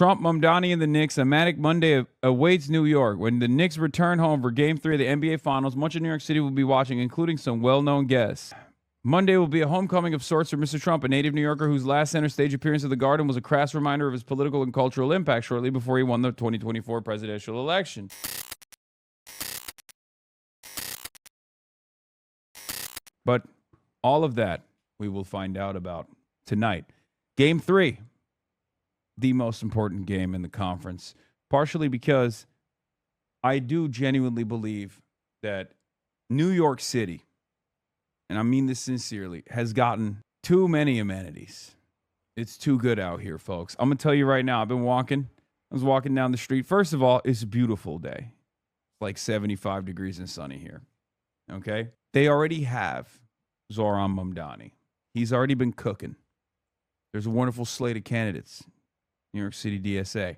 Trump, Mamdani, and the Knicks. A manic Monday awaits New York. When the Knicks return home for Game 3 of the NBA Finals, much of New York City will be watching, including some well-known guests. Monday will be a homecoming of sorts for Mr. Trump, a native New Yorker whose last center stage appearance at the Garden was a crass reminder of his political and cultural impact shortly before he won the 2024 presidential election. But all of that we will find out about tonight. Game 3, the most important game in the conference, partially because I do genuinely believe that New York City, and I mean this sincerely, has gotten too many amenities. It's too good out here, folks. I'm going to tell you right now, I was walking down the street. First of all, it's a beautiful day. Like 75 degrees and sunny here. Okay? They already have Zohran Mamdani. He's already been cooking. There's a wonderful slate of candidates. New York City DSA.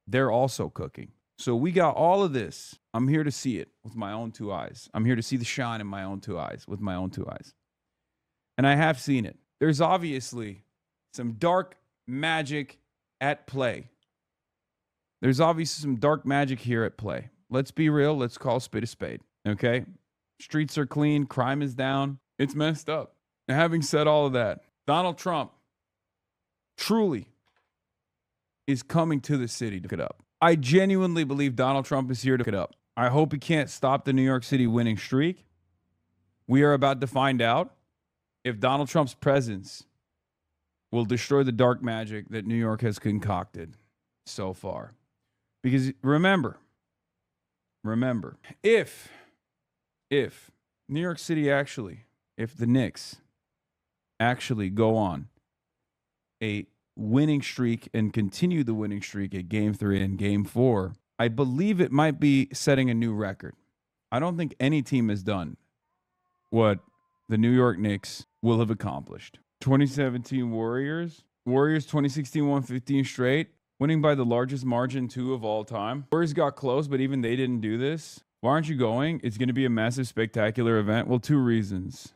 They're also cooking. So we got all of this. I'm here to see it with my own two eyes. I'm here to see the shine in my own two eyes, with my own two eyes. And I have seen it. There's obviously some dark magic at play. There's obviously some dark magic here at play. Let's be real. Let's call a spade, okay? Streets are clean. Crime is down. It's messed up. Now, having said all of that, Donald Trump truly is coming to the city to pick it up. I genuinely believe Donald Trump is here to pick it up. I hope he can't stop the New York City winning streak. We are about to find out if Donald Trump's presence will destroy the dark magic that New York has concocted so far. Because remember, if New York City if the Knicks actually go on a winning streak and continue the winning streak at Game 3 and Game 4, I believe it might be setting a new record. I don't think any team has done what the New York Knicks will have accomplished. 2017 Warriors 2016 won 15 straight, winning by the largest margin, too, of all time. Warriors got close, but even they didn't do this. Why aren't you going? It's going to be a massive, spectacular event. Well, 2 reasons.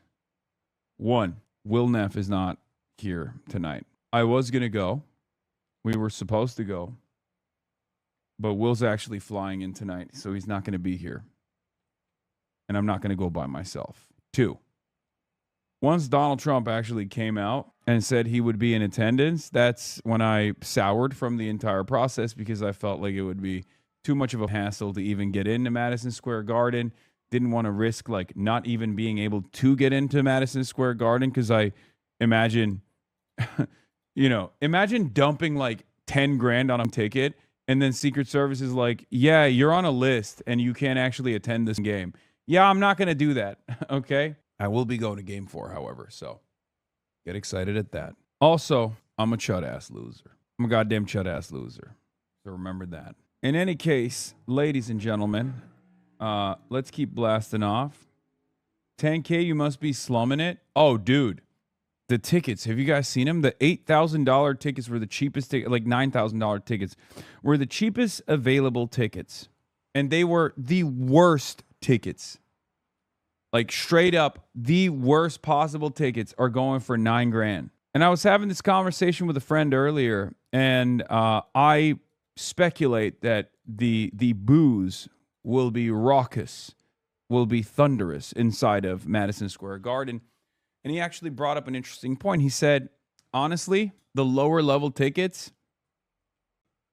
1, Will Neff is not here tonight. I was going to go. We were supposed to go. But Will's actually flying in tonight, so he's not going to be here. And I'm not going to go by myself. 2, once Donald Trump actually came out and said he would be in attendance, that's when I soured from the entire process because I felt like it would be too much of a hassle to even get into Madison Square Garden. Didn't want to risk like not even being able to get into Madison Square Garden because I imagine, imagine dumping like 10 grand on a ticket and then Secret Service is like, yeah, you're on a list and you can't actually attend this game. Yeah, I'm not going to do that. Okay. I will be going to Game 4, however, so get excited at that. Also, I'm a chud-ass loser. I'm a goddamn chud-ass loser. So remember that. In any case, ladies and gentlemen, let's keep blasting off. 10K, you must be slumming it. Oh, dude, the tickets. Have you guys seen them? The $8,000 tickets were the cheapest ticket, like $9,000 tickets were the cheapest available tickets. And they were the worst tickets. Like straight up, the worst possible tickets are going for $9 grand. And I was having this conversation with a friend earlier, and I speculate that the booze will be raucous, will be thunderous inside of Madison Square Garden. And he actually brought up an interesting point. He said, honestly, the lower level tickets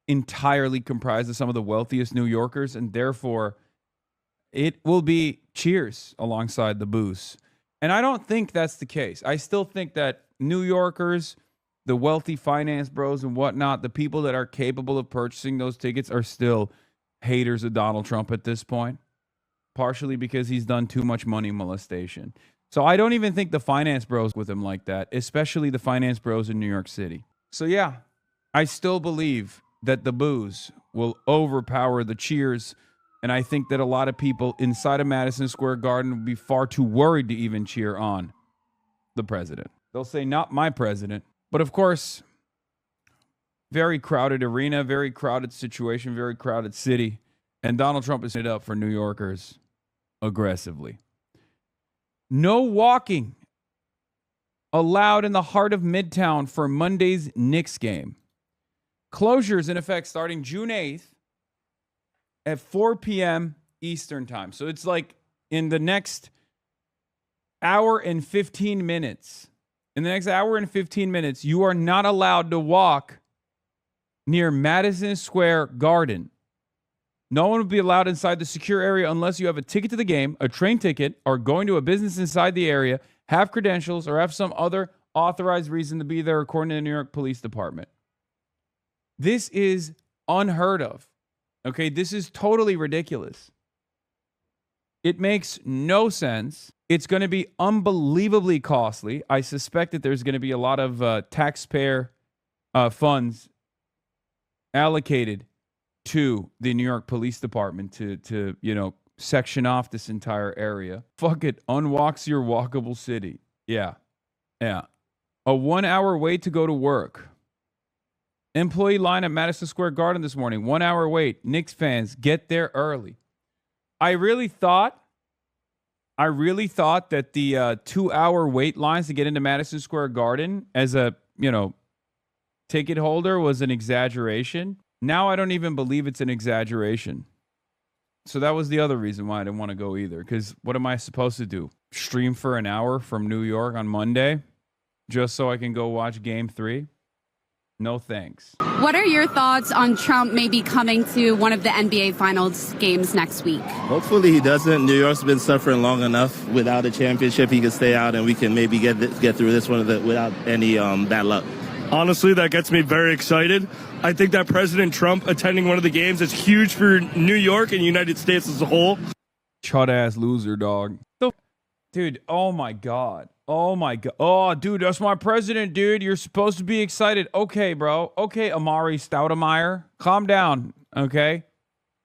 entirely comprise of some of the wealthiest New Yorkers, and therefore it will be cheers alongside the booze. And I don't think that's the case. I still think that New Yorkers, the wealthy finance bros and whatnot, the people that are capable of purchasing those tickets are still haters of Donald Trump at this point, partially because he's done too much money molestation. So I don't even think the finance bros with him like that, especially the finance bros in New York City. So yeah, I still believe that the booze will overpower the cheers. And I think that a lot of people inside of Madison Square Garden will be far too worried to even cheer on the president. They'll say, not my president. But of course, very crowded arena, very crowded situation, very crowded city. And Donald Trump is it up for New Yorkers aggressively. No walking allowed in the heart of Midtown for Monday's Knicks game. Closures in effect starting June 8th at 4 p.m. Eastern time. So it's like in the next hour and 15 minutes. In the next hour and 15 minutes, you are not allowed to walk near Madison Square Garden. No one will be allowed inside the secure area unless you have a ticket to the game, a train ticket, are going to a business inside the area, have credentials, or have some other authorized reason to be there according to the New York Police Department. This is unheard of. Okay, this is totally ridiculous. It makes no sense. It's going to be unbelievably costly. I suspect that there's going to be a lot of taxpayer funds allocated to the New York Police Department to section off this entire area. Fuck it, unwalks your walkable city. Yeah. A 1 hour wait to go to work. Employee line at Madison Square Garden this morning. 1 hour wait. Knicks fans, get there early. I really thought that the 2 hour wait lines to get into Madison Square Garden as a, ticket holder was an exaggeration. Now I don't even believe it's an exaggeration. So that was the other reason why I didn't want to go either. Because what am I supposed to do? Stream for an hour from New York on Monday just so I can go watch Game 3? No thanks. What are your thoughts on Trump maybe coming to one of the NBA Finals games next week? Hopefully he doesn't. New York's been suffering long enough. Without a championship, he can stay out and we can maybe get through this one without any bad luck. Honestly, that gets me very excited. I think that President Trump attending one of the games is huge for New York and the United States as a whole. Chud-ass loser, dog. Dude, oh my God. Oh, dude, that's my president, dude. You're supposed to be excited. Okay, bro. Okay, Amari Stoudemire. Calm down, okay?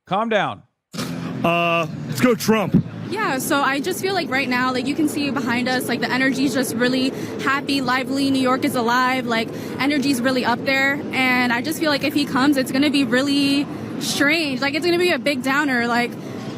Calm down. Let's go Trump. Yeah, so I just feel like right now, like you can see behind us, like the energy's just really happy, lively. New York is alive. Like energy's really up there. And I just feel like if he comes, it's going to be really strange. Like it's going to be a big downer. Like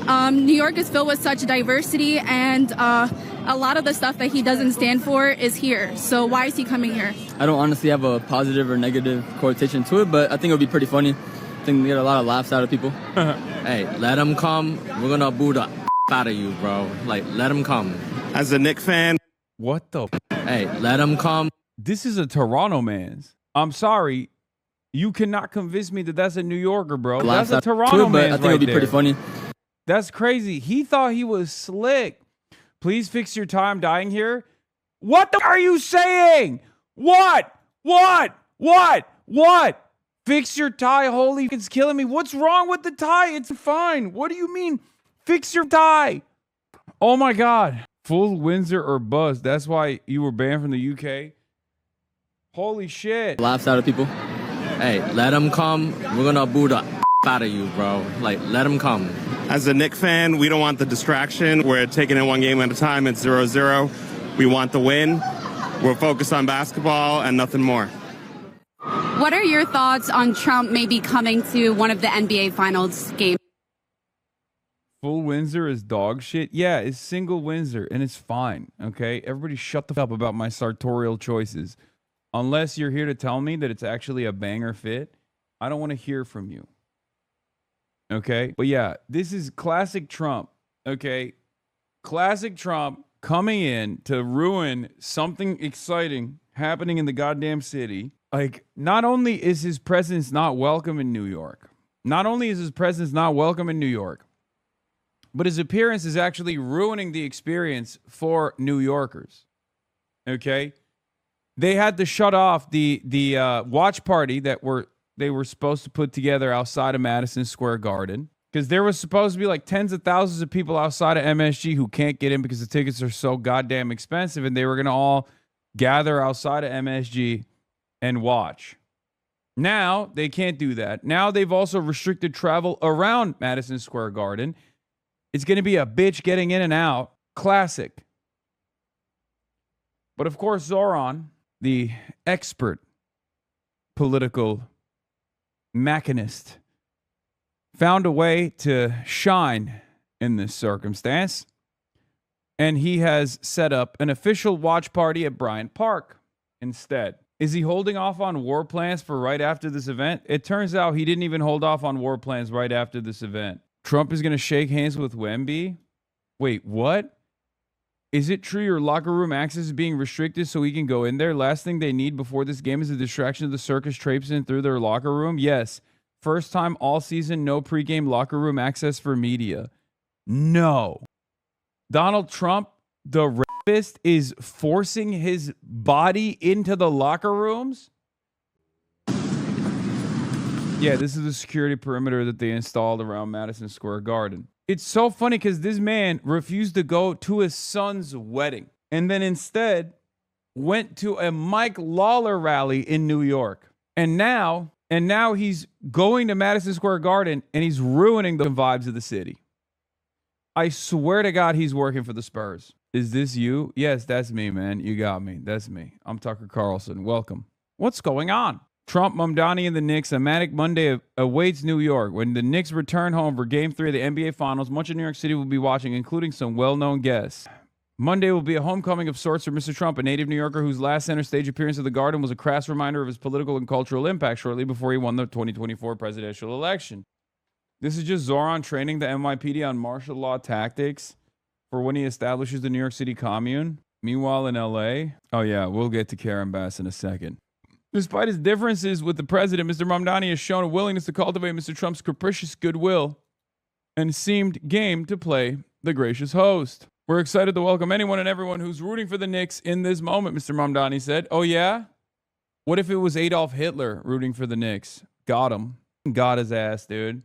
New York is filled with such diversity and a lot of the stuff that he doesn't stand for is here. So why is he coming here? I don't honestly have a positive or negative quotation to it, but I think it would be pretty funny. I think we get a lot of laughs out of people. Hey, let him come. We're going to boo the out of you, bro. Like, let him come. As a Knicks fan, What the? Hey, let him come. This is a Toronto man's. I'm sorry. You cannot convince me that that's a New Yorker, bro. Laughs That's a out Toronto to it, but man's I think right it would be there. pretty funny. That's crazy. He thought he was slick. Please fix your time dying here. What the are you saying? What? Fix your tie. Holy, it's killing me. What's wrong with the tie? It's fine. What do you mean? Fix your tie. Oh my God. Full Windsor or bust. That's why you were banned from the UK. Holy shit. Laughs out of people. Hey, let him come. We're going to boo the out of you, bro. Like, let him come. as a Knicks fan, we don't want the distraction. We're taking it one game at a time. It's 0-0. We want the win. We're focused on basketball and nothing more. What are your thoughts on Trump maybe coming to one of the NBA Finals games? Full Windsor is dog shit. Yeah, it's single Windsor, and it's fine. Okay, everybody, shut the fuck up about my sartorial choices. Unless you're here to tell me that it's actually a banger fit, I don't want to hear from you. Okay, but yeah, this is classic Trump. Okay, classic Trump coming in to ruin something exciting happening in the goddamn city. Like, not only is his presence not welcome in New York, but his appearance is actually ruining the experience for New Yorkers. Okay? They had to shut off the watch party that they were supposed to put together outside of Madison Square Garden, because there was supposed to be like tens of thousands of people outside of MSG who can't get in because the tickets are so goddamn expensive, and they were going to all gather outside of MSG and watch. Now they can't do that. Now they've also restricted travel around Madison Square Garden. It's going to be a bitch getting in and out. Classic. But of course, Zoran, the expert political machinist, found a way to shine in this circumstance. And he has set up an official watch party at Bryant Park instead. Is he holding off on war plans for right after this event? It turns out he didn't even hold off on war plans right after this event. Trump is going to shake hands with Wemby? Wait, what? Is it true your locker room access is being restricted so he can go in there? Last thing they need before this game is a distraction of the circus traipsing through their locker room? Yes. First time all season, no pregame locker room access for media. No. Donald Trump, the rapist, is forcing his body into the locker rooms? Yeah, this is the security perimeter that they installed around Madison Square Garden. It's so funny because this man refused to go to his son's wedding and then instead went to a Mike Lawler rally in New York. And now he's going to Madison Square Garden and he's ruining the vibes of the city. I swear to God, he's working for the Spurs. Is this you? Yes, that's me, man. You got me. That's me. I'm Tucker Carlson. Welcome. What's going on? Trump, Mamdani, and the Knicks. A manic Monday awaits New York. When the Knicks return home for Game 3 of the NBA Finals, much of New York City will be watching, including some well-known guests. Monday will be a homecoming of sorts for Mr. Trump, a native New Yorker whose last center stage appearance at the Garden was a crass reminder of his political and cultural impact shortly before he won the 2024 presidential election. This is just Zoran training the NYPD on martial law tactics for when he establishes the New York City commune. Meanwhile, in LA, oh yeah, we'll get to Karen Bass in a second. Despite his differences with the president, Mr. Mamdani has shown a willingness to cultivate Mr. Trump's capricious goodwill and seemed game to play the gracious host. We're excited to welcome anyone and everyone who's rooting for the Knicks in this moment, Mr. Mamdani said. Oh, yeah? What if it was Adolf Hitler rooting for the Knicks? Got him. Got his ass, dude.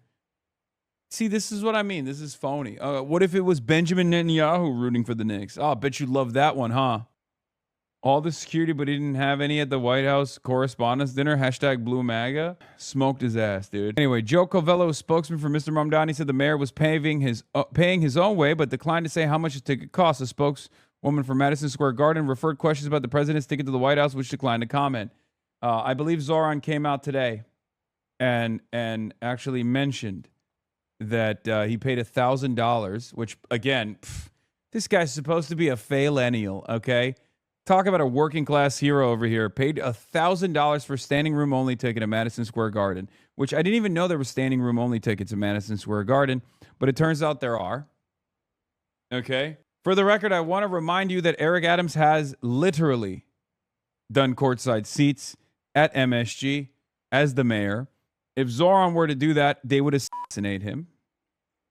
See, this is what I mean. This is phony. What if it was Benjamin Netanyahu rooting for the Knicks? Oh, I bet you love that one, huh? All the security, but he didn't have any at the White House Correspondents' Dinner. Hashtag Blue MAGA. Smoked his ass, dude. Anyway, Joe Covello, spokesman for Mr. Mamdani, said the mayor was paying his own way, but declined to say how much his ticket cost. A spokeswoman for Madison Square Garden referred questions about the president's ticket to the White House, which declined to comment. I believe Zoran came out today and actually mentioned that he paid $1,000, which, again, this guy's supposed to be a faillennial, okay? Talk about a working class hero over here. Paid $1,000 for standing room only ticket at Madison Square Garden, which I didn't even know there were standing room only tickets at Madison Square Garden, but it turns out there are. Okay. For the record, I want to remind you that Eric Adams has literally done courtside seats at MSG as the mayor. If Zoran were to do that, they would assassinate him.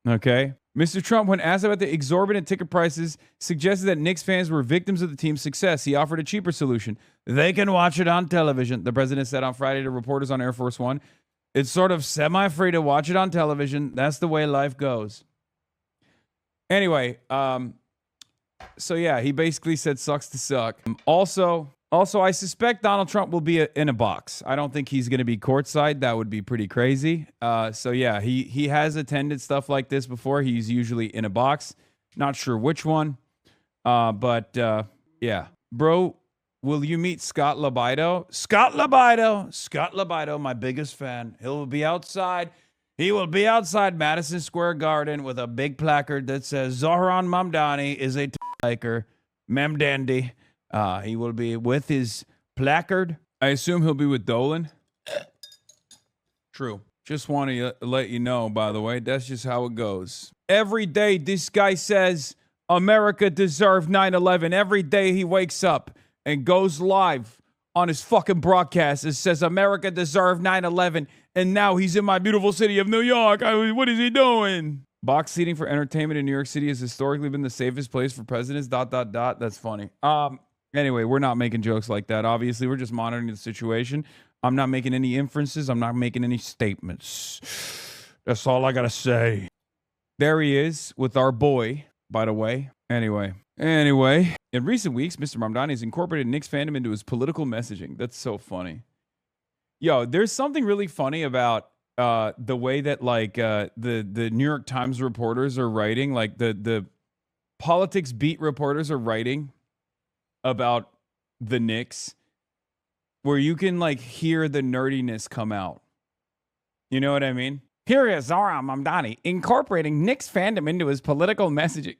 Okay. Mr. Trump, when asked about the exorbitant ticket prices, suggested that Knicks fans were victims of the team's success. He offered a cheaper solution. They can watch it on television, the president said on Friday to reporters on Air Force One. It's sort of semi-free to watch it on television. That's the way life goes. Anyway, so yeah, he basically said sucks to suck. Also, I suspect Donald Trump will be in a box. I don't think he's going to be courtside. That would be pretty crazy. So yeah, he has attended stuff like this before. He's usually in a box. Not sure which one. But yeah. Bro, will you meet Scott Libido? Scott Libido, my biggest fan. He'll be outside. He will be outside Madison Square Garden with a big placard that says Zoran Mamdani is a liker. Mamdandy. He will be with his placard. I assume he'll be with Dolan. True. Just want to let you know, by the way, that's just how it goes. Every day this guy says America deserved 9/11. Every day he wakes up and goes live on his fucking broadcast and says America deserved 9/11. And now he's in my beautiful city of New York. What is he doing? Box seating for entertainment in New York City has historically been the safest place for presidents. ... That's funny. Anyway, we're not making jokes like that. Obviously, we're just monitoring the situation. I'm not making any inferences. I'm not making any statements. That's all I got to say. There he is with our boy, by the way. Anyway. In recent weeks, Mr. Mamdani has incorporated Knicks fandom into his political messaging. That's so funny. Yo, there's something really funny about the way that like the New York Times reporters are writing, like the politics beat reporters are writing about the Knicks, where you can like hear the nerdiness come out. You know what I mean? Here is Zoran Mamdani incorporating Knicks fandom into his political messaging.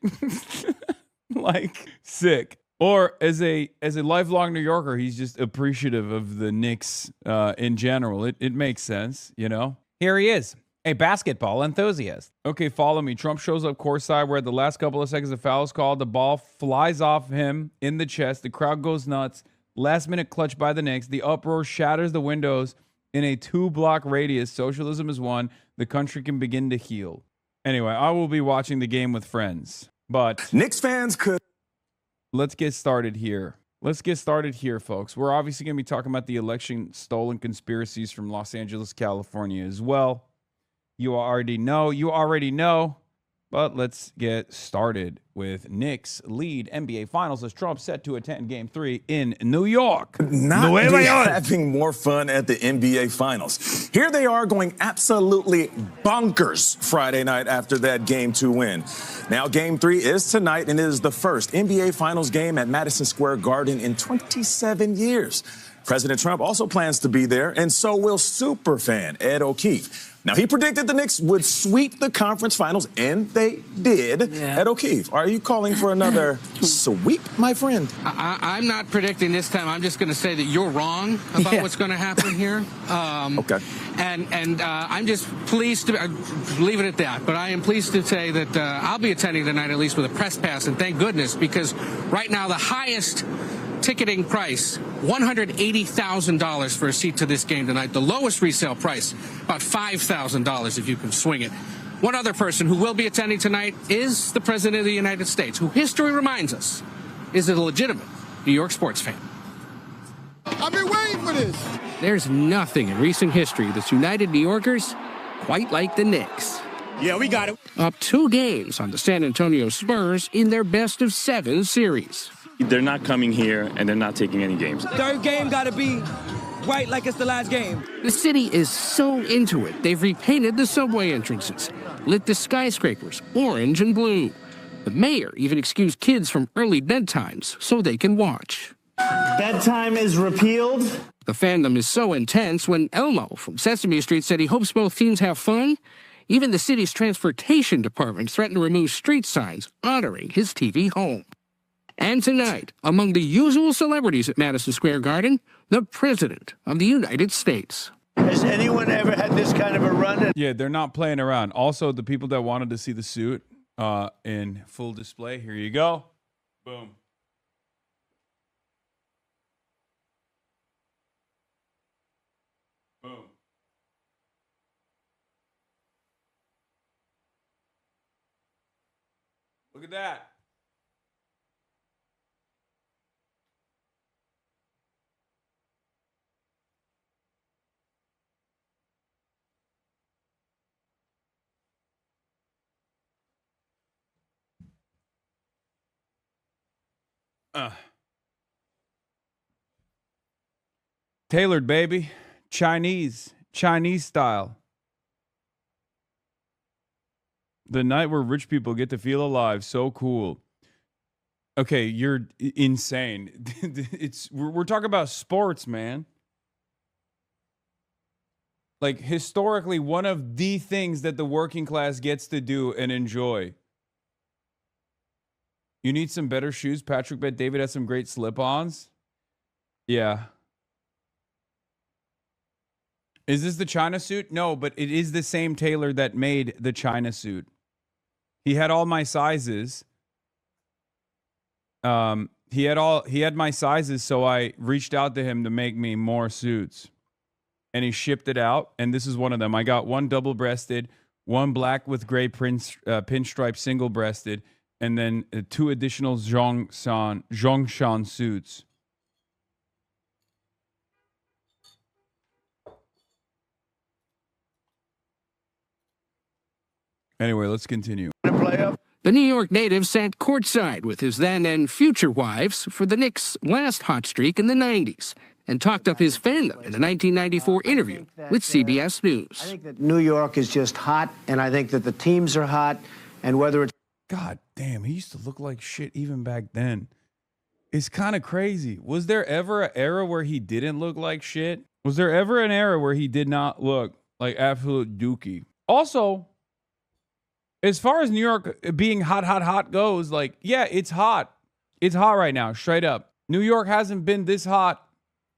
Like, sick. Or as a lifelong New Yorker, he's just appreciative of the Knicks in general. It makes sense, you know? Here he is, a basketball enthusiast. Okay, follow me. Trump shows up courtside where at the last couple of seconds the foul is called. The ball flies off him in the chest. The crowd goes nuts. Last minute clutch by the Knicks. The uproar shatters the windows in a 2-block radius. Socialism is won. The country can begin to heal. Anyway, I will be watching the game with friends. But Knicks fans could. Let's get started here. Let's get started here, folks. We're obviously going to be talking about the election stolen conspiracies from Los Angeles, California as well. You already know. But let's get started with Knicks lead NBA Finals as Trump set to attend Game 3 in New York. Not be having more fun at the NBA Finals. Here they are going absolutely bonkers Friday night after that Game 2 win. Now Game 3 is tonight, and it is the first NBA Finals game at Madison Square Garden in 27 years. President Trump also plans to be there, and so will superfan Ed O'Keefe. Now, he predicted the Knicks would sweep the conference finals, and they did. Yeah. Ed O'Keefe, are you calling for another sweep, my friend? I'm not predicting this time. I'm just going to say that you're wrong about what's going to happen here. Okay. And I'm just pleased to leave it at that. But I am pleased to say that I'll be attending tonight at least with a press pass, and thank goodness, because right now the highest ticketing price, $180,000 for a seat to this game tonight. The lowest resale price, about $5,000 if you can swing it. One other person who will be attending tonight is the President of the United States, who history reminds us is a legitimate New York sports fan. I've been waiting for this. There's nothing in recent history that's united New Yorkers quite like the Knicks. Yeah, we got it. Up 2 games on the San Antonio Spurs in their best-of-7 series. They're not coming here, and they're not taking any games. Third game got to be right like it's the last game. The city is so into it, they've repainted the subway entrances, lit the skyscrapers orange and blue. The mayor even excused kids from early bedtimes so they can watch. Bedtime is repealed. The fandom is so intense when Elmo from Sesame Street said he hopes both teams have fun. Even the city's transportation department threatened to remove street signs honoring his TV home. And tonight, among the usual celebrities at Madison Square Garden, the President of the United States. Has anyone ever had this kind of a run? Yeah, they're not playing around. Also, the people that wanted to see the suit in full display, here you go. Boom. Boom. Look at that. Tailored, baby. Chinese style. The night where rich people get to feel alive. So cool. Okay, you're insane. We're talking about sports, man. Like, historically, one of the things that the working class gets to do and enjoy. You need some better shoes. Patrick Bet David has some great slip-ons. Yeah. Is this the China suit? No, but it is the same tailor that made the China suit. He had all my sizes. He had my sizes, so I reached out to him to make me more suits. And he shipped it out, and this is one of them. I got one double-breasted, one black with gray pinstripe single-breasted, and then 2 additional Zhongshan suits. Anyway, let's continue. The New York native sat courtside with his then and future wives for the Knicks' last hot streak in the 90s and talked up his fandom in a 1994 interview with CBS News. I think that New York is just hot, and I think that the teams are hot, and whether it's... God damn, he used to look like shit even back then. It's kind of crazy. Was there ever an era where he didn't look like shit? Was there ever an era where he did not look like absolute dookie? Also, as far as New York being hot goes, like, yeah, it's hot. It's hot right now, straight up. New York hasn't been this hot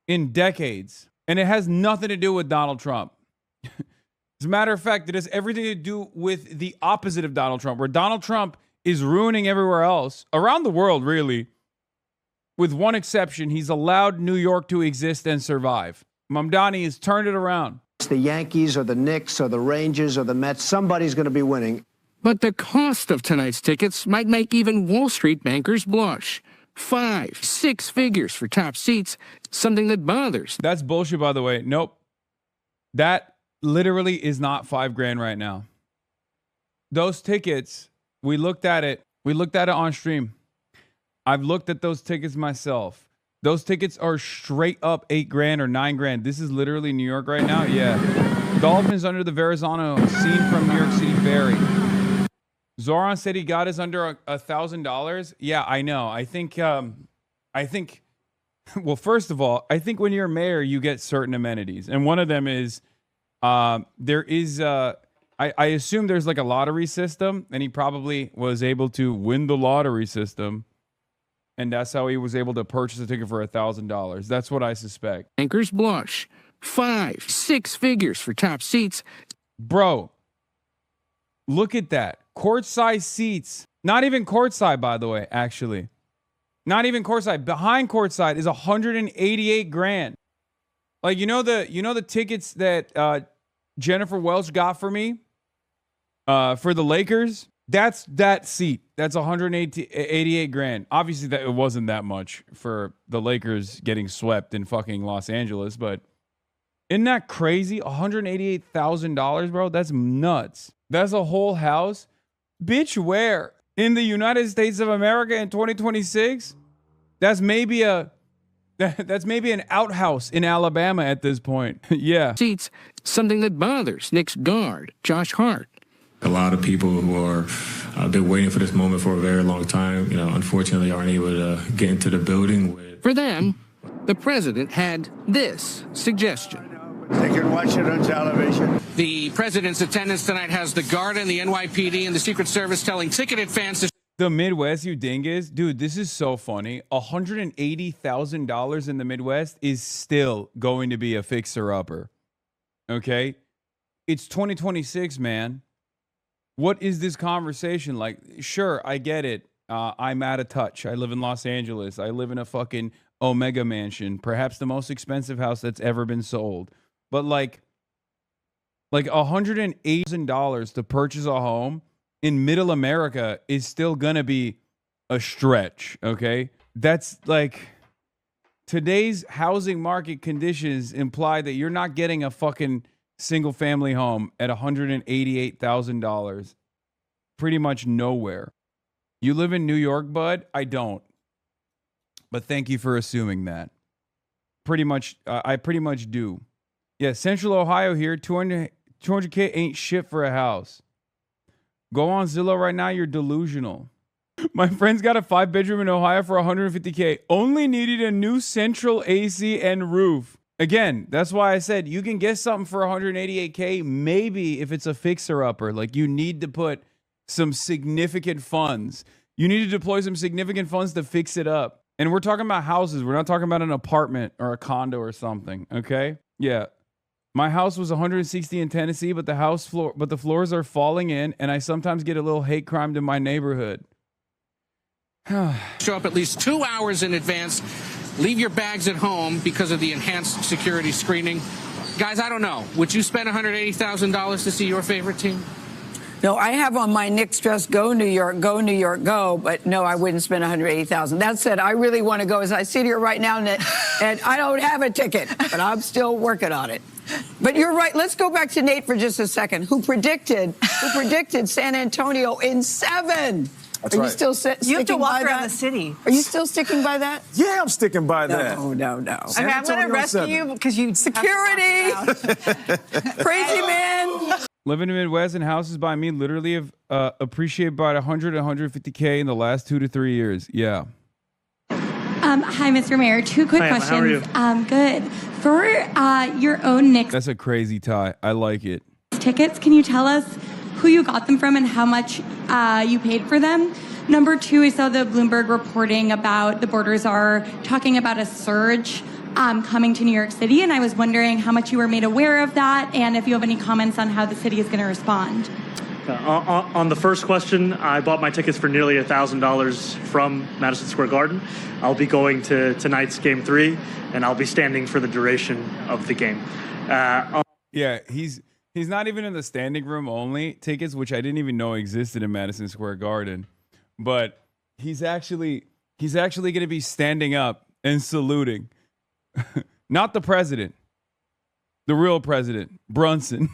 in decades, and it has nothing to do with Donald Trump. As a matter of fact, it has everything to do with the opposite of Donald Trump, where Donald Trump is ruining everywhere else, around the world, really. With one exception, he's allowed New York to exist and survive. Mamdani has turned it around. It's the Yankees or the Knicks or the Rangers or the Mets. Somebody's going to be winning. But the cost of tonight's tickets might make even Wall Street bankers blush. 5, 6 figures for top seats, something that bothers. That's bullshit, by the way. Nope. That literally is not $5,000 right now. Those tickets, we looked at it on stream. I've looked at those tickets myself. Those tickets are straight up $8,000 or $9,000. This is literally New York right now. Yeah. Dolphins under the Verrazano, scene from New York City Ferry. Zoran said he got his under $1,000. Yeah, I know. I think, well, first of all, I think when you're a mayor, you get certain amenities. And one of them is, there is, I assume there's like a lottery system, and he probably was able to win the lottery system. And that's how he was able to purchase a ticket for $1,000. That's what I suspect. Bankers blush. 5, 6 figures for top seats. Bro, look at that. Courtside seats. Not even courtside, by the way, actually. Not even courtside. Behind courtside is $188,000. Like, you know the tickets that Jennifer Welch got for me for the Lakers? That's that seat. That's $188,000. Obviously, that it wasn't that much for the Lakers getting swept in fucking Los Angeles, but isn't that crazy? $188,000, bro. That's nuts. That's a whole house. Bitch, where? In the United States of America in 2026? That's maybe an outhouse in Alabama at this point. Yeah. Seats, something that bothers Knicks guard Josh Hart. A lot of people who are been waiting for this moment for a very long time, unfortunately aren't able to get into the building. For them, the president had this suggestion. They can watch it on television. The president's attendance tonight has the Guard and the NYPD and the Secret Service telling ticketed fans to... The Midwest, you dingus. Dude, this is so funny. $180,000 in the Midwest is still going to be a fixer-upper. Okay? It's 2026, man. What is this conversation like? Sure, I get it. I'm out of touch. I live in Los Angeles. I live in a fucking Omega mansion, perhaps the most expensive house that's ever been sold. But like $180,000 to purchase a home in middle America is still gonna be a stretch. Okay, that's like today's housing market conditions imply that you're not getting a fucking single family home at $188,000 pretty much nowhere. You live in New York, bud? I don't. But thank you for assuming that. Pretty much, I pretty much do. Yeah, Central Ohio here, 200K ain't shit for a house. Go on Zillow right now, you're delusional. My friend's got a 5-bedroom in Ohio for $150K. Only needed a new central AC and roof. Again, that's why I said you can get something for $188K, maybe if it's a fixer-upper. Like, you need to put some significant funds. You need to deploy some significant funds to fix it up. And we're talking about houses. We're not talking about an apartment or a condo or something, okay? Yeah. My house was 160 in Tennessee, but the floors are falling in, and I sometimes get a little hate crime in my neighborhood. Show up at least 2 hours in advance. Leave your bags at home because of the enhanced security screening. Guys, I don't know. Would you spend $180,000 to see your favorite team? No, I have on my Knicks dress, go New York, go New York, go. But no, I wouldn't spend $180,000. That said, I really want to go. As I sit here right now, and I don't have a ticket, but I'm still working on it. But you're right. Let's go back to Nate for just a second, who predicted San Antonio in 7. That's Are you right. still sticking You have to walk by around that? the city. Are you still sticking by that? Yeah, I'm sticking by that. No. I mean, I'm going to Antonio rescue 7. you because you Security! Crazy man! Living in the Midwest and houses by me literally have appreciated by 100 150K in the last 2 to 3 years. Yeah. Hi, Mr. Mayor. 2 quick questions. How are you? Good. For your own Knicks That's a crazy tie. I like it. tickets, can you tell us who you got them from and how much you paid for them? Number two, I saw the Bloomberg reporting about the borders are talking about a surge coming to New York City, and I was wondering how much you were made aware of that, and if you have any comments on how the city is going to respond. On the first question, I bought my tickets for nearly $1,000 from Madison Square Garden. I'll be going to tonight's Game 3, and I'll be standing for the duration of the game. Yeah, he's not even in the standing room only tickets, which I didn't even know existed in Madison Square Garden. But he's actually going to be standing up and saluting. Not the president, the real president, Brunson.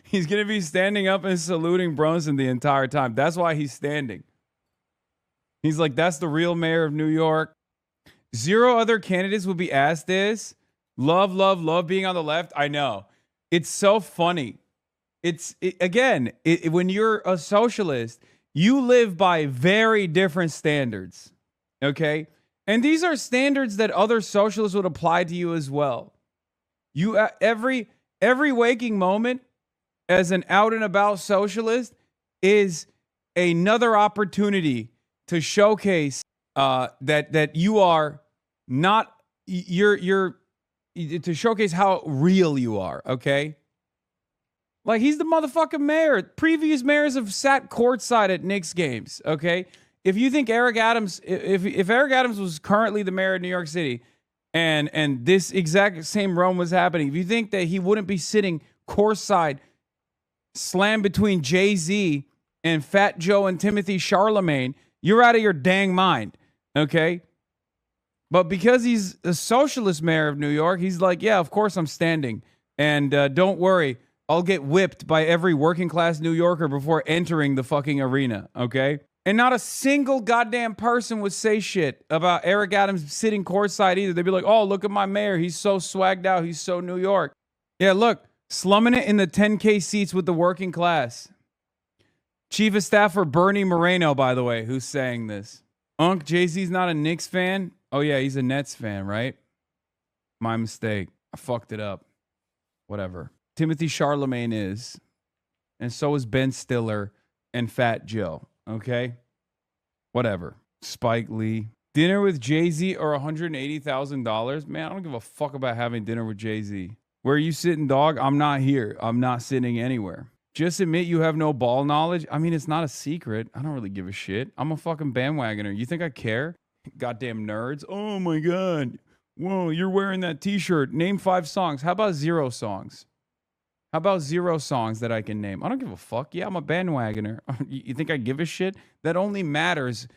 He's going to be standing up and saluting Brunson the entire time. That's why he's standing. He's like, that's the real mayor of New York. 0 other candidates will be asked this. Love being on the left. I know. It's so funny. When you're a socialist, you live by very different standards. Okay? And these are standards that other socialists would apply to you as well. You every waking moment as an out and about socialist is another opportunity to showcase that you are not you're to showcase how real you are, okay? Like, he's the motherfucking mayor. Previous mayors have sat courtside at Knicks games, okay? If you think Eric Adams, if Eric Adams was currently the mayor of New York City and this exact same run was happening, if you think that he wouldn't be sitting courtside slammed between Jay-Z and Fat Joe and Timothy Charlemagne, you're out of your dang mind, okay? But because he's a socialist mayor of New York, he's like, yeah, of course I'm standing. And don't worry, I'll get whipped by every working class New Yorker before entering the fucking arena, okay? And not a single goddamn person would say shit about Eric Adams sitting courtside either. They'd be like, oh, look at my mayor. He's so swagged out. He's so New York. Yeah, look, slumming it in the 10K seats with the working class. Chief of Staff for Bernie Moreno, by the way, who's saying this. Unc, Jay-Z's not a Knicks fan? Oh, yeah, he's a Nets fan, right? My mistake. I fucked it up. Whatever. Timothy Charlemagne is. And so is Ben Stiller and Fat Joe. Okay? Whatever. Spike Lee. Dinner with Jay-Z or $180,000? Man, I don't give a fuck about having dinner with Jay-Z. Where are you sitting, dog? I'm not here. I'm not sitting anywhere. Just admit you have no ball knowledge. I mean, it's not a secret. I don't really give a shit. I'm a fucking bandwagoner. You think I care? Goddamn nerds. Oh my God. Whoa, you're wearing that t-shirt. Name 5 songs. How about 0 songs? How about 0 songs that I can name? I don't give a fuck. Yeah, I'm a bandwagoner. You think I give a shit? That only matters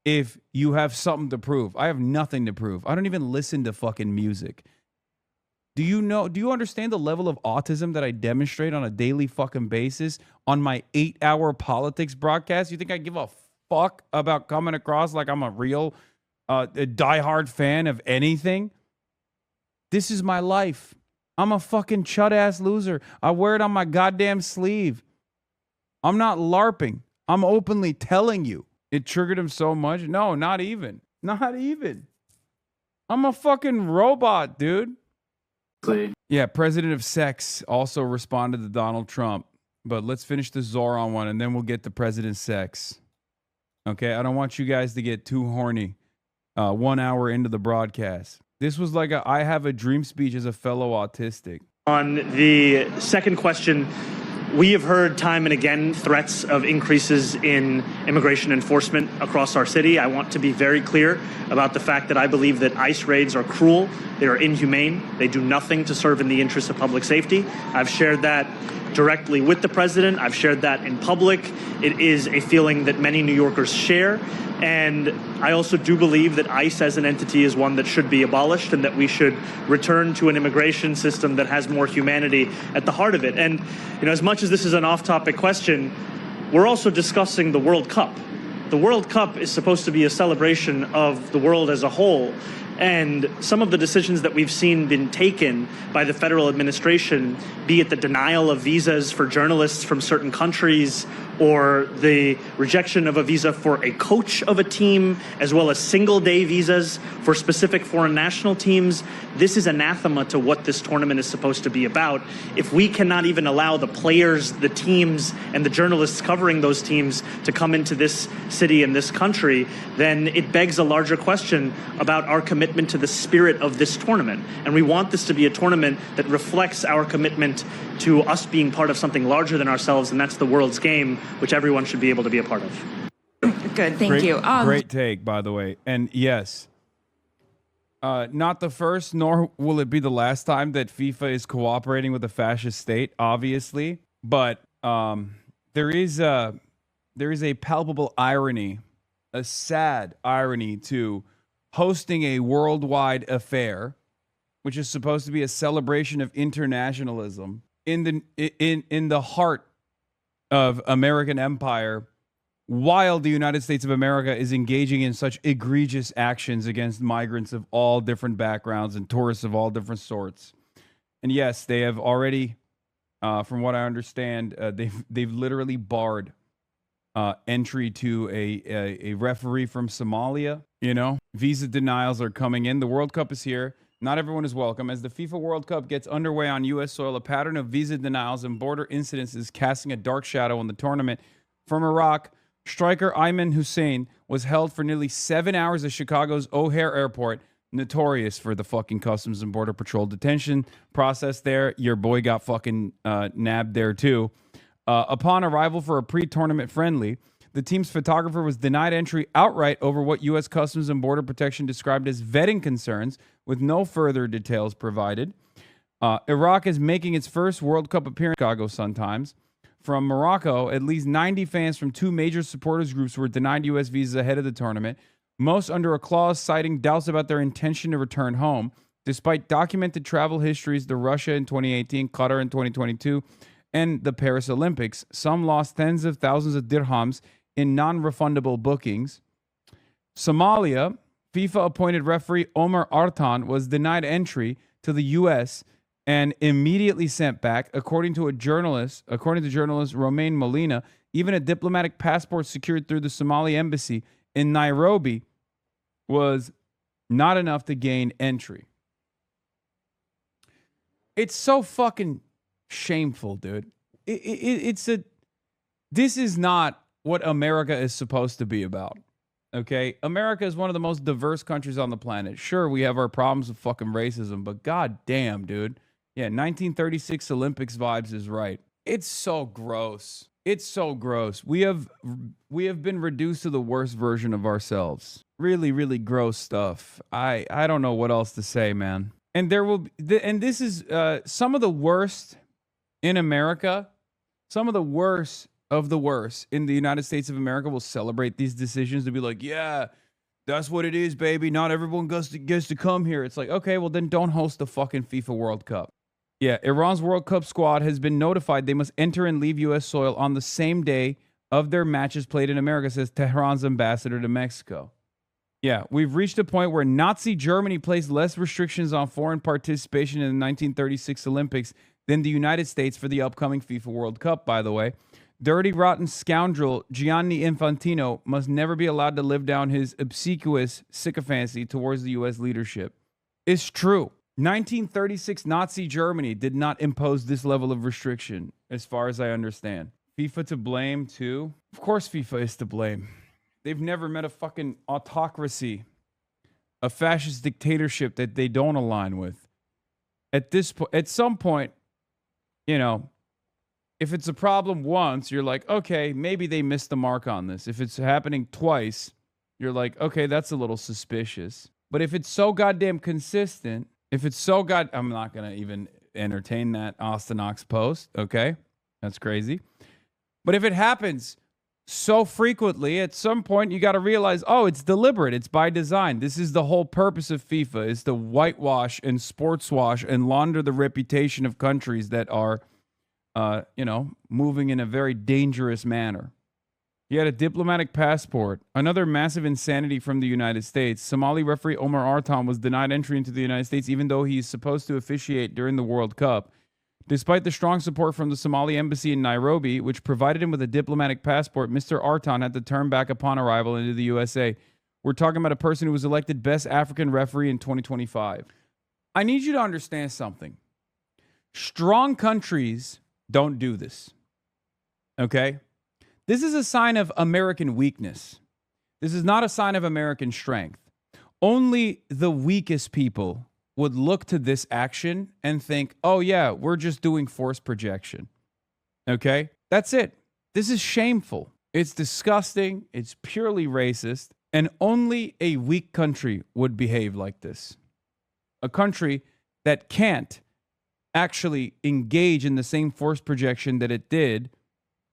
if you have something to prove. I have nothing to prove. I don't even listen to fucking music. Do you understand the level of autism that I demonstrate on a daily fucking basis on my 8-hour politics broadcast? You think I give a fuck about coming across like I'm a real a diehard fan of anything? This is my life. I'm a fucking chud-ass loser. I wear it on my goddamn sleeve. I'm not LARPing. I'm openly telling you. It triggered him so much. No, not even. Not even. I'm a fucking robot, dude. Yeah, President of Sex also responded to Donald Trump. But let's finish the Zoran one, and then we'll get to President Sex. Okay, I don't want you guys to get too horny 1 hour into the broadcast. This was like I have a dream speech as a fellow autistic. On the second question, we have heard time and again threats of increases in immigration enforcement across our city. I want to be very clear about the fact that I believe that ICE raids are cruel. They are inhumane. They do nothing to serve in the interest of public safety. I've shared that directly with the president. I've shared that in public. It is a feeling that many New Yorkers share. And I also do believe that ICE as an entity is one that should be abolished and that we should return to an immigration system that has more humanity at the heart of it. And, as much as this is an off-topic question, we're also discussing the World Cup. The World Cup is supposed to be a celebration of the world as a whole. And some of the decisions that we've seen been taken by the federal administration, be it the denial of visas for journalists from certain countries or the rejection of a visa for a coach of a team, as well as single-day visas for specific foreign national teams. This is anathema to what this tournament is supposed to be about. If we cannot even allow the players, the teams, and the journalists covering those teams to come into this city and this country, then it begs a larger question about our commitment to the spirit of this tournament. And we want this to be a tournament that reflects our commitment to us being part of something larger than ourselves, and that's the world's game, which everyone should be able to be a part of. Good, thank you. Great take, by the way. And yes, not the first, nor will it be the last time that FIFA is cooperating with a fascist state, obviously. But there is a palpable irony, a sad irony to hosting a worldwide affair, which is supposed to be a celebration of internationalism in the heart of American empire, while the United States of America is engaging in such egregious actions against migrants of all different backgrounds and tourists of all different sorts. And yes, they have already, from what I understand, they've literally barred entry to a referee from Somalia. You know, visa denials are coming in. The World Cup is here. Not everyone is welcome. As the FIFA World Cup gets underway on U.S. soil, a pattern of visa denials and border incidents is casting a dark shadow on the tournament. From Iraq, striker Ayman Hussein was held for nearly 7 hours at Chicago's O'Hare Airport, notorious for the fucking Customs and Border Patrol detention process there. Your boy got fucking nabbed there too. Upon arrival for a pre-tournament friendly, the team's photographer was denied entry outright over what U.S. Customs and Border Protection described as vetting concerns, with no further details provided. Iraq is making its first World Cup appearance in Chicago Sun-Times. From Morocco, at least 90 fans from two major supporters groups were denied U.S. visas ahead of the tournament, most under a clause citing doubts about their intention to return home, despite documented travel histories to Russia in 2018, Qatar in 2022, and the Paris Olympics. Some lost tens of thousands of dirhams in non-refundable bookings. Somalia, FIFA-appointed referee Omar Artan was denied entry to the U.S. and immediately sent back, according to journalist Romain Molina. Even a diplomatic passport secured through the Somali embassy in Nairobi was not enough to gain entry. It's so fucking shameful, dude. This is not what America is supposed to be about. Okay, America is one of the most diverse countries on the planet. Sure, we have our problems with fucking racism, but god damn, dude. Yeah, 1936 Olympics vibes is right. It's so gross. It's so gross. We have been reduced to the worst version of ourselves. Really, really gross stuff. I don't know what else to say, man. And there will be, and this is some of the worst in America. Some of the worst of the worst in the United States of America will celebrate these decisions to be like, yeah, that's what it is, baby. Not everyone gets to come here. It's like, okay, well then don't host the fucking FIFA World Cup. Yeah, Iran's World Cup squad has been notified they must enter and leave U.S. soil on the same day of their matches played in America, says Tehran's ambassador to Mexico. Yeah, we've reached a point where Nazi Germany placed less restrictions on foreign participation in the 1936 Olympics than the United States for the upcoming FIFA World Cup, by the way. Dirty, rotten scoundrel Gianni Infantino must never be allowed to live down his obsequious sycophancy towards the U.S. leadership. It's true. 1936 Nazi Germany did not impose this level of restriction, as far as I understand. FIFA to blame, too? Of course FIFA is to blame. They've never met a fucking autocracy, a fascist dictatorship that they don't align with. At some point, you know, if it's a problem once, you're like, okay, maybe they missed the mark on this. If it's happening twice, you're like, okay, that's a little suspicious. But if it's so goddamn consistent, I'm not going to even entertain that Austin Ox post, okay? That's crazy. But if it happens so frequently, at some point you got to realize, oh, it's deliberate. It's by design. This is the whole purpose of FIFA, is to whitewash and sports wash and launder the reputation of countries that are moving in a very dangerous manner. He had a diplomatic passport. Another massive insanity from the United States. Somali referee Omar Artan was denied entry into the United States even though he's supposed to officiate during the World Cup. Despite the strong support from the Somali embassy in Nairobi, which provided him with a diplomatic passport, Mr. Artan had to turn back upon arrival into the USA. We're talking about a person who was elected Best African Referee in 2025. I need you to understand something. Strong countries don't do this. Okay? This is a sign of American weakness. This is not a sign of American strength. Only the weakest people would look to this action and think, oh yeah, we're just doing force projection. Okay? That's it. This is shameful. It's disgusting. It's purely racist. And only a weak country would behave like this. A country that can't actually engage in the same force projection that it did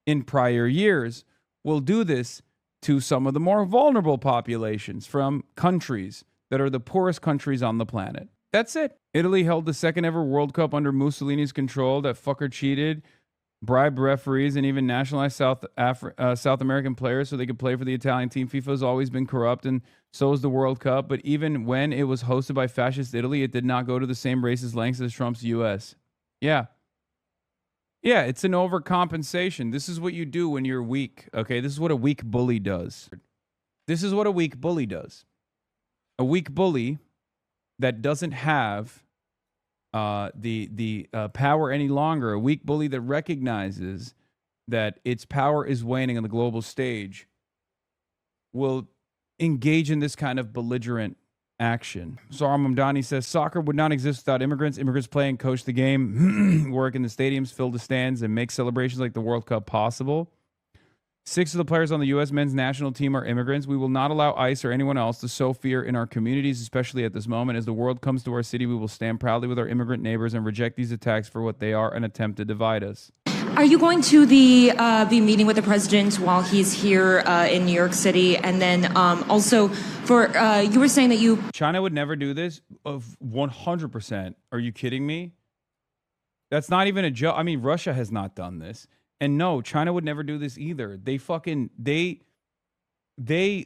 in prior years will do this to some of the more vulnerable populations from countries that are the poorest countries on the planet. That's it. Italy held the second ever World Cup under Mussolini's control. That fucker cheated, bribed referees, and even nationalized South American players so they could play for the Italian team. FIFA has always been corrupt, and so is the World Cup. But even when it was hosted by fascist Italy, it did not go to the same racist lengths as Trump's U.S. Yeah. Yeah, it's an overcompensation. This is what you do when you're weak, okay? This is what a weak bully does. This is what a weak bully does. A weak bully that doesn't have the power any longer, a weak bully that recognizes that its power is waning on the global stage, will engage in this kind of belligerent action. Sara Mamdani says, soccer would not exist without immigrants. Immigrants play and coach the game, work in the stadiums, fill the stands, and make celebrations like the World Cup possible. 6 of the players on the U.S. men's national team are immigrants. We will not allow ICE or anyone else to sow fear in our communities, especially at this moment. As the world comes to our city, we will stand proudly with our immigrant neighbors and reject these attacks for what they are, an attempt to divide us. Are you going to be meeting with the president while he's here in New York City? And then also, for you were saying that China would never do this? Of 100%. Are you kidding me? That's not even a joke. I mean, Russia has not done this. And no, China would never do this either. They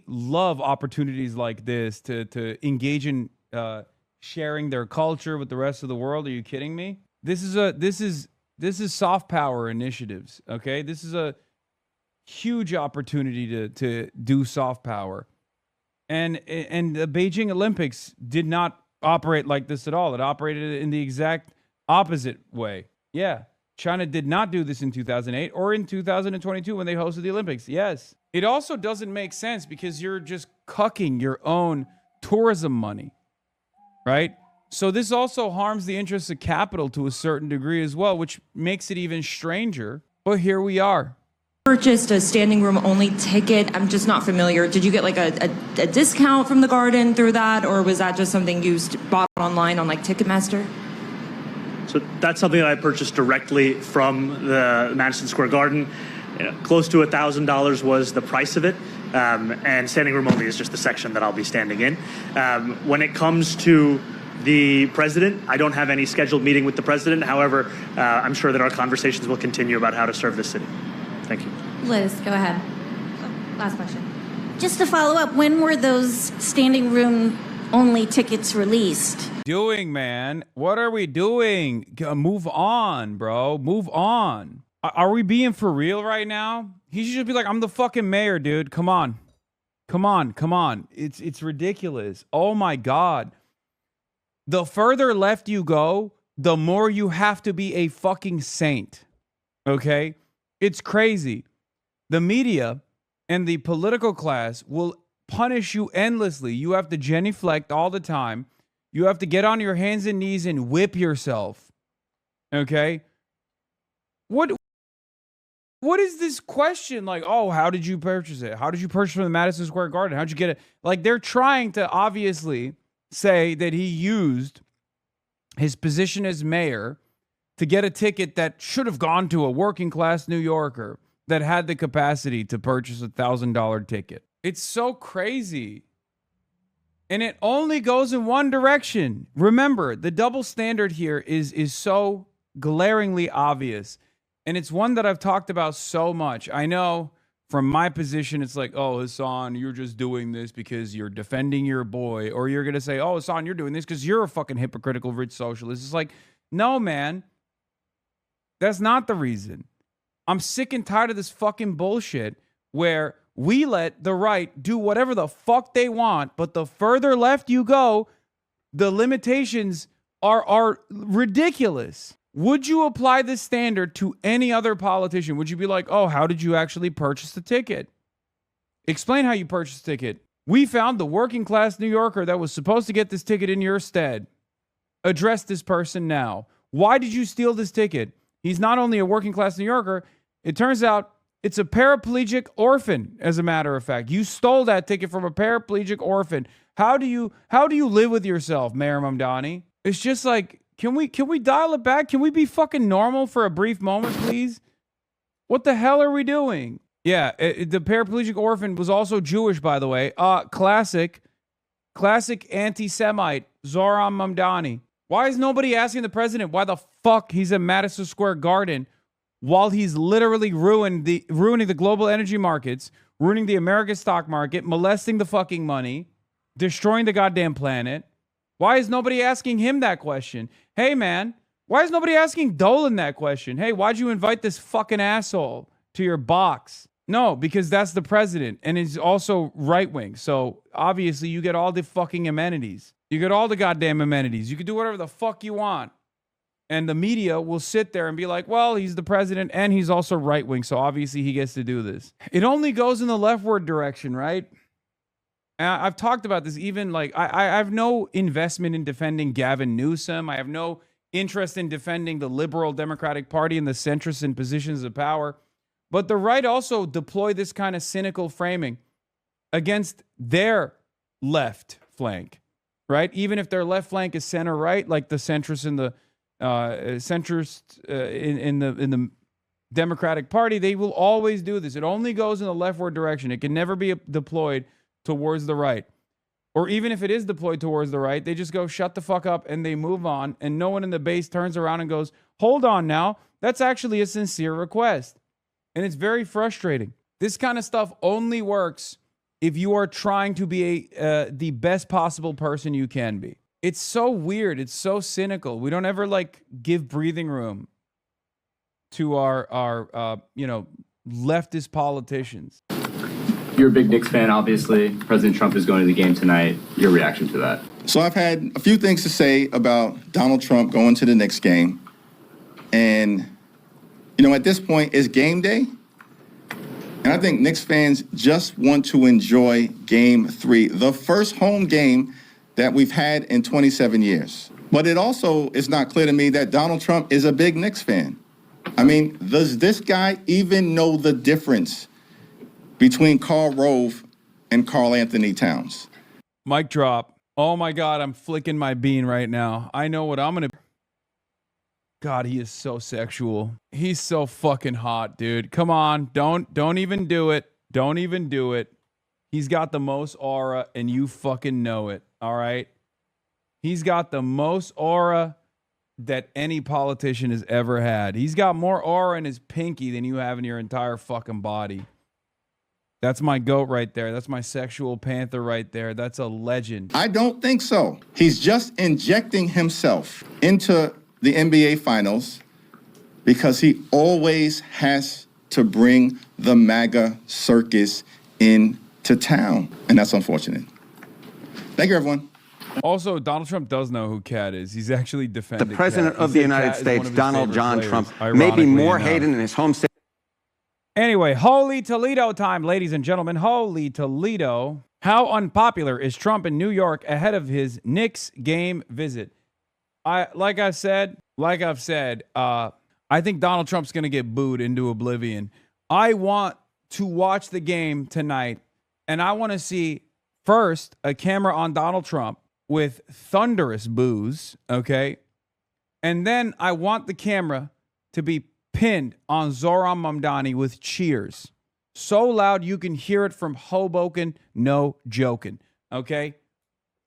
love opportunities like this to engage in sharing their culture with the rest of the world. Are you kidding me? This is soft power initiatives, okay? This is a huge opportunity to do soft power. And the Beijing Olympics did not operate like this at all. It operated in the exact opposite way. Yeah. China did not do this in 2008 or in 2022 when they hosted the Olympics. Yes. It also doesn't make sense because you're just cucking your own tourism money, right? So this also harms the interests of capital to a certain degree as well, which makes it even stranger. But here we are. purchased a standing room only ticket. I'm just not familiar. Did you get like a discount from the Garden through that, or was that just something you bought online on like Ticketmaster? So that's something that I purchased directly from the Madison Square Garden. Close to $1,000 was the price of it, and standing room only is just the section that I'll be standing in. When it comes to the president, I don't have any scheduled meeting with the president. However, I'm sure that our conversations will continue about how to serve this city. Thank you. Liz, go ahead. Last question. Just to follow up, when were those standing room only tickets released? Doing, man? What are we doing? Move on, bro. Move on. Are we being for real right now? He should just be like, I'm the fucking mayor, dude. Come on. Come on. Come on. It's ridiculous. Oh my God. The further left you go, the more you have to be a fucking saint. Okay? It's crazy. The media and the political class will punish you endlessly. You have to genuflect all the time. You have to get on your hands and knees and whip yourself. Okay? What is this question? Like, oh, how did you purchase it? How did you purchase from the Madison Square Garden? How'd you get it? Like, they're trying to obviously say that he used his position as mayor to get a ticket that should have gone to a working class New Yorker that had the capacity to purchase a $1,000 ticket. It's so crazy. And it only goes in one direction. Remember, the double standard here is so glaringly obvious. And it's one that I've talked about so much. I know from my position, it's like, oh, Hasan, you're just doing this because you're defending your boy. Or you're going to say, oh, Hasan, you're doing this because you're a fucking hypocritical rich socialist. It's like, no, man. That's not the reason. I'm sick and tired of this fucking bullshit where we let the right do whatever the fuck they want, but the further left you go, the limitations are ridiculous. Would you apply this standard to any other politician? Would you be like, oh, how did you actually purchase the ticket? Explain how you purchased the ticket. We found the working class New Yorker that was supposed to get this ticket in your stead. Address this person now. Why did you steal this ticket? He's not only a working class New Yorker, it turns out it's a paraplegic orphan, as a matter of fact. You stole that ticket from a paraplegic orphan. How do you live with yourself, Mayor Mamdani? It's just like, can we dial it back? Can we be fucking normal for a brief moment, please? What the hell are we doing? Yeah, the paraplegic orphan was also Jewish, by the way. Classic anti-Semite, Zohran Mamdani. Why is nobody asking the president why the fuck he's in Madison Square Garden while he's literally ruining the global energy markets, ruining the American stock market, molesting the fucking money, destroying the goddamn planet? Why is nobody asking him that question? Hey, man, why is nobody asking Dolan that question? Hey, why'd you invite this fucking asshole to your box? No, because that's the president, and he's also right-wing. So, obviously, you get all the fucking amenities. You get all the goddamn amenities. You can do whatever the fuck you want. And the media will sit there and be like, well, he's the president, and he's also right-wing, so obviously he gets to do this. It only goes in the leftward direction, right? And I've talked about this even, like, I have no investment in defending Gavin Newsom. I have no interest in defending the liberal Democratic Party and the centrists in positions of power. But the right also deploy this kind of cynical framing against their left flank, right? Even if their left flank is center right, like the centrists in the in the Democratic Party, they will always do this. It only goes in the leftward direction. It can never be deployed towards the right. Or even if it is deployed towards the right, they just go shut the fuck up and they move on, and no one in the base turns around and goes, hold on now, that's actually a sincere request. And it's very frustrating. This kind of stuff only works if you are trying to be the best possible person you can be. It's so weird. It's so cynical. We don't ever like give breathing room to our leftist politicians. You're a big Knicks fan, obviously. President Trump is going to the game tonight. Your reaction to that? So I've had a few things to say about Donald Trump going to the Knicks game. And at this point, it's game day. And I think Knicks fans just want to enjoy Game 3, the first home game that we've had in 27 years. But it also is not clear to me that Donald Trump is a big Knicks fan. I mean, does this guy even know the difference between Karl Rove and Karl Anthony Towns? Mic drop. Oh my God, I'm flicking my bean right now. I know what I'm going to... God, he is so sexual. He's so fucking hot, dude. Come on. Don't even do it. Don't even do it. He's got the most aura, and you fucking know it. All right? He's got the most aura that any politician has ever had. He's got more aura in his pinky than you have in your entire fucking body. That's my goat right there. That's my sexual panther right there. That's a legend. I don't think so. He's just injecting himself into the NBA Finals because he always has to bring the MAGA circus into town. And that's unfortunate. Thank you, everyone. Also, Donald Trump does know who Cat is. He's actually defended the president Cat. of the United States, Donald John Trump, may be more hated in his home state. Anyway, Holy Toledo time, ladies and gentlemen. Holy Toledo. How unpopular is Trump in New York ahead of his Knicks game visit? Like I've said, I think Donald Trump's going to get booed into oblivion. I want to watch the game tonight, and I want to see first a camera on Donald Trump with thunderous boos, okay? And then I want the camera to be pinned on Zohran Mamdani with cheers. So loud you can hear it from Hoboken, no joking, okay?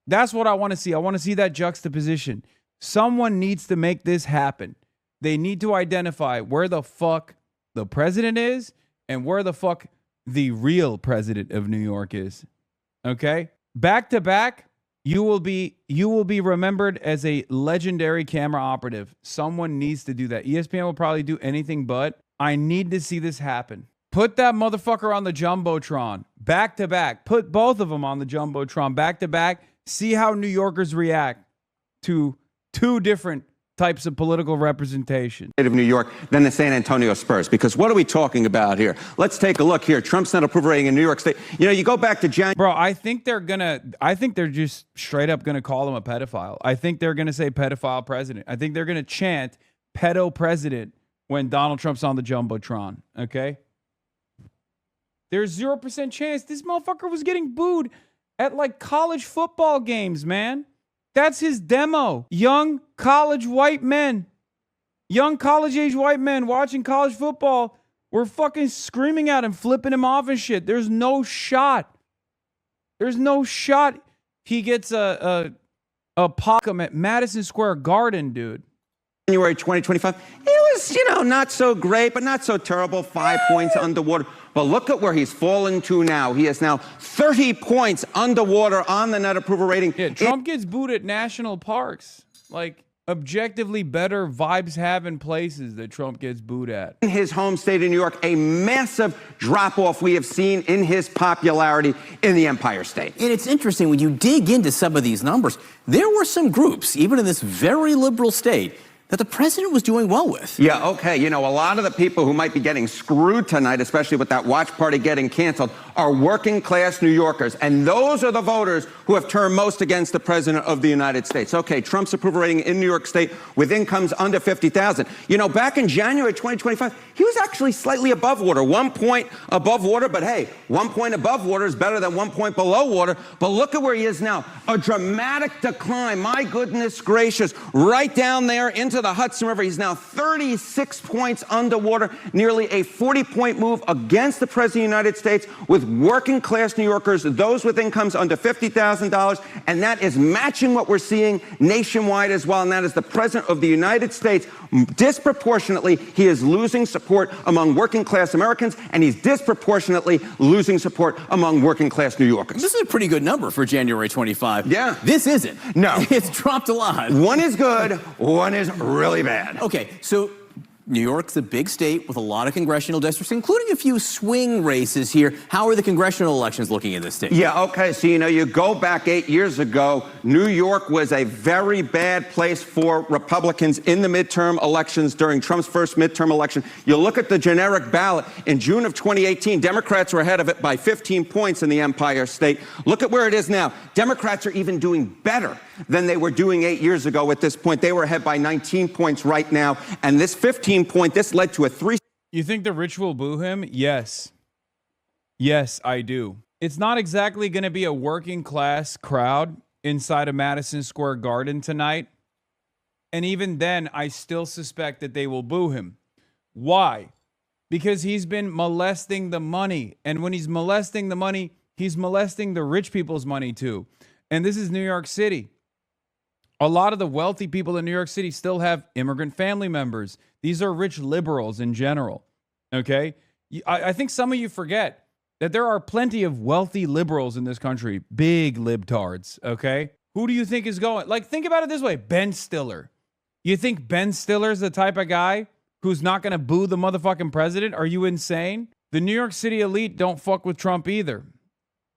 That's what I want to see. I want to see that juxtaposition. Someone needs to make this happen. They need to identify where the fuck the president is and where the fuck the real president of New York is. Okay? Back to back, You will be remembered as a legendary camera operative. Someone needs to do that. ESPN will probably do anything but. I need to see this happen. Put that motherfucker on the Jumbotron back to back. Put both of them on the Jumbotron back to back. See how New Yorkers react to two different types of political representation. Of New York than the San Antonio Spurs. Because what are we talking about here? Let's take a look here. Trump's not approval rating in New York State. You know, you go back to January. Bro, I think they're just straight up gonna call him a pedophile. I think they're gonna say pedophile president. I think they're gonna chant pedo president when Donald Trump's on the Jumbotron. Okay? There's 0% chance. This motherfucker was getting booed at like college football games, man. That's his demo. Young college white men. Young college-age white men watching college football were fucking screaming at him, flipping him off and shit. There's no shot. There's no shot he gets a pocket at Madison Square Garden, dude. January 2025. It was, you know, not so great, but not so terrible. 5 points underwater. But look at where he's fallen to now. He is now 30 points underwater on the net approval rating. Yeah, Trump gets booed at national parks. Like, objectively better vibes having places that Trump gets booed at. In his home state of New York, a massive drop-off we have seen in his popularity in the Empire State. And it's interesting, when you dig into some of these numbers, there were some groups, even in this very liberal state, that the president was doing well with. Yeah, okay. You know, a lot of the people who might be getting screwed tonight, especially with that watch party getting canceled, are working class New Yorkers. And those are the voters who have turned most against the president of the United States. Okay, Trump's approval rating in New York State with incomes under 50,000. You know, back in January 2025, he was actually slightly above water, 1 point above water. But hey, 1 point above water is better than 1 point below water. But look at where he is now. A dramatic decline. My goodness gracious. Right down there into the Hudson River. He's now 36 points underwater, nearly a 40-point move against the President of the United States with working class New Yorkers, those with incomes under $50,000. And that is matching what we're seeing nationwide as well. And that is the President of the United States. Disproportionately, he is losing support among working class Americans, and he's disproportionately losing support among working class New Yorkers. This is a pretty good number for January 25. Yeah. This isn't. No. It's dropped a lot. One is good, one is really bad. Okay, so New York's a big state with a lot of congressional districts, including a few swing races here. How are the congressional elections looking in this state? Yeah, okay, so, you know, you go back 8 years ago, New York was a very bad place for Republicans in the midterm elections during Trump's first midterm election. You look at the generic ballot in June of 2018, Democrats were ahead of it by 15 points in the Empire State. Look at where it is now. Democrats are even doing better than they were doing 8 years ago at this point. They were ahead by 19 points right now, and this 15 point, this led to a 3. You think the rich will boo him? Yes. Yes, I do. It's not exactly going to be a working class crowd inside of Madison Square Garden tonight. And even then, I still suspect that they will boo him. Why? Because he's been molesting the money. And when he's molesting the money, he's molesting the rich people's money too. And this is New York City. A lot of the wealthy people in New York City still have immigrant family members. These are rich liberals in general, okay? I think some of you forget that there are plenty of wealthy liberals in this country, big libtards, okay? Who do you think is going? Like, think about it this way, Ben Stiller. You think Ben Stiller's the type of guy who's not going to boo the motherfucking president? Are you insane? The New York City elite don't fuck with Trump either,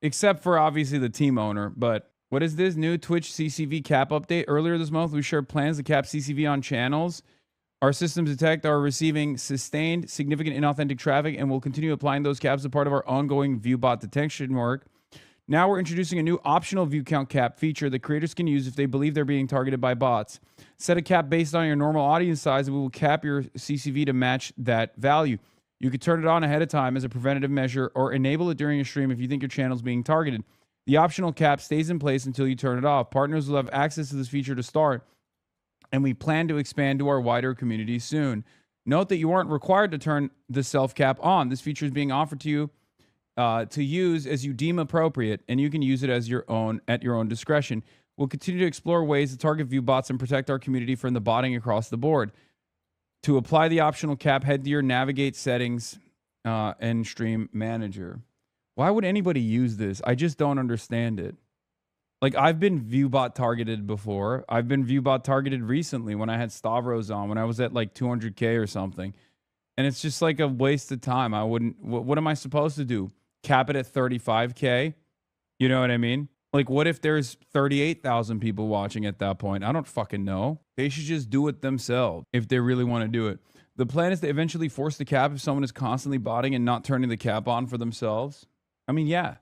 except for obviously the team owner, but... What is this new Twitch CCV cap update? Earlier this month, we shared plans to cap CCV on channels. Our systems detect are receiving sustained, significant, inauthentic traffic, and will continue applying those caps as part of our ongoing ViewBot detection work. Now we're introducing a new optional view count cap feature that creators can use if they believe they're being targeted by bots. Set a cap based on your normal audience size, and we will cap your CCV to match that value. You could turn it on ahead of time as a preventative measure or enable it during a stream if you think your channel is being targeted. The optional cap stays in place until you turn it off. Partners will have access to this feature to start, and we plan to expand to our wider community soon. Note that you aren't required to turn the self-cap on. This feature is being offered to you to use as you deem appropriate, and you can use it as your own at your own discretion. We'll continue to explore ways to target view bots and protect our community from the botting across the board. To apply the optional cap, head to your navigate settings and stream manager. Why would anybody use this? I just don't understand it. Like, I've been viewbot targeted before. I've been viewbot targeted recently when I had Stavros on, when I was at like 200K or something. And it's just like a waste of time. I wouldn't, what am I supposed to do? Cap it at 35K? You know what I mean? Like, what if there's 38,000 people watching at that point? I don't fucking know. They should just do it themselves if they really want to do it. The plan is to eventually force the cap if someone is constantly botting and not turning the cap on for themselves. I mean, yeah.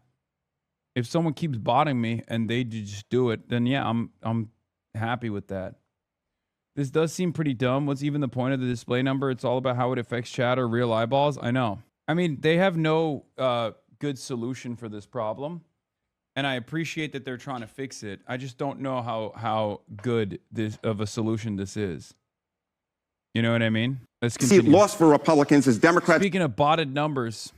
If someone keeps botting me and they just do it, then yeah, I'm happy with that. This does seem pretty dumb. What's even the point of the display number? It's all about how it affects chat or real eyeballs. I know. I mean, they have no good solution for this problem. And I appreciate that they're trying to fix it. I just don't know how good this of a solution this is. You know what I mean? Let's continue. See, loss for Republicans is Democrats. Speaking of botted numbers,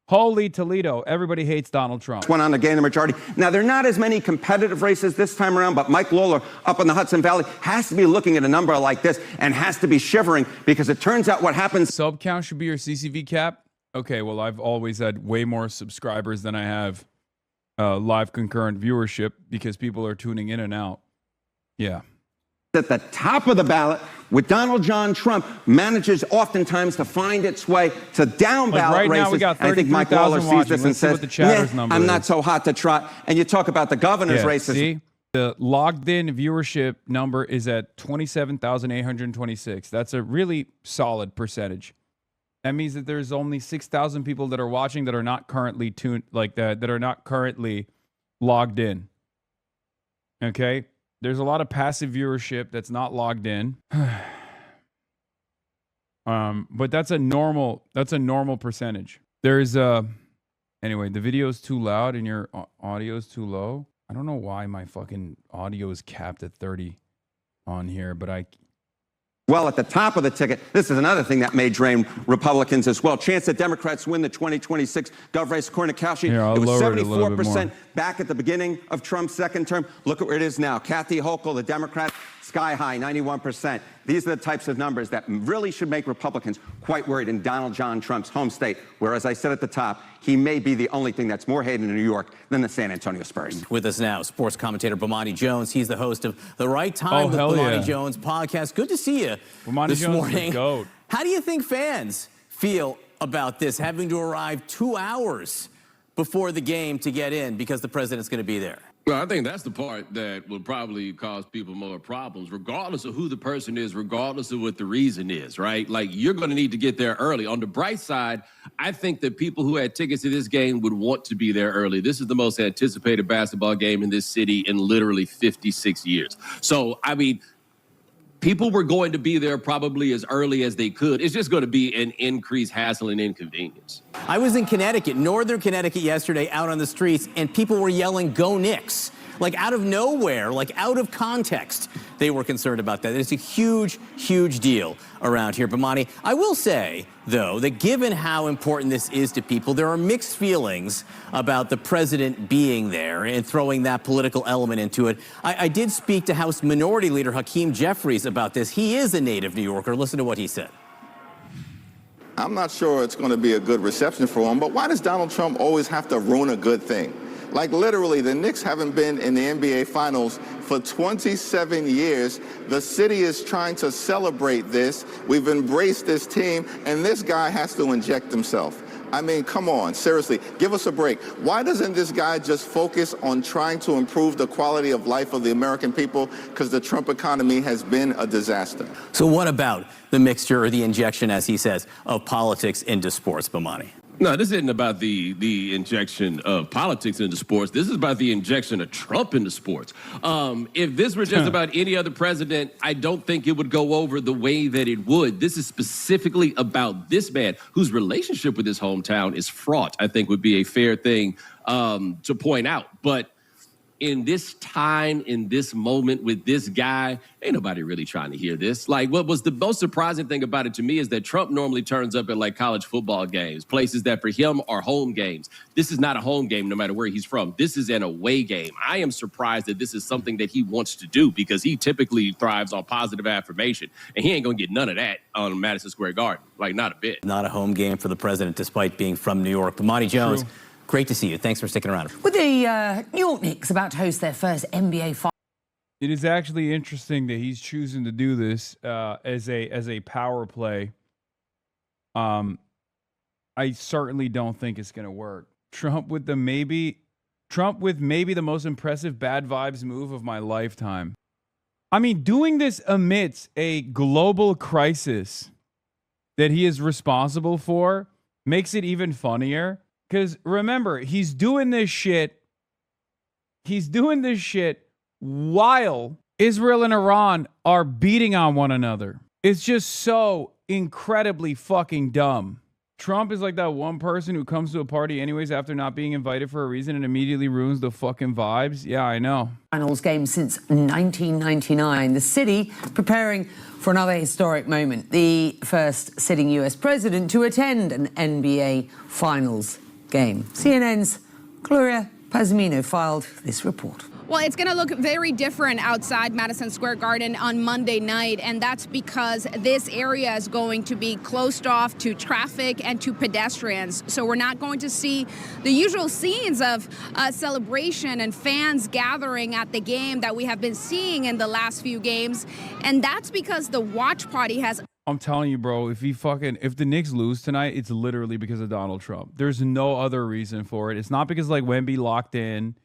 holy Toledo, everybody hates Donald Trump. Went on to gain the majority. Now, there are not as many competitive races this time around, but Mike Lawler up in the Hudson Valley has to be looking at a number like this and has to be shivering because it turns out what happens. Sub count should be your CCV cap? Okay, well, I've always had way more subscribers than I have live concurrent viewership because people are tuning in and out. Yeah. At the top of the ballot with Donald John Trump manages oftentimes to find its way to down ballot right races. Now we got I think Mike Lawler sees this and says, I'm not so hot to trot. And you talk about the governor's races. See? The logged in viewership number is at 27,826. That's a really solid percentage. That means that there's only 6,000 people that are watching that are not currently tuned like that are not currently logged in. Okay? There's a lot of passive viewership that's not logged in. But that's a normal percentage. There's anyway, the video is too loud and your audio is too low. I don't know why my fucking audio is capped at 30 on here, but well, at the top of the ticket, this is another thing that may drain Republicans as well. Chance that Democrats win the 2026 gov race, according to Kalshi, it was 74% back at the beginning of Trump's second term. Look at where it is now. Kathy Hochul, the Democrat, sky high, 91%. These are the types of numbers that really should make Republicans quite worried in Donald John Trump's home state, where, as I said at the top, he may be the only thing that's more hated in New York than the San Antonio Spurs. With us now, sports commentator Bomani Jones. He's the host of The Right Time with Bomani Jones podcast. Good to see you this morning. How do you think fans feel about this, having to arrive 2 hours before the game to get in because the president's going to be there? Well, I think that's the part that will probably cause people more problems, regardless of who the person is, regardless of what the reason is, right? Like, you're going to need to get there early. On the bright side, I think that people who had tickets to this game would want to be there early. This is the most anticipated basketball game in this city in literally 56 years. So, I mean, people were going to be there probably as early as they could. It's just going to be an increased hassle and inconvenience. I was in Connecticut, northern Connecticut yesterday, out on the streets, and people were yelling, "Go Knicks." Like out of nowhere, like out of context, they were concerned about that. It's a huge, huge deal around here. Bomani, I will say, though, that given how important this is to people, there are mixed feelings about the president being there and throwing that political element into it. I did speak to House Minority Leader Hakeem Jeffries about this. He is a native New Yorker. Listen to what he said. I'm not sure it's going to be a good reception for him, but why does Donald Trump always have to ruin a good thing? Like, literally, the Knicks haven't been in the NBA Finals for 27 years. The city is trying to celebrate this. We've embraced this team, and this guy has to inject himself. I mean, come on, seriously, give us a break. Why doesn't this guy just focus on trying to improve the quality of life of the American people? Because the Trump economy has been a disaster. So what about the mixture or the injection, as he says, of politics into sports, Bomani? No, this isn't about the injection of politics into sports. This is about the injection of Trump into sports. If this were just about any other president, I don't think it would go over the way that it would. This is specifically about this man whose relationship with his hometown is fraught, I think would be a fair thing to point out. But in this time, in this moment with this guy, ain't nobody really trying to hear this. Like, what was the most surprising thing about it to me is that Trump normally turns up at like college football games, places that for him are home games. This is not a home game no matter where he's from. This is an away game. I am surprised that this is something that he wants to do because he typically thrives on positive affirmation. And he ain't going to get none of that on Madison Square Garden. Like, not a bit. Not a home game for the president, despite being from New York. Bomani Jones. True. Great to see you. Thanks for sticking around. With the New York Knicks about to host their first NBA final. It is actually interesting that he's choosing to do this as a power play. I certainly don't think it's going to work. Trump with maybe the most impressive bad vibes move of my lifetime. I mean, doing this amidst a global crisis that he is responsible for makes it even funnier. Because remember, he's doing this shit while Israel and Iran are beating on one another. It's just so incredibly fucking dumb. Trump is like that one person who comes to a party anyways after not being invited for a reason and immediately ruins the fucking vibes. Yeah, I know. Finals game since 1999. The city preparing for another historic moment. The first sitting US president to attend an NBA Finals game. CNN's Gloria Pazmino filed this report. Well, it's going to look very different outside Madison Square Garden on Monday night, and that's because this area is going to be closed off to traffic and to pedestrians. So we're not going to see the usual scenes of celebration and fans gathering at the game that we have been seeing in the last few games, and that's because the watch party has... I'm telling you, bro, if the Knicks lose tonight, it's literally because of Donald Trump. There's no other reason for it. It's not because like Wemby locked in,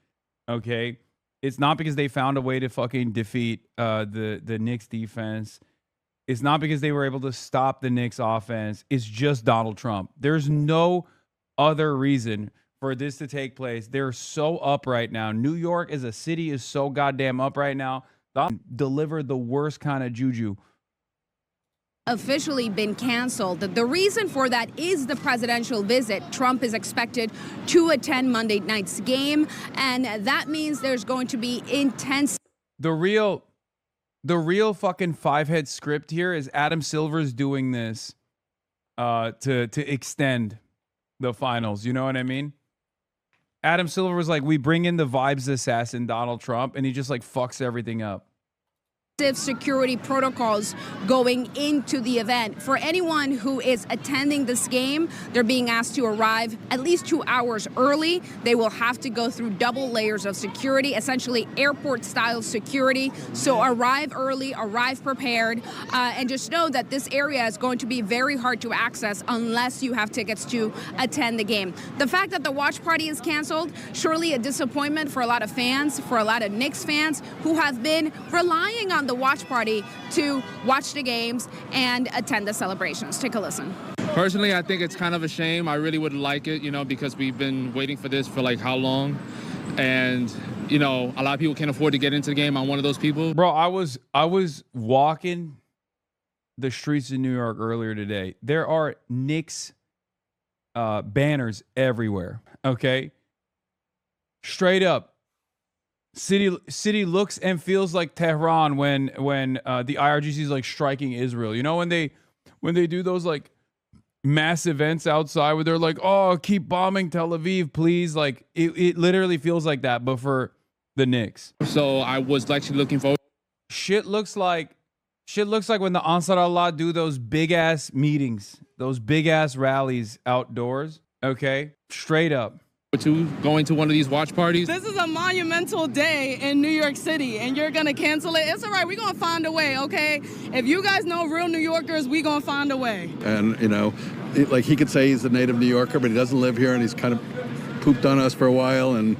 okay? It's not because they found a way to fucking defeat the Knicks defense. It's not because they were able to stop the Knicks offense. It's just Donald Trump. There's no other reason for this to take place. They're so up right now. New York as a city is so goddamn up right now. Delivered the worst kind of juju. Officially been canceled. The reason for that is the presidential visit. Trump is expected to attend Monday night's game, and that means there's going to be intense. The real fucking five-head script here is Adam Silver's doing this to extend the finals. You know what I mean? Adam Silver was like, we bring in the vibes assassin Donald Trump, and he just like fucks everything up. Security protocols going into the event. For anyone who is attending this game, they're being asked to arrive at least 2 hours early. They will have to go through double layers of security, essentially airport-style security. So arrive early, arrive prepared, and just know that this area is going to be very hard to access unless you have tickets to attend the game. The fact that the watch party is canceled, surely a disappointment for a lot of fans, for a lot of Knicks fans who have been relying on the watch party to watch the games and attend the celebrations. Take a listen. Personally, I think it's kind of a shame. I really would like it, because we've been waiting for this for like how long? And, a lot of people can't afford to get into the game. I'm one of those people. Bro, I was walking the streets of New York earlier today. There are Knicks banners everywhere, okay? Straight up. City looks and feels like Tehran when the IRGC is like striking Israel. You know when they do those like mass events outside where they're like, oh, keep bombing Tel Aviv, please. Like it literally feels like that, but for the Knicks. So I was actually looking forward. Shit looks like when the Ansar Allah do those big ass meetings, those big ass rallies outdoors. Okay, straight up. To going to one of these watch parties. This is a monumental day in New York City, and you're gonna cancel it. It's all right. We're gonna find a way, okay? If you guys know real New Yorkers, we gonna find a way. And like he could say he's a native New Yorker, but he doesn't live here, and he's kind of pooped on us for a while, and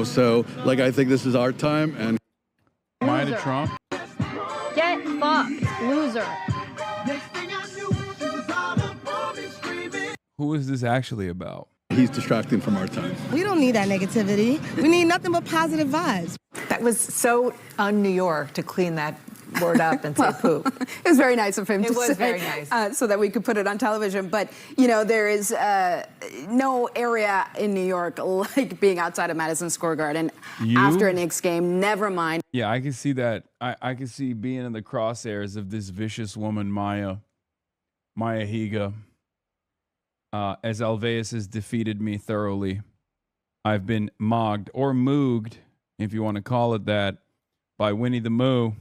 so like I think this is our time. And Maya Trump. Get fucked, loser. Who is this actually about? He's distracting from our time. We don't need that negativity. We need nothing but positive vibes. That was so un-New York to clean that word up and say poop. It was very nice of him to say. It was very nice. So that we could put it on television. But, there is no area in New York like being outside of Madison Square Garden after a Knicks game. Never mind. Yeah, I can see that. I can see being in the crosshairs of this vicious woman, Maya Higa. As Alveus has defeated me thoroughly. I've been mogged or mooged, if you want to call it that, by Winnie the Moo.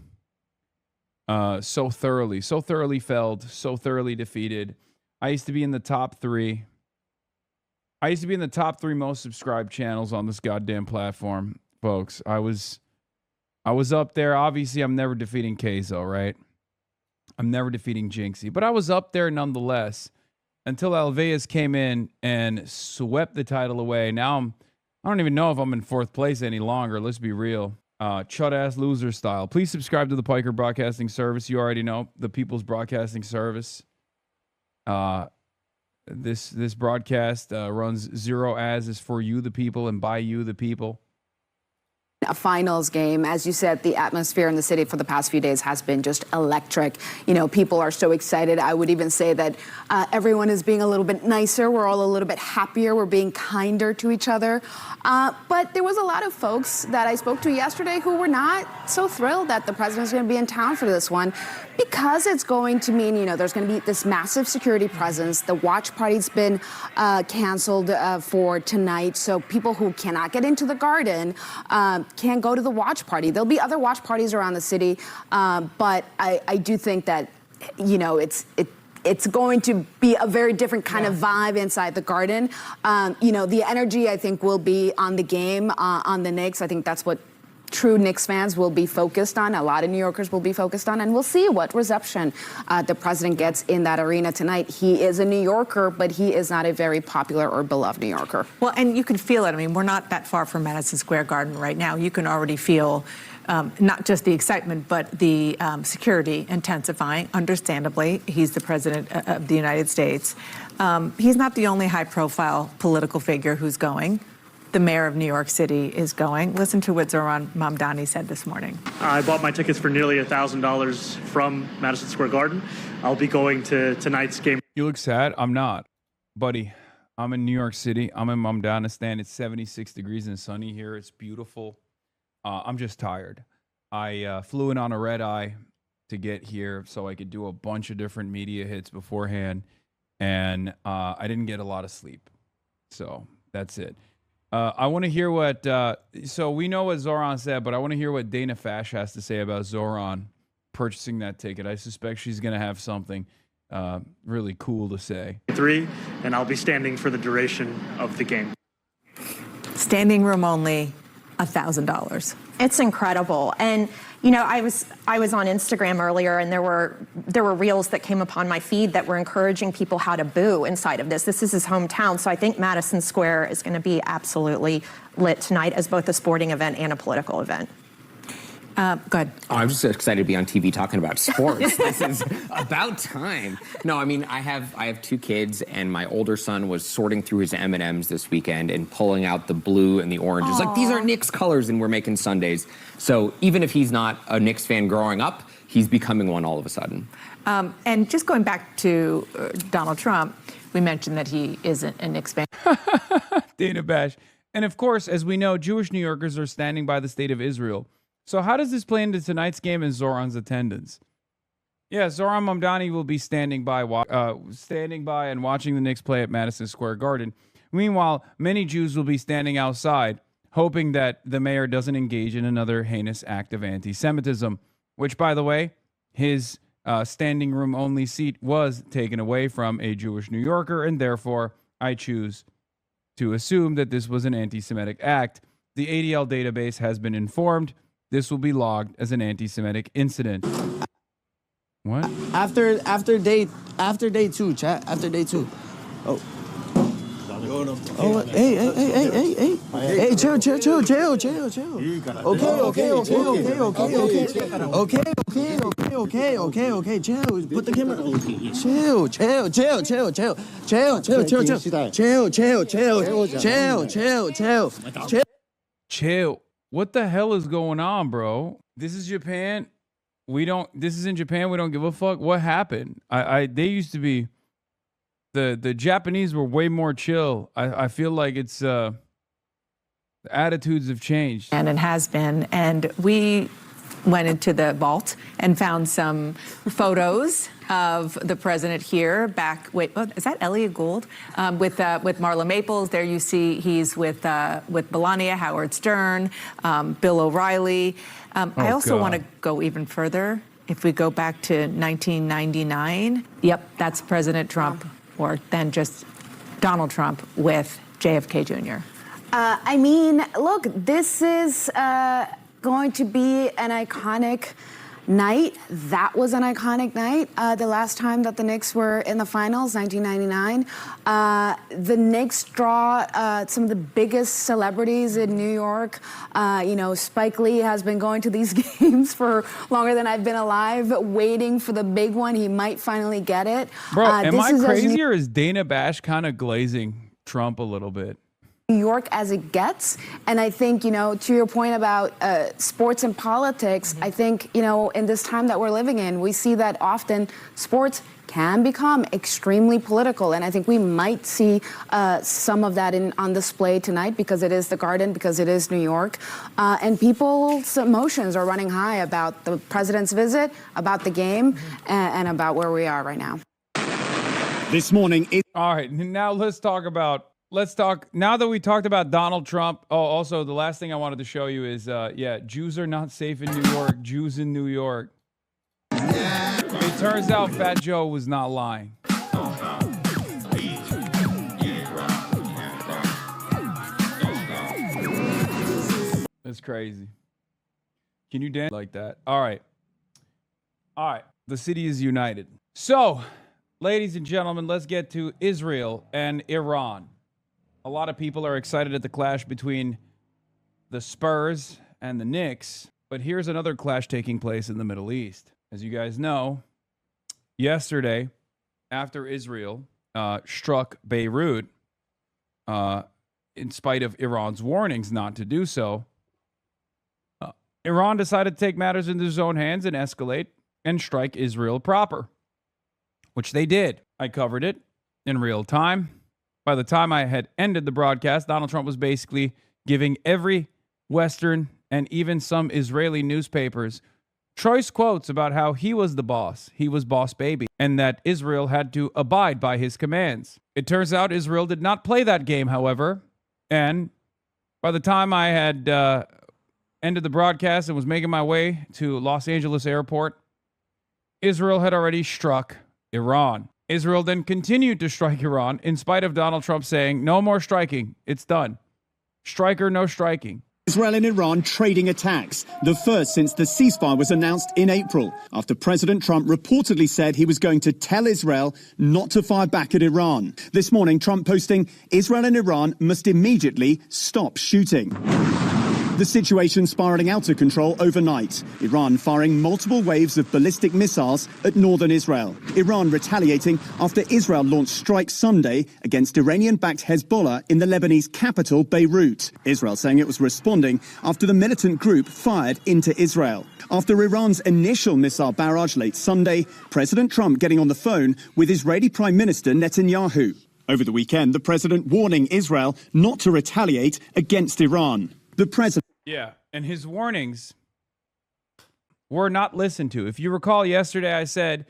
So thoroughly felled, so thoroughly defeated. I used to be in the top 3. I used to be in the top 3 most subscribed channels on this goddamn platform, folks. I was up there. Obviously, I'm never defeating Keizo, right? I'm never defeating Jinxie, but I was up there nonetheless until Alveus came in and swept the title away. Now I don't even know if I'm in 4th place any longer. Let's be real. Chud-ass loser style. Please subscribe to the Piker Broadcasting Service. You already know, the People's Broadcasting Service. This broadcast runs 0 ads is for you, the people, and by you, the people. A finals game. As you said, the atmosphere in the city for the past few days has been just electric. You know, people are so excited. I would even say that everyone is being a little bit nicer. We're all a little bit happier. We're being kinder to each other. But there was a lot of folks that I spoke to yesterday who were not so thrilled that the president's going to be in town for this one, because it's going to mean, you know, there's going to be this massive security presence. The watch party's been canceled for tonight, so people who cannot get into the garden can't go to the watch party. There'll be other watch parties around the city, but I do think that, you know, it's going to be a very different kind of vibe inside the garden. You know, the energy, I think, will be on the game, on the Knicks. I think that's what true Knicks fans will be focused on. A lot of New Yorkers will be focused on, and we'll see what reception the president gets in that arena tonight. He is a New Yorker, but he is not a very popular or beloved New Yorker. Well, and you can feel it. I mean, we're not that far from Madison Square Garden right now. You can already feel not just the excitement, but the security intensifying, understandably. He's the president of the United States. He's not the only high-profile political figure who's going. The mayor of New York City is going. Listen to what Zohran Mamdani said this morning. I bought my tickets for nearly $1,000 from Madison Square Garden. I'll be going to tonight's game. You look sad. I'm not. Buddy, I'm in New York City. I'm in Mamdanistan. It's 76 degrees and sunny here. It's beautiful. I'm just tired. I flew in on a red eye to get here so I could do a bunch of different media hits beforehand, and I didn't get a lot of sleep. So that's it. I want to hear what, so we know what Zohran said, but I want to hear what Dana Fash has to say about Zohran purchasing that ticket. I suspect she's going to have something really cool to say. 3, and I'll be standing for the duration of the game. Standing room only, $1,000. It's incredible. And you know, I was on Instagram earlier, and there were reels that came upon my feed that were encouraging people how to boo inside of this. This is his hometown, so I think Madison Square is going to be absolutely lit tonight as both a sporting event and a political event. Go ahead. Oh, I'm just excited to be on TV talking about sports. This is about time. No, I mean, I have 2 kids, and my older son was sorting through his M&Ms this weekend and pulling out the blue and the oranges. Like, these are Knicks colors, and we're making sundaes. So even if he's not a Knicks fan growing up, he's becoming one all of a sudden. And just going back to Donald Trump, we mentioned that he isn't a Knicks fan. Dana Bash. And of course, as we know, Jewish New Yorkers are standing by the state of Israel. So how does this play into tonight's game and Zohran's attendance? Yeah, Zohran Mamdani will be standing by and watching the Knicks play at Madison Square Garden. Meanwhile, many Jews will be standing outside, hoping that the mayor doesn't engage in another heinous act of anti-Semitism, which, by the way, his standing room only seat was taken away from a Jewish New Yorker, and therefore I choose to assume that this was an anti-Semitic act. The ADL database has been informed. This will be logged as an anti-Semitic incident. What? After day 2, chat. After day 2. Oh, hey, chill. Okay. Chill. Put the camera. Chill. What the hell is going on, bro? This is Japan. This is in Japan. We don't give a fuck. What happened? They used to be, the Japanese were way more chill. I feel like it's, the attitudes have changed. And it has been. And we went into the vault and found some photos of the president here is that Elliot Gould? With Marla Maples. There you see he's with Melania, Howard Stern, Bill O'Reilly. I also want to go even further. If we go back to 1999, yep, that's President Trump, or then just Donald Trump with JFK Jr.? I mean, look, this is going to be an iconic night. That was an iconic night. The last time that the Knicks were in the finals, 1999. The Knicks draw some of the biggest celebrities in New York. Spike Lee has been going to these games for longer than I've been alive, waiting for the big one. He might finally get it. Bro, am I crazy or is Dana Bash kind of glazing Trump a little bit? New York as it gets. And I think, to your point about sports and politics, I think, in this time that we're living in, we see that often sports can become extremely political. And I think we might see some of that on display tonight because it is the Garden, because it is New York. And people's emotions are running high about the president's visit, about the game, and about where we are right now. This morning. All right, now let's talk, now that we talked about Donald Trump. Oh, also, the last thing I wanted to show you is, Jews are not safe in New York. Jews in New York. It turns out Fat Joe was not lying. That's crazy. Can you dance like that? All right. The city is united. So, ladies and gentlemen, let's get to Israel and Iran. A lot of people are excited at the clash between the Spurs and the Knicks, but here's another clash taking place in the Middle East. As you guys know, yesterday, after Israel struck Beirut, in spite of Iran's warnings not to do so, Iran decided to take matters into its own hands and escalate and strike Israel proper, which they did. I covered it in real time. By the time I had ended the broadcast, Donald Trump was basically giving every Western and even some Israeli newspapers choice quotes about how he was the boss. He was boss baby, and that Israel had to abide by his commands. It turns out Israel did not play that game, however, and by the time I had ended the broadcast and was making my way to Los Angeles airport, Israel had already struck Iran. Israel then continued to strike Iran in spite of Donald Trump saying, no more striking. It's done. Strike or no striking. Israel and Iran trading attacks, the first since the ceasefire was announced in April, after President Trump reportedly said he was going to tell Israel not to fire back at Iran. This morning, Trump posting, Israel and Iran must immediately stop shooting. The situation spiraling out of control overnight. Iran firing multiple waves of ballistic missiles at northern Israel. Iran retaliating after Israel launched strikes Sunday against Iranian-backed Hezbollah in the Lebanese capital, Beirut. Israel saying it was responding after the militant group fired into Israel. After Iran's initial missile barrage late Sunday, President Trump getting on the phone with Israeli Prime Minister Netanyahu. Over the weekend, the president warning Israel not to retaliate against Iran. The president... Yeah, and his warnings were not listened to. If you recall yesterday, I said,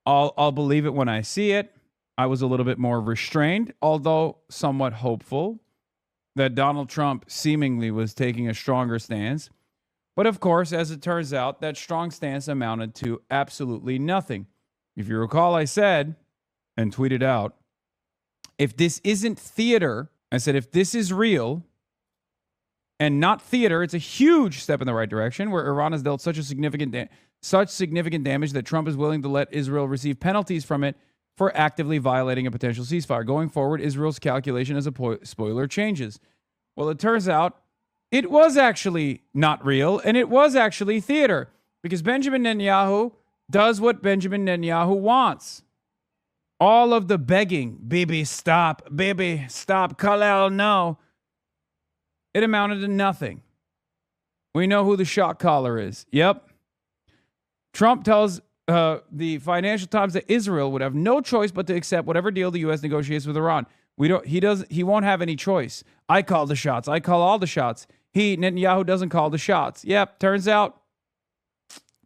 I'll believe it when I see it. I was a little bit more restrained, although somewhat hopeful that Donald Trump seemingly was taking a stronger stance. But of course, as it turns out, that strong stance amounted to absolutely nothing. If you recall, I said, and tweeted out, if this isn't theater, I said, if this is real and not theater, it's a huge step in the right direction where Iran has dealt such significant damage that Trump is willing to let Israel receive penalties from it for actively violating a potential ceasefire. Going forward, Israel's calculation as a spoiler changes. Well, it turns out it was actually not real, and it was actually theater, because Benjamin Netanyahu does what Benjamin Netanyahu wants. All of the begging, Bibi, stop, Khalil, no. It amounted to nothing. We know who the shot caller is. Yep. Trump tells the Financial Times that Israel would have no choice but to accept whatever deal the U.S. negotiates with Iran. He won't have any choice. I call the shots. I call all the shots. Netanyahu doesn't call the shots. Yep. Turns out,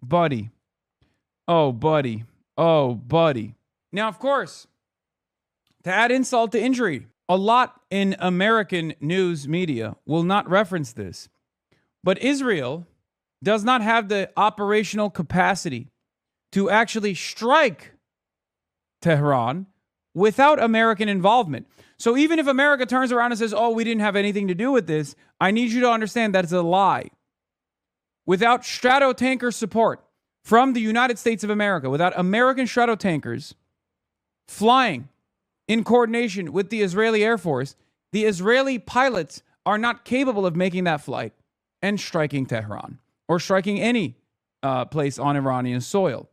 buddy. Oh, buddy. Now, of course, to add insult to injury, a lot in American news media will not reference this, but Israel does not have the operational capacity to actually strike Tehran without American involvement. So even if America turns around and says, oh, we didn't have anything to do with this, I need you to understand that is a lie. Without Stratotanker support from the United States of America, without American Stratotankers flying in coordination with the Israeli Air Force, the Israeli pilots are not capable of making that flight and striking Tehran or striking any place on Iranian soil.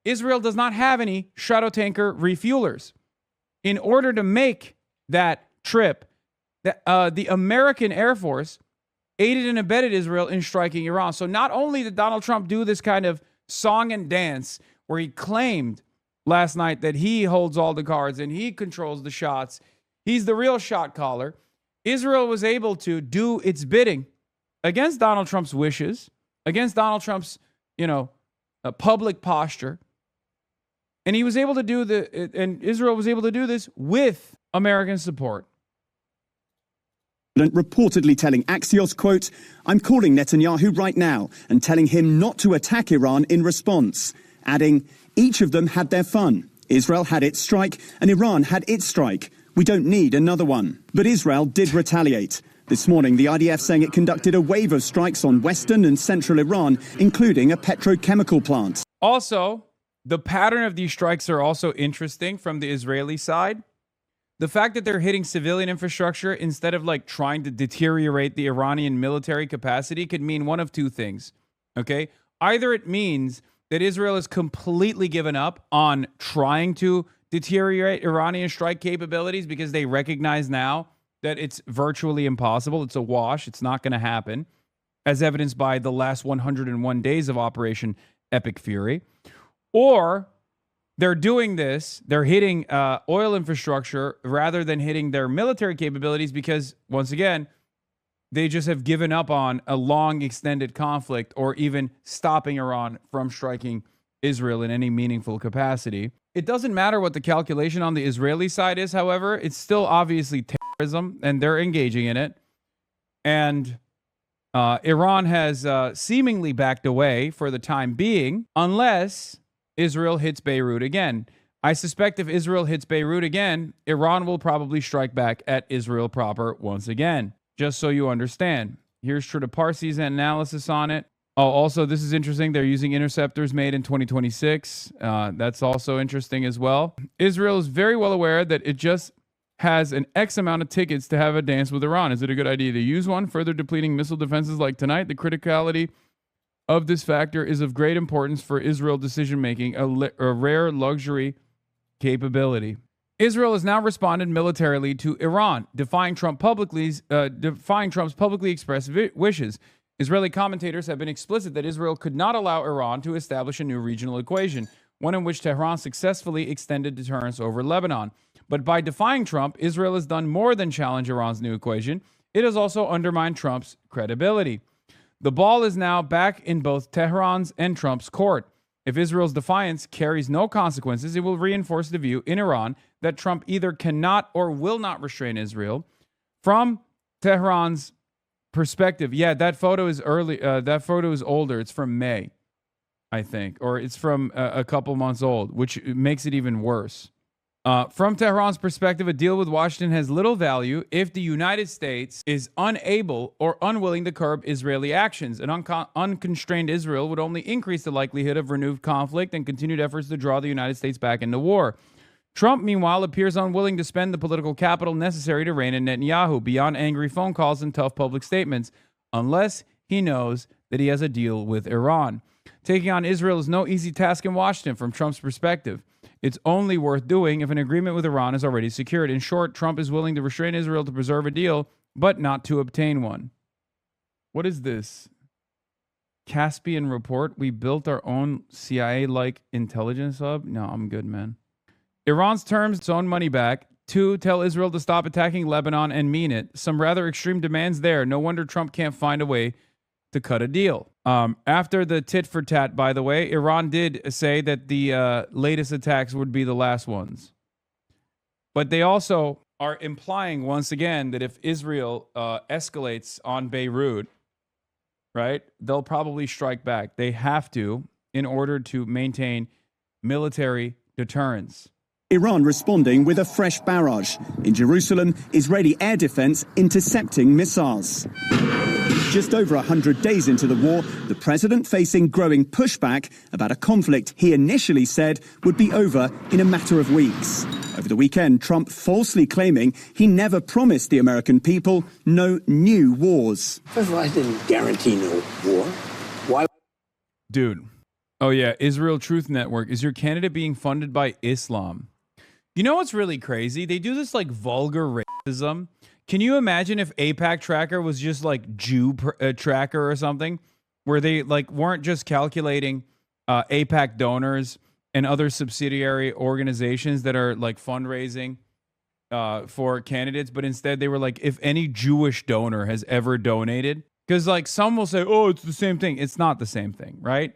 Israel does not have any Stratotanker refuelers. In order to make that trip, the American Air Force aided and abetted Israel in striking Iran. So not only did Donald Trump do this kind of song and dance where he claimed last night that he holds all the cards and he controls the shots, he's the real shot caller, Israel was able to do its bidding against Donald Trump's wishes, against Donald Trump's, public posture. And he was able to do and Israel was able to do this with American support. Reportedly telling Axios, quote, I'm calling Netanyahu right now and telling him not to attack Iran in response, adding, each of them had their fun. Israel had its strike and Iran had its strike. We don't need another one. But Israel did retaliate. This morning, the IDF saying it conducted a wave of strikes on western and central Iran, including a petrochemical plant. Also, the pattern of these strikes are also interesting from the Israeli side. The fact that they're hitting civilian infrastructure instead of trying to deteriorate the Iranian military capacity could mean one of two things. Okay? Either it means that Israel has completely given up on trying to deteriorate Iranian strike capabilities because they recognize now that it's virtually impossible. It's a wash. It's not going to happen, as evidenced by the last 101 days of Operation Epic Fury. Or they're doing this, they're hitting oil infrastructure rather than hitting their military capabilities because, once again, they just have given up on a long, extended conflict or even stopping Iran from striking Israel in any meaningful capacity. It doesn't matter what the calculation on the Israeli side is, however, it's still obviously terrorism, and they're engaging in it. And Iran has seemingly backed away for the time being, unless Israel hits Beirut again. I suspect if Israel hits Beirut again, Iran will probably strike back at Israel proper once again. Just so you understand. Here's Trita Parsi's analysis on it. Oh, also, this is interesting. They're using interceptors made in 2026. That's also interesting as well. Israel is very well aware that it just has an X amount of tickets to have a dance with Iran. Is it a good idea to use one? Further depleting missile defenses like tonight. The criticality of this factor is of great importance for Israel decision-making, a rare luxury capability. Israel has now responded militarily to Iran, defying Trump's publicly expressed wishes. Israeli commentators have been explicit that Israel could not allow Iran to establish a new regional equation, one in which Tehran successfully extended deterrence over Lebanon. But by defying Trump, Israel has done more than challenge Iran's new equation. It has also undermined Trump's credibility. The ball is now back in both Tehran's and Trump's court. If Israel's defiance carries no consequences, it will reinforce the view in Iran that Trump either cannot or will not restrain Israel. From Tehran's perspective, yeah, that photo is early. That photo is older. It's from May, I think, or it's from a couple months old, which makes it even worse. From Tehran's perspective, a deal with Washington has little value if the United States is unable or unwilling to curb Israeli actions. An unconstrained Israel would only increase the likelihood of renewed conflict and continued efforts to draw the United States back into war. Trump, meanwhile, appears unwilling to spend the political capital necessary to rein in Netanyahu beyond angry phone calls and tough public statements, unless he knows that he has a deal with Iran. Taking on Israel is no easy task in Washington from Trump's perspective. It's only worth doing if an agreement with Iran is already secured. In short, Trump is willing to restrain Israel to preserve a deal, but not to obtain one. What is this? Caspian report? We built our own CIA-like intelligence hub? No, I'm good, man. Iran's terms its own money back. 2, tell Israel to stop attacking Lebanon and mean it. Some rather extreme demands there. No wonder Trump can't find a way to cut a deal. After the tit for tat, by the way, Iran did say that the latest attacks would be the last ones. But they also are implying once again that if Israel escalates on Beirut, right, they'll probably strike back. They have to in order to maintain military deterrence. Iran responding with a fresh barrage. In Jerusalem, Israeli air defense intercepting missiles. Just over 100 days into the war, the president facing growing pushback about a conflict he initially said would be over in a matter of weeks. Over the weekend, Trump falsely claiming he never promised the American people no new wars. First of all, I didn't guarantee no war. Why? Dude. Oh, yeah. Israel Truth Network. Is your candidate being funded by Islam? You know what's really crazy? They do this like vulgar racism. Can you imagine if AIPAC Tracker was just like Jew Tracker or something, where they like weren't just calculating AIPAC donors and other subsidiary organizations that are like fundraising for candidates, but instead they were like, if any Jewish donor has ever donated, because like some will say, oh, it's the same thing. It's not the same thing, right?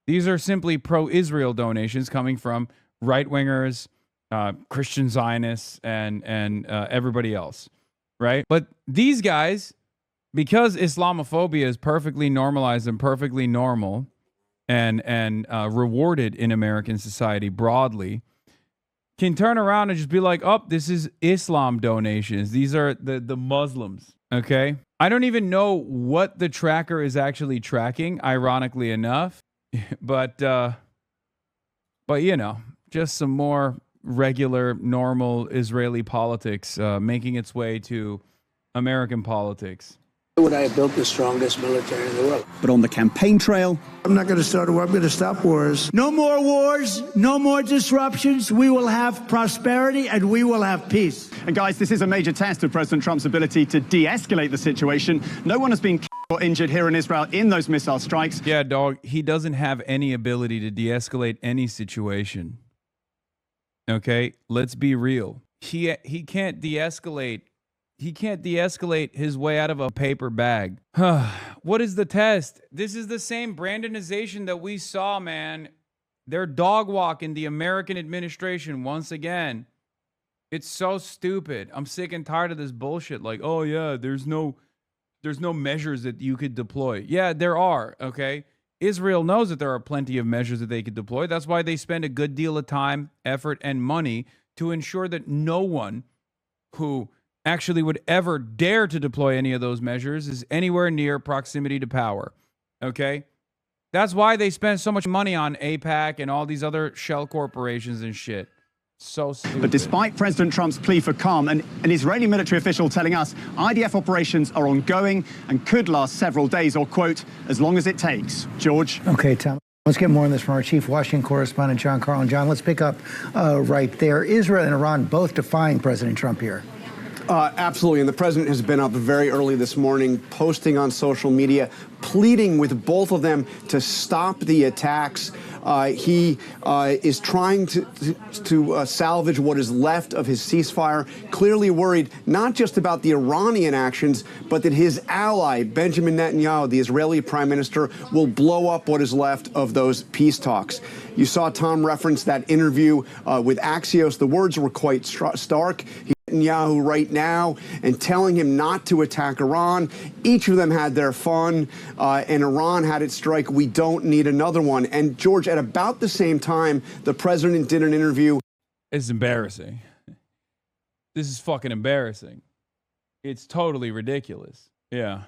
These are simply pro-Israel donations coming from right-wingers, Christian Zionists, and everybody else, right? But these guys, because Islamophobia is perfectly normalized and perfectly normal and rewarded in American society broadly, can turn around and just be like, oh, this is Islam donations. These are the Muslims, okay? I don't even know what the tracker is actually tracking, ironically enough, but you know, just some more regular, normal Israeli politics making its way to American politics. Would I have built the strongest military in the world? But on the campaign trail, I'm not going to start a war. I'm going to stop wars. No more wars. No more disruptions. We will have prosperity and we will have peace. And guys, this is a major test of President Trump's ability to de-escalate the situation. No one has been or injured here in Israel in those missile strikes. Yeah, dog, he doesn't have any ability to de-escalate any situation. Okay, let's be real. He can't de-escalate. He can't de-escalate his way out of a paper bag. What is the test? This is the same Brandonization that we saw, man. They're dog walking the American administration once again. It's so stupid. I'm sick and tired of this bullshit. Like, oh yeah, there's no measures that you could deploy. Yeah, there are, okay? Israel knows that there are plenty of measures that they could deploy. That's why they spend a good deal of time, effort, and money to ensure that no one who actually would ever dare to deploy any of those measures is anywhere near proximity to power, okay? That's why they spend so much money on AIPAC and all these other shell corporations and shit. So stupid. But despite President Trump's plea for calm, an Israeli military official telling us IDF operations are ongoing and could last several days or, quote, as long as it takes. George? Okay, Tom. Let's get more on this from our chief Washington correspondent, John Carlin. John, let's pick up right there. Israel and Iran both defying President Trump here. Absolutely. And the president has been up very early this morning, posting on social media, pleading with both of them to stop the attacks. He is trying to salvage what is left of his ceasefire, clearly worried not just about the Iranian actions, but that his ally, Benjamin Netanyahu, the Israeli prime minister, will blow up what is left of those peace talks. You saw Tom reference that interview with Axios. The words were quite stark. Netanyahu right now and telling him not to attack Iran. Each of them had their fun, and Iran had its strike. We don't need another one. And George, at about the same time, the president did an interview. It's embarrassing. This is fucking embarrassing. It's totally ridiculous. Yeah.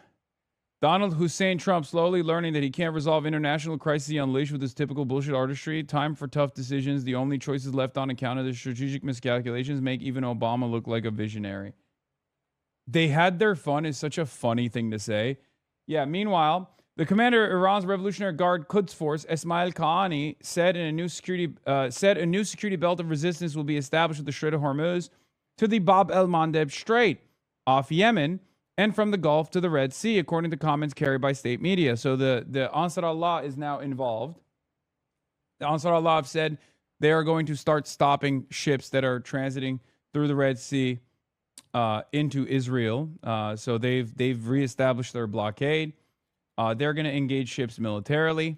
Donald Hussein Trump slowly learning that he can't resolve international crises he unleashed with his typical bullshit artistry. Time for tough decisions. The only choices left on account of the strategic miscalculations make even Obama look like a visionary. They had their fun is such a funny thing to say. Yeah, meanwhile, the commander of Iran's Revolutionary Guard Quds Force, Esmail Qaani, said a new security belt of resistance will be established at the Strait of Hormuz to the Bab el-Mandeb Strait off Yemen and from the Gulf to the Red Sea, according to comments carried by state media. So the Ansar Allah is now involved. The Ansar Allah have said they are going to start stopping ships that are transiting through the Red Sea into Israel. So they've reestablished their blockade. They're going to engage ships militarily.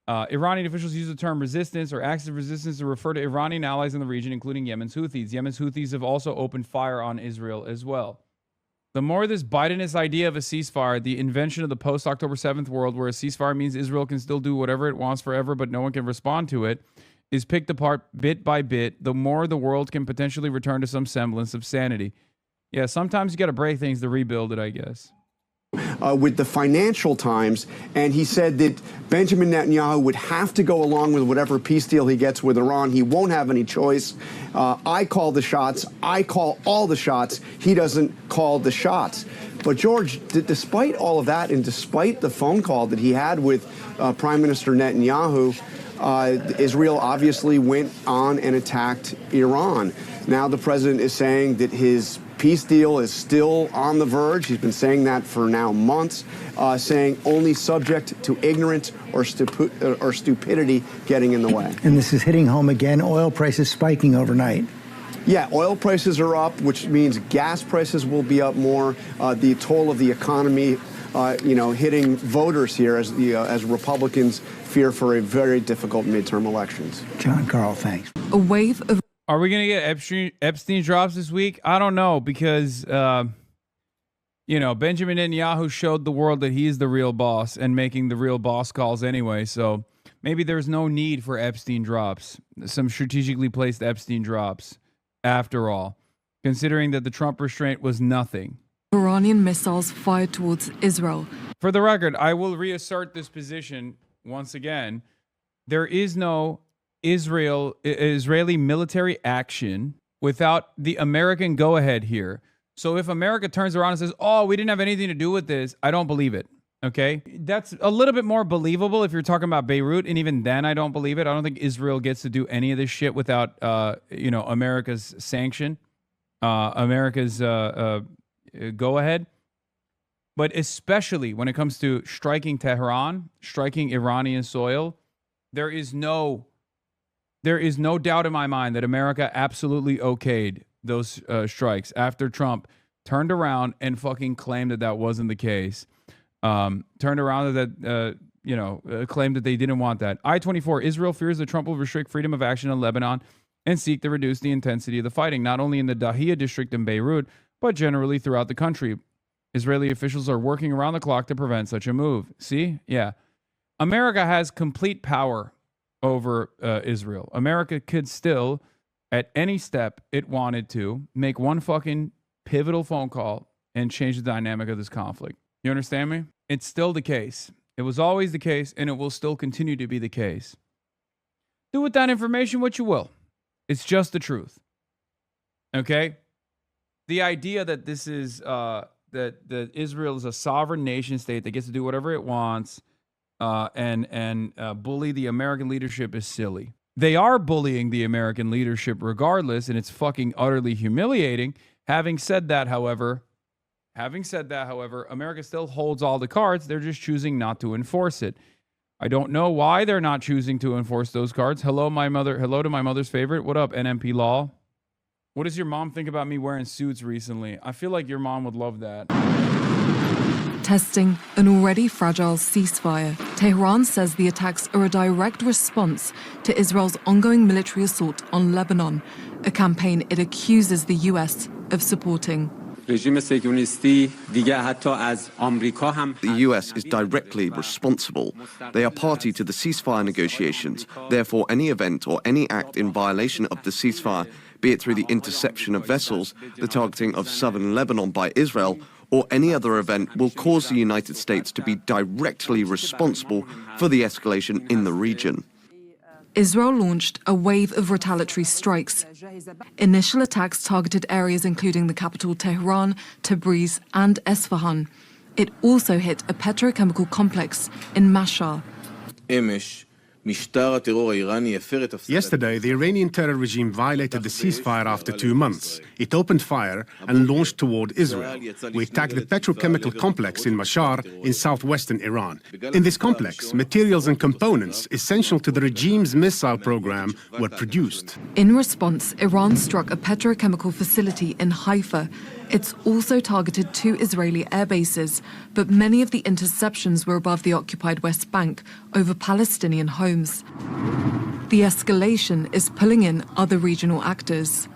Iranian officials use the term resistance or acts of resistance to refer to Iranian allies in the region, including Yemen's Houthis. Yemen's Houthis have also opened fire on Israel as well. The more this Bidenist idea of a ceasefire, the invention of the post-October 7th world where a ceasefire means Israel can still do whatever it wants forever, but no one can respond to it, is picked apart bit by bit, the more the world can potentially return to some semblance of sanity. Yeah, sometimes you got to break things to rebuild it, I guess. With the Financial Times, and he said that Benjamin Netanyahu would have to go along with whatever peace deal he gets with Iran. He won't have any choice. I call the shots. I call all the shots. He doesn't call the shots. But George, despite all of that, and despite the phone call that he had with Prime Minister Netanyahu, Israel obviously went on and attacked Iran. Now the president is saying that his peace deal is still on the verge. He's been saying that for now months, saying only subject to ignorance or stupidity getting in the way. And this is hitting home again. Oil prices spiking overnight. Yeah, oil prices are up, which means gas prices will be up more. The toll of the economy, hitting voters here as Republicans fear for a very difficult midterm elections. John Carl, thanks. A wave of... Are we going to get Epstein drops this week? I don't know, because, Benjamin Netanyahu showed the world that he's the real boss and making the real boss calls anyway. So maybe there's no need for Epstein drops, some strategically placed Epstein drops, after all, considering that the Trump restraint was nothing. Iranian missiles fired towards Israel. For the record, I will reassert this position once again. There is no Israeli military action without the American go-ahead here. So if America turns around and says, oh, we didn't have anything to do with this, I don't believe it, okay? That's a little bit more believable if you're talking about Beirut, and even then I don't believe it. I don't think Israel gets to do any of this shit without, America's sanction, America's go-ahead. But especially when it comes to striking Tehran, striking Iranian soil, there is no doubt in my mind that America absolutely okayed those strikes after Trump turned around and fucking claimed that wasn't the case. Turned around claimed that they didn't want that. I-24, Israel fears that Trump will restrict freedom of action in Lebanon and seek to reduce the intensity of the fighting, not only in the Dahiyya district in Beirut, but generally throughout the country. Israeli officials are working around the clock to prevent such a move. See? Yeah. America has complete power over Israel. America could still, at any step it wanted to, make one fucking pivotal phone call and change the dynamic of this conflict. You understand me? It's still the case. It was always the case, and it will still continue to be the case. Do with that information what you will. It's just the truth. Okay? The idea that this is that Israel is a sovereign nation state that gets to do whatever it wants and bully the American leadership is silly. They are bullying the American leadership regardless, and it's fucking utterly humiliating. Having said that, however, America still holds all the cards. They're just choosing not to enforce it. I don't know why they're not choosing to enforce those cards. Hello, my mother. Hello to my mother's favorite. What up, NMP Law? What does your mom think about me wearing suits recently? I feel like your mom would love that. Testing an already fragile ceasefire. Tehran says the attacks are a direct response to Israel's ongoing military assault on Lebanon, a campaign it accuses the US of supporting. The US is directly responsible. They are party to the ceasefire negotiations. Therefore, any event or any act in violation of the ceasefire, be it through the interception of vessels, the targeting of southern Lebanon by Israel, or any other event, will cause the United States to be directly responsible for the escalation in the region. Israel launched a wave of retaliatory strikes. Initial attacks targeted areas including the capital Tehran, Tabriz, and Esfahan. It also hit a petrochemical complex in Mashhad. Yesterday, the Iranian terror regime violated the ceasefire after 2 months. It opened fire and launched toward Israel. We attacked the petrochemical complex in Mashhad in southwestern Iran. In this complex, materials and components essential to the regime's missile program were produced. In response, Iran struck a petrochemical facility in Haifa. It's also targeted 2 Israeli air bases, but many of the interceptions were above the occupied West Bank, over Palestinian homes. The escalation is pulling in other regional actors.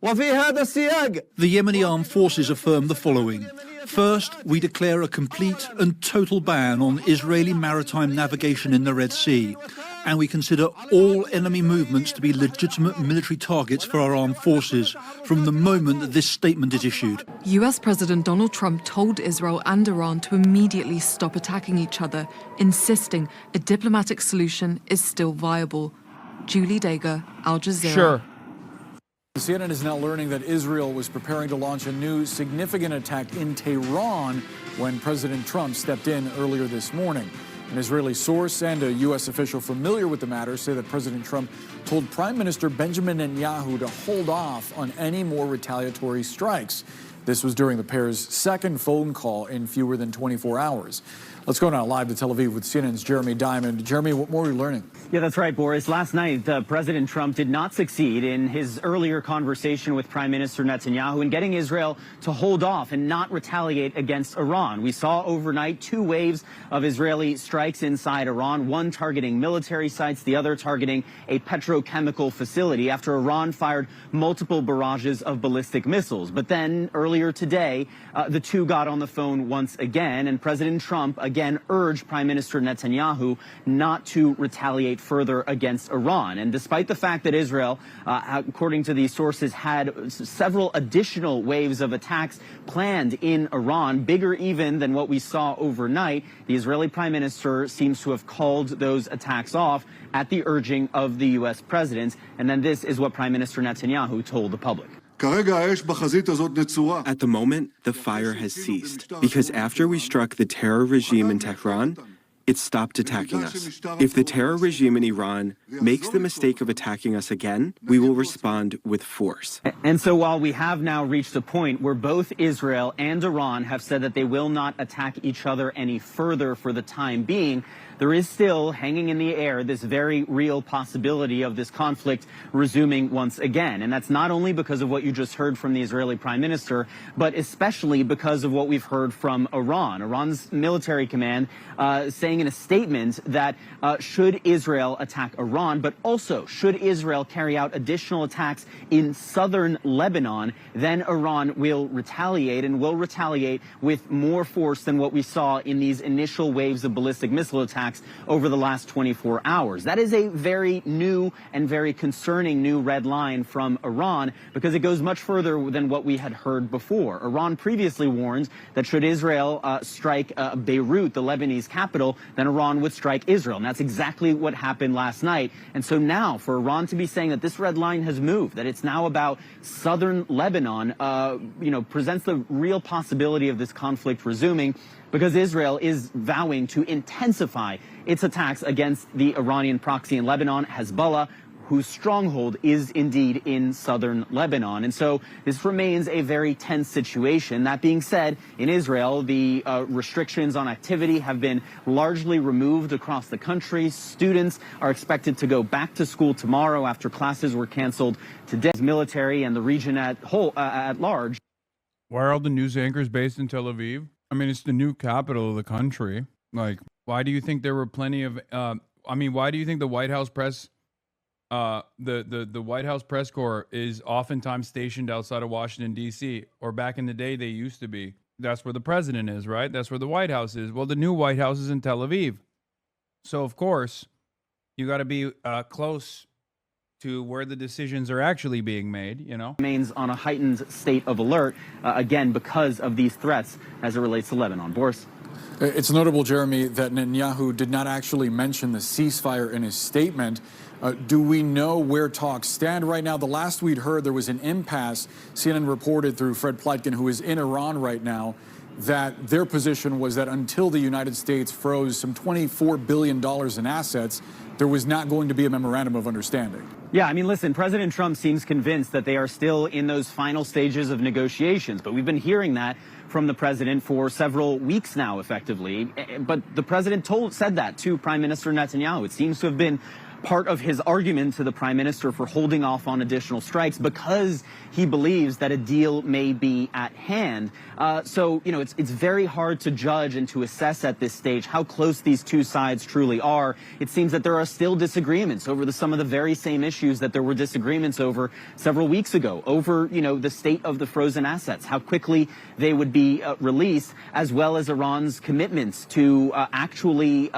The Yemeni armed forces affirmed the following. First, we declare a complete and total ban on Israeli maritime navigation in the Red Sea, and we consider all enemy movements to be legitimate military targets for our armed forces from the moment that this statement is issued. US President Donald Trump told Israel and Iran to immediately stop attacking each other, insisting a diplomatic solution is still viable. Julie Dager, Al Jazeera. Sure. CNN is now learning that Israel was preparing to launch a new significant attack in Tehran when President Trump stepped in earlier this morning. An Israeli source and a U.S. official familiar with the matter say that President Trump told Prime Minister Benjamin Netanyahu to hold off on any more retaliatory strikes. This was during the pair's second phone call in fewer than 24 hours. Let's go now live to Tel Aviv with CNN's Jeremy Diamond. Jeremy, what more are we learning? Yeah, that's right, Boris. Last night, President Trump did not succeed in his earlier conversation with Prime Minister Netanyahu in getting Israel to hold off and not retaliate against Iran. We saw overnight 2 waves of Israeli strikes inside Iran, one targeting military sites, the other targeting a petrochemical facility after Iran fired multiple barrages of ballistic missiles. But then earlier today, the two got on the phone once again, and President Trump again urged Prime Minister Netanyahu not to retaliate further against Iran. And despite the fact that Israel, according to these sources, had several additional waves of attacks planned in Iran, bigger even than what we saw overnight, the Israeli Prime Minister seems to have called those attacks off at the urging of the U.S. president. And then this is what Prime Minister Netanyahu told the public. At the moment, the fire has ceased, because after we struck the terror regime in Tehran, it stopped attacking us. If the terror regime in Iran makes the mistake of attacking us again, we will respond with force. And so while we have now reached a point where both Israel and Iran have said that they will not attack each other any further for the time being, there is still hanging in the air this very real possibility of this conflict resuming once again. And that's not only because of what you just heard from the Israeli Prime Minister, but especially because of what we've heard from Iran. Iran's military command saying in a statement that should Israel attack Iran, but also should Israel carry out additional attacks in southern Lebanon, then Iran will retaliate, and will retaliate with more force than what we saw in these initial waves of ballistic missile attacks over the last 24 hours. That is a very new and very concerning new red line from Iran, because it goes much further than what we had heard before. Iran previously warned that should Israel strike Beirut, the Lebanese capital, then Iran would strike Israel. And that's exactly what happened last night. And so now for Iran to be saying that this red line has moved, that it's now about southern Lebanon, presents the real possibility of this conflict resuming, because Israel is vowing to intensify its attacks against the Iranian proxy in Lebanon, Hezbollah, whose stronghold is indeed in southern Lebanon. And so this remains a very tense situation. That being said, in Israel, the restrictions on activity have been largely removed across the country. Students are expected to go back to school tomorrow after classes were canceled today. Military and the region at large. Why are all the news anchors based in Tel Aviv? I mean, it's the new capital of the country. Like, why do you think there were plenty of? Why do you think the White House press, the White House press corps is oftentimes stationed outside of Washington D.C. or back in the day they used to be? That's where the president is, right? That's where the White House is. Well, the new White House is in Tel Aviv, so of course you got to be close to where the decisions are actually being made, Remains on a heightened state of alert, again, because of these threats as it relates to Lebanon. Boris? It's notable, Jeremy, that Netanyahu did not actually mention the ceasefire in his statement. Do we know where talks stand right now? The last we'd heard, there was an impasse. CNN reported through Fred Pleitgen, who is in Iran right now, that their position was that until the United States froze some $24 billion in assets, there was not going to be a memorandum of understanding. Yeah, I mean, listen, President Trump seems convinced that they are still in those final stages of negotiations, but we've been hearing that from the president for several weeks now, effectively. But the president said that to Prime Minister Netanyahu. It seems to have been part of his argument to the prime minister for holding off on additional strikes, because he believes that a deal may be at hand. So, you know, it's very hard to judge and to assess at this stage how close these two sides truly are. It seems that there are still disagreements over some of the very same issues that there were disagreements over several weeks ago, over, you know, the state of the frozen assets, how quickly they would be released, as well as Iran's commitments to actually,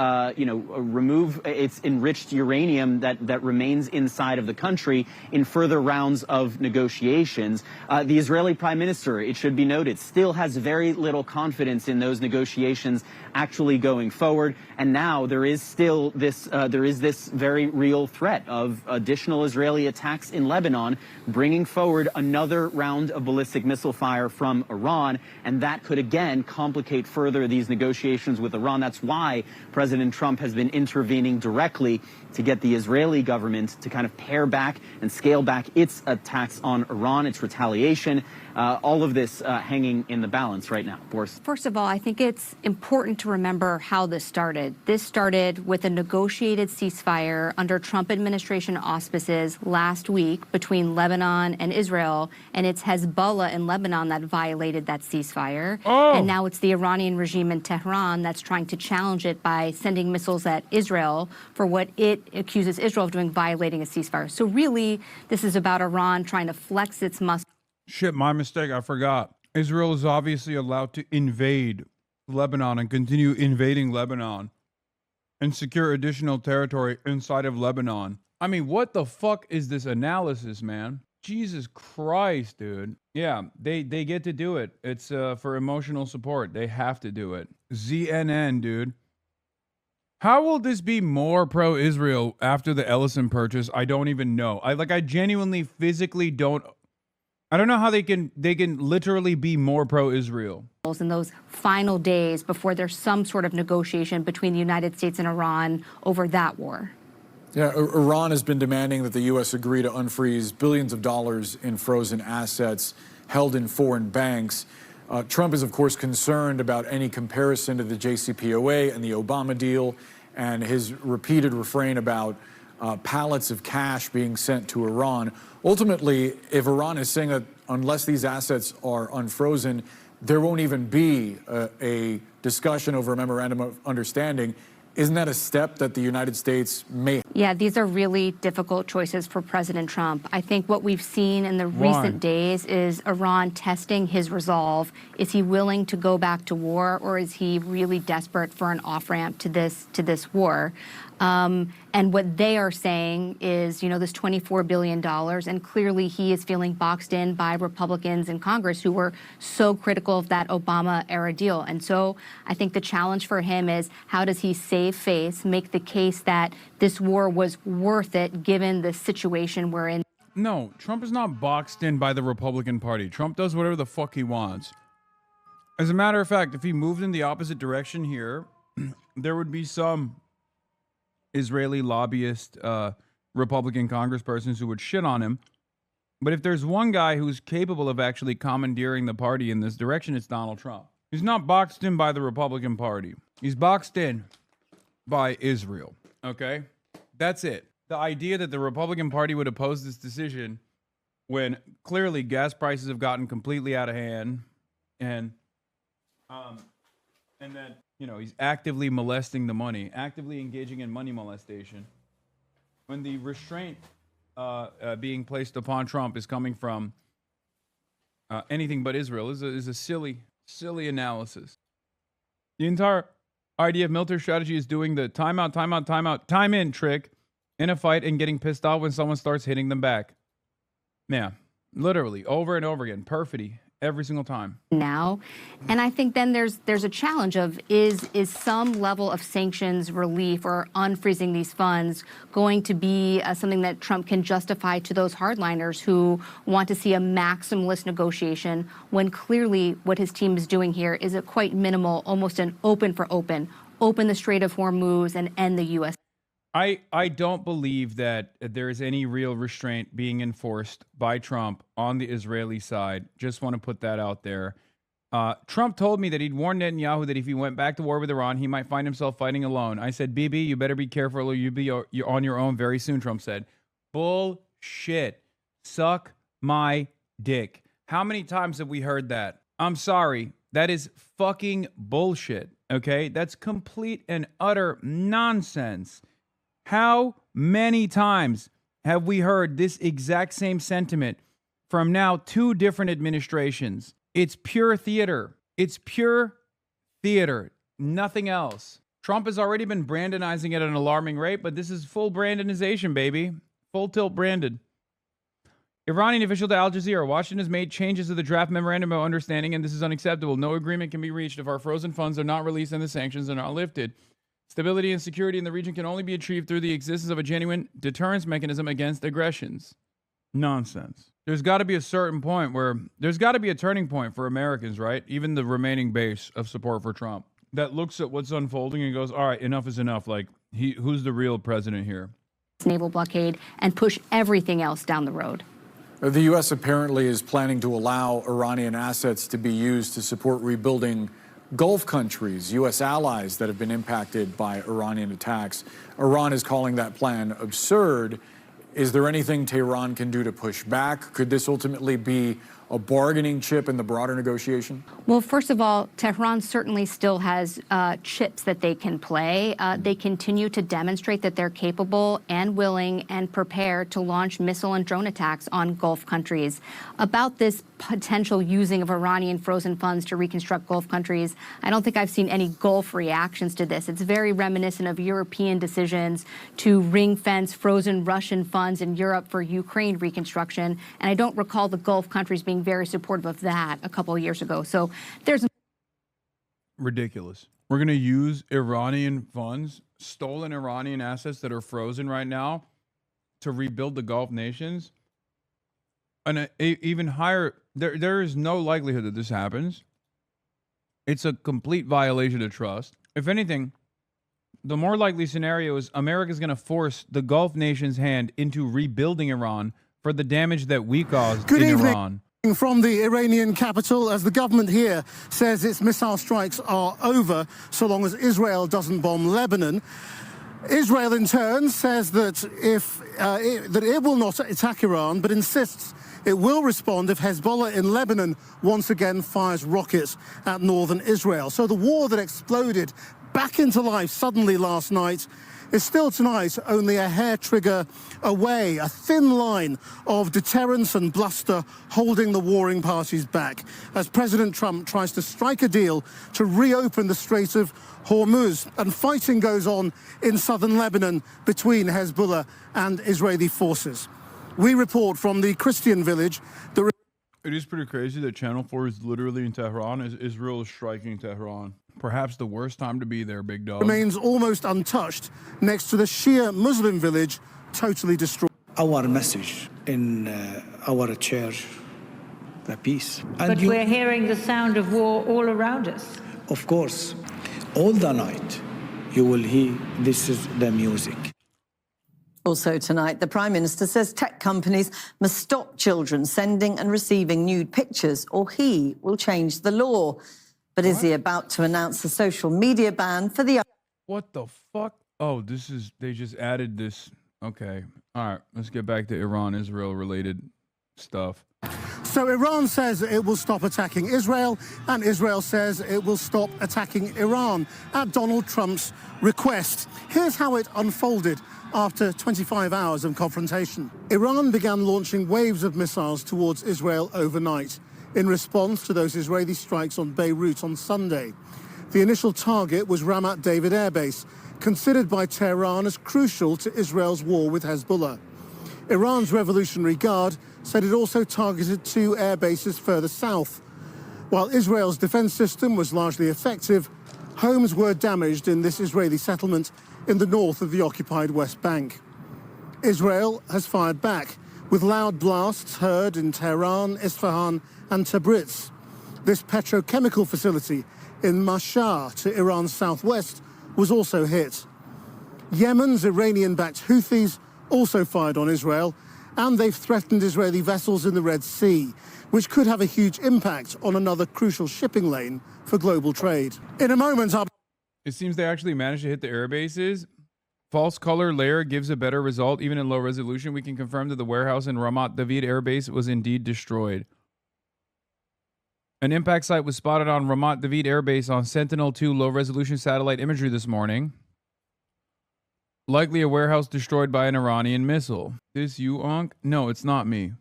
remove its enriched uranium that remains inside of the country in further rounds of negotiations. The Israeli prime minister, it should be noted, still has very little confidence in those negotiations actually going forward. And now there is still this very real threat of additional Israeli attacks in Lebanon, bringing forward another round of ballistic missile fire from Iran. And that could again complicate further these negotiations with Iran. That's why President Trump has been intervening directly to get the Israeli government to kind of pare back and scale back its attacks on Iran, its retaliation. All of this hanging in the balance right now. Boris. First of all, I think it's important to remember how this started. This started with a negotiated ceasefire under Trump administration auspices last week between Lebanon and Israel, and it's Hezbollah in Lebanon that violated that ceasefire. Oh. And now it's the Iranian regime in Tehran that's trying to challenge it by sending missiles at Israel for what it accuses Israel of doing, violating a ceasefire. So really, this is about Iran trying to flex its muscle. Shit, my mistake. I forgot. Israel is obviously allowed to invade Lebanon and continue invading Lebanon and secure additional territory inside of Lebanon. I mean, what the fuck is this analysis, man? Jesus Christ, dude. Yeah, they get to do it. It's for emotional support. They have to do it. CNN, dude. How will this be more pro-Israel after the Ellison purchase? I don't even know. I genuinely physically don't. I don't know how they can literally be more pro-Israel. In those final days before there's some sort of negotiation between the United States and Iran over that war. Yeah, Iran has been demanding that the U.S. agree to unfreeze billions of dollars in frozen assets held in foreign banks. Trump is, of course, concerned about any comparison to the JCPOA and the Obama deal, and his repeated refrain about pallets of cash being sent to Iran. Ultimately, if Iran is saying that unless these assets are unfrozen, there won't even be a discussion over a memorandum of understanding, isn't that a step that the United States may? Yeah, these are really difficult choices for President Trump. I think what we've seen in the recent days is Iran testing his resolve. Is he willing to go back to war, or is he really desperate for an off-ramp to this war? And what they are saying is, this $24 billion, and clearly he is feeling boxed in by Republicans in Congress who were so critical of that Obama-era deal. And so I think the challenge for him is, how does he save face, make the case that this war was worth it given the situation we're in? No, Trump is not boxed in by the Republican Party. Trump does whatever the fuck he wants. As a matter of fact, if he moved in the opposite direction here, there would be some Israeli lobbyist Republican congresspersons who would shit on him. But if there's one guy who's capable of actually commandeering the party in this direction, it's Donald Trump. He's not boxed in by the Republican Party. He's boxed in by Israel. Okay? That's it. The idea that the Republican Party would oppose this decision when clearly gas prices have gotten completely out of hand, and then he's actively molesting the money, actively engaging in money molestation. When the restraint being placed upon Trump is coming from anything but Israel is a silly analysis. The entire idea of military strategy is doing the time out, time in trick in a fight and getting pissed off when someone starts hitting them back. Yeah, literally over and over again. Perfidy. Every single time. Now, and I think then there's a challenge of is some level of sanctions relief or unfreezing these funds going to be something that Trump can justify to those hardliners who want to see a maximalist negotiation, when clearly what his team is doing here is a quite minimal, almost an open the Strait of Hormuz and end the U.S. I don't believe that there is any real restraint being enforced by Trump on the Israeli side. Just want to put that out there. Trump told me that he'd warned Netanyahu that if he went back to war with Iran, he might find himself fighting alone. I said, Bibi, you better be careful or you'll be you're on your own very soon, Trump said. Bullshit. Suck my dick. How many times have we heard that? I'm sorry. That is fucking bullshit, okay? That's complete and utter nonsense. How many times have we heard this exact same sentiment from now 2 different administrations? It's pure theater. It's pure theater. Nothing else. Trump has already been Brandonizing at an alarming rate, but this is full Brandonization, baby. Full tilt branded. Iranian official to Al Jazeera. Washington has made changes to the draft memorandum of understanding, and this is unacceptable. No agreement can be reached if our frozen funds are not released and the sanctions are not lifted. Stability and security in the region can only be achieved through the existence of a genuine deterrence mechanism against aggressions. Nonsense. There's got to be a certain point where there's got to be a turning point for Americans, right? Even the remaining base of support for Trump that looks at what's unfolding and goes, all right, enough is enough. Like, who's the real president here? Naval blockade and push everything else down the road. The U.S. apparently is planning to allow Iranian assets to be used to support rebuilding Gulf countries, U.S. allies that have been impacted by Iranian attacks. Iran is calling that plan absurd. Is there anything Tehran can do to push back? Could this ultimately be a bargaining chip in the broader negotiation? Well, first of all, Tehran certainly still has chips that they can play. They continue to demonstrate that they're capable and willing and prepared to launch missile and drone attacks on Gulf countries. About this potential using of Iranian frozen funds to reconstruct Gulf countries, I don't think I've seen any Gulf reactions to this. It's very reminiscent of European decisions to ring-fence frozen Russian funds in Europe for Ukraine reconstruction, and I don't recall the Gulf countries being very supportive of that a couple of years ago. So there's ridiculous. We're going to use Iranian funds, stolen Iranian assets that are frozen right now to rebuild the Gulf nations. And even higher, there is no likelihood that this happens. It's a complete violation of trust. If anything, the more likely scenario is America's going to force the Gulf nations' hand into rebuilding Iran for the damage that we caused in Iran. From the Iranian capital, as the government here says its missile strikes are over so long as Israel doesn't bomb Lebanon. Israel, in turn, says that it will not attack Iran, but insists it will respond if Hezbollah in Lebanon once again fires rockets at northern Israel. So the war that exploded back into life suddenly last night is still tonight only a hair trigger away, a thin line of deterrence and bluster holding the warring parties back as President Trump tries to strike a deal to reopen the Strait of Hormuz. And fighting goes on in southern Lebanon between Hezbollah and Israeli forces. We report from the Christian village that it is pretty crazy that Channel 4 is literally in Tehran as Israel is striking Tehran. Perhaps the worst time to be there, big dog. Remains almost untouched next to the Shia Muslim village, totally destroyed. Our message in our church, the peace. But we're hearing the sound of war all around us. Of course, all the night you will hear this is the music. Also tonight, the Prime Minister says tech companies must stop children sending and receiving nude pictures or he will change the law. But is he about to announce a social media ban for the... What the fuck? Oh, they just added this. Okay. All right, let's get back to Iran-Israel related stuff. So Iran says it will stop attacking Israel, and Israel says it will stop attacking Iran at Donald Trump's request. Here's how it unfolded after 25 hours of confrontation. Iran began launching waves of missiles towards Israel overnight in response to those Israeli strikes on Beirut on Sunday. The initial target was Ramat David Air Base, considered by Tehran as crucial to Israel's war with Hezbollah. Iran's Revolutionary Guard said it also targeted 2 air bases further south. While Israel's defense system was largely effective, homes were damaged in this Israeli settlement in the north of the occupied West Bank. Israel has fired back, with loud blasts heard in Tehran, Isfahan and Tabriz. This petrochemical facility in Mashhad to Iran's southwest was also hit. Yemen's Iranian-backed Houthis also fired on Israel and they've threatened Israeli vessels in the Red Sea, which could have a huge impact on another crucial shipping lane for global trade. In a moment, it seems they actually managed to hit the air bases. False color layer gives a better result, even in low resolution. We can confirm that the warehouse in Ramat David Air Base was indeed destroyed. An impact site was spotted on Ramat David Air Base on Sentinel-2 low-resolution satellite imagery this morning. Likely a warehouse destroyed by an Iranian missile. This you, Ankh? No, it's not me.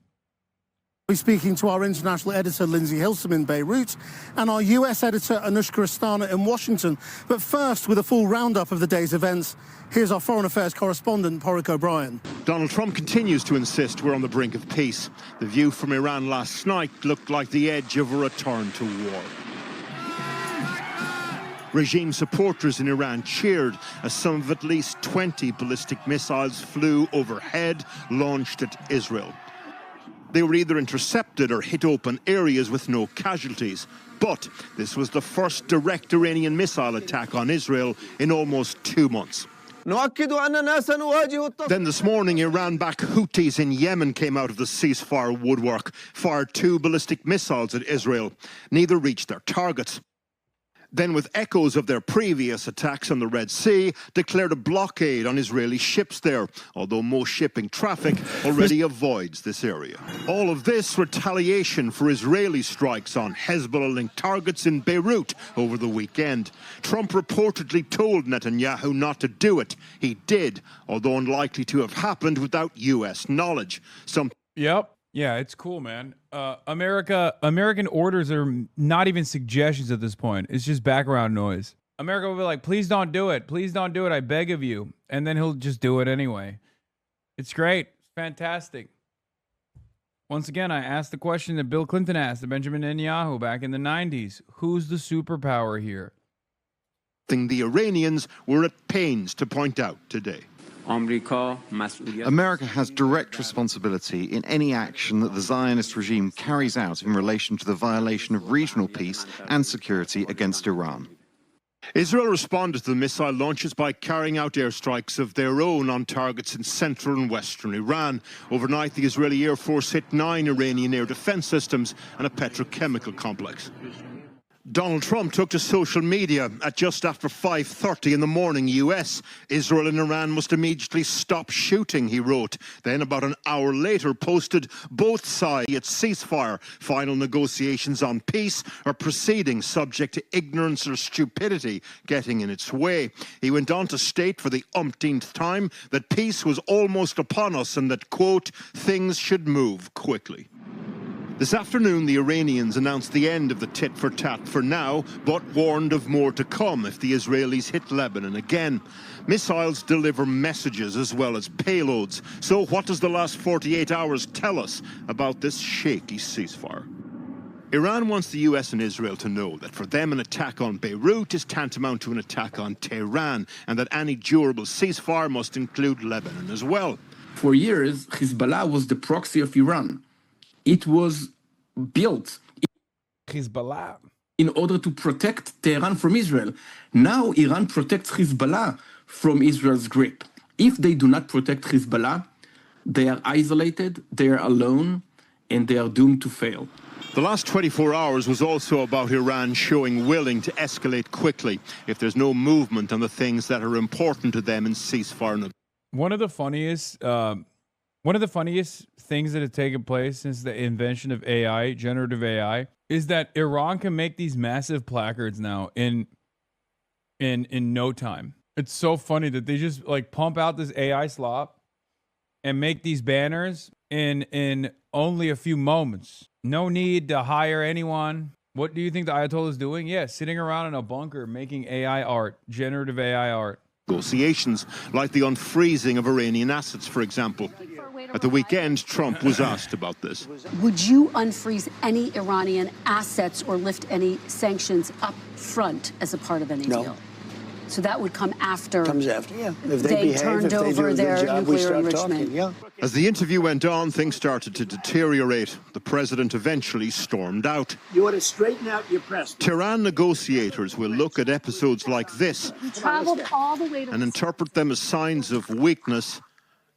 We're speaking to our international editor, Lindsay Hilsum, in Beirut, and our U.S. editor, Anushka Astana, in Washington. But first, with a full roundup of the day's events, here's our foreign affairs correspondent, Porrick O'Brien. Donald Trump continues to insist we're on the brink of peace. The view from Iran last night looked like the edge of a return to war. Regime supporters in Iran cheered as some of at least 20 ballistic missiles flew overhead, launched at Israel. They were either intercepted or hit open areas with no casualties. But this was the first direct Iranian missile attack on Israel in almost 2 months. Then this morning, Iran-backed Houthis in Yemen came out of the ceasefire woodwork, fired 2 ballistic missiles at Israel. Neither reached their targets. Then, with echoes of their previous attacks on the Red Sea, declared a blockade on Israeli ships there, although most shipping traffic already avoids this area. All of this retaliation for Israeli strikes on Hezbollah-linked targets in Beirut over the weekend. Trump reportedly told Netanyahu not to do it. He did, although unlikely to have happened without U.S. knowledge. Yep. Yeah, it's cool, man. American orders are not even suggestions at this point. It's just background noise. America will be like, please don't do it. Please don't do it. I beg of you. And then he'll just do it anyway. It's great. It's fantastic. Once again, I asked the question that Bill Clinton asked to Benjamin Netanyahu back in the 90s. Who's the superpower here? The Iranians were at pains to point out today. America has direct responsibility in any action that the Zionist regime carries out in relation to the violation of regional peace and security against Iran. Israel responded to the missile launches by carrying out airstrikes of their own on targets in central and western Iran. Overnight, the Israeli Air Force hit 9 Iranian air defense systems and a petrochemical complex. Donald Trump took to social media at just after 5:30 in the morning U.S. Israel and Iran must immediately stop shooting, he wrote. Then about an hour later posted both sides at ceasefire. Final negotiations on peace are proceeding subject to ignorance or stupidity getting in its way. He went on to state for the umpteenth time that peace was almost upon us and that, quote, things should move quickly. This afternoon, the Iranians announced the end of the tit-for-tat for now, but warned of more to come if the Israelis hit Lebanon again. Missiles deliver messages as well as payloads. So what does the last 48 hours tell us about this shaky ceasefire? Iran wants the US and Israel to know that for them an attack on Beirut is tantamount to an attack on Tehran, and that any durable ceasefire must include Lebanon as well. For years, Hezbollah was the proxy of Iran. It was built Hezbollah in order to protect Tehran from Israel. Now Iran protects Hezbollah from Israel's grip. If they do not protect Hezbollah, they are isolated, they are alone, and they are doomed to fail. The last 24 hours was also about Iran showing willing to escalate quickly if there's no movement on the things that are important to them in ceasefire. One of the funniest things that have taken place since the invention of AI, generative AI, is that Iran can make these massive placards now in no time. It's so funny that they just like pump out this AI slop and make these banners in only a few moments. No need to hire anyone. What do you think the Ayatollah is doing? Yeah, sitting around in a bunker making AI art, generative AI art. Negotiations, like the unfreezing of Iranian assets, for example. At the weekend, Trump was asked about this. Would you unfreeze any Iranian assets or lift any sanctions up front as a part of any deal? So that would come after. Comes after, yeah. If they turned over their nuclear enrichment. Yeah. As the interview went on, things started to deteriorate. The president eventually stormed out. You ought to straighten out your press. Tehran negotiators will look at episodes like this Traveled all the way to and interpret them as signs of weakness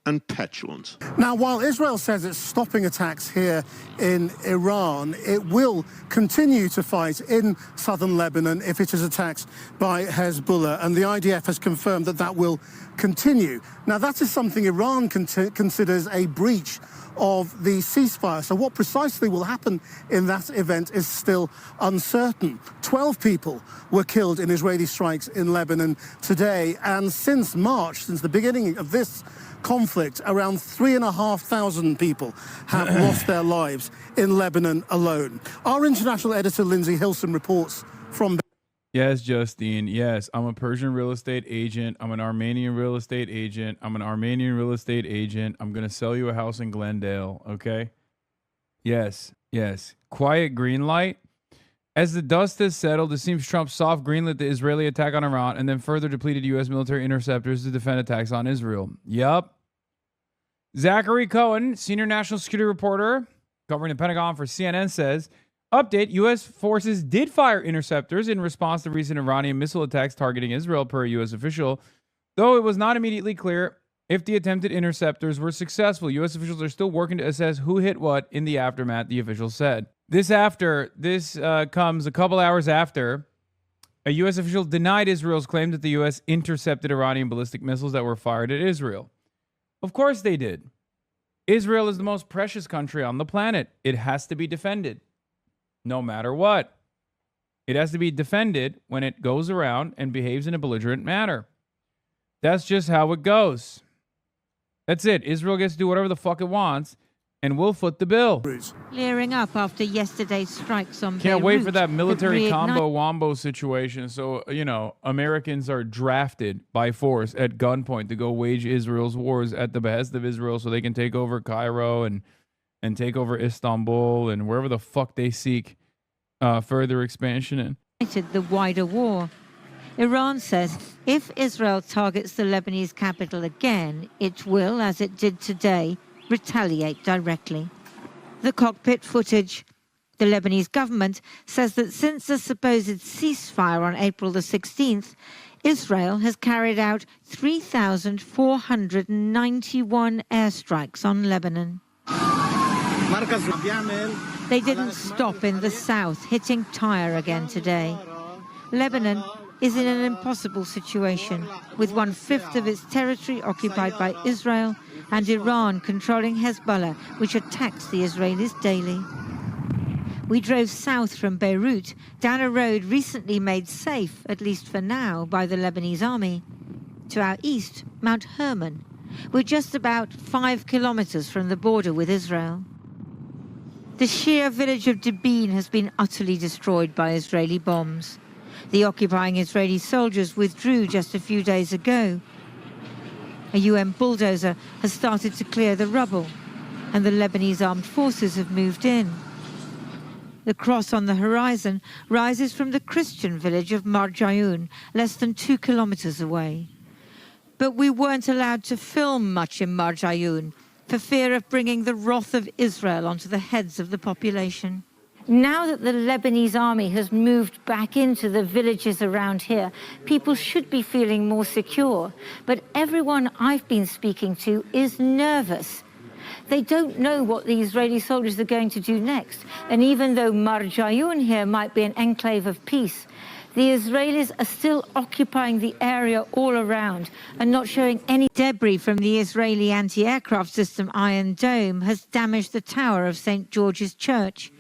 and petulant. Now, while Israel says it's stopping attacks here in Iran, it will continue to fight in southern Lebanon if it is attacked by Hezbollah, and the IDF has confirmed that that will continue. Now, that is something Iran considers a breach of the ceasefire. So what precisely will happen in that event is still uncertain. 12 people were killed in Israeli strikes in Lebanon today, and since March, since the beginning of this conflict, around 3,500 people have lost their lives in Lebanon alone. Our international editor, Lindsay Hilson, reports from... Yes, Justine. Yes, I'm a Persian real estate agent. I'm an Armenian real estate agent. I'm an Armenian real estate agent. I'm going to sell you a house in Glendale, okay? Yes, yes. Quiet green light. As the dust has settled, it seems Trump soft greenlit the Israeli attack on Iran and then further depleted U.S. military interceptors to defend attacks on Israel. Yup. Zachary Cohen, senior national security reporter covering the Pentagon for CNN, says, update, U.S. forces did fire interceptors in response to recent Iranian missile attacks targeting Israel, per a U.S. official, though it was not immediately clear if the attempted interceptors were successful. U.S. officials are still working to assess who hit what in the aftermath, the official said. This comes a couple hours after a U.S. official denied Israel's claim that the U.S. intercepted Iranian ballistic missiles that were fired at Israel. Of course they did. Israel is the most precious country on the planet. It has to be defended. No matter what. It has to be defended when it goes around and behaves in a belligerent manner. That's just how it goes. That's it. Israel gets to do whatever the fuck it wants, and we'll foot the bill. Clearing up after yesterday's strikes on Can't Beirut wait for that military could combo wombo situation. So, Americans are drafted by force at gunpoint to go wage Israel's wars at the behest of Israel so they can take over Cairo and take over Istanbul and wherever the fuck they seek further expansion in. The wider war. Iran says if Israel targets the Lebanese capital again, it will, as it did today, retaliate directly. The cockpit footage. The Lebanese government says that since the supposed ceasefire on April the 16th, Israel has carried out 3,491 airstrikes on Lebanon. They didn't stop in the south, hitting Tyre again today. Lebanon is in an impossible situation, with 1/5 of its territory occupied by Israel and Iran controlling Hezbollah, which attacks the Israelis daily. We drove south from Beirut, down a road recently made safe, at least for now, by the Lebanese army. To our east, Mount Hermon. We're just about 5 kilometers from the border with Israel. The Shia village of Debin has been utterly destroyed by Israeli bombs. The occupying Israeli soldiers withdrew just a few days ago. A UN bulldozer has started to clear the rubble, and the Lebanese armed forces have moved in. The cross on the horizon rises from the Christian village of Marjayoun, less than 2 kilometers away. But we weren't allowed to film much in Marjayoun for fear of bringing the wrath of Israel onto the heads of the population. Now that the Lebanese army has moved back into the villages around here, people should be feeling more secure. But everyone I've been speaking to is nervous. They don't know what the Israeli soldiers are going to do next. And even though Marjayoun here might be an enclave of peace, the Israelis are still occupying the area all around and not showing any debris from the Israeli anti-aircraft system Iron Dome has damaged the tower of St. George's Church.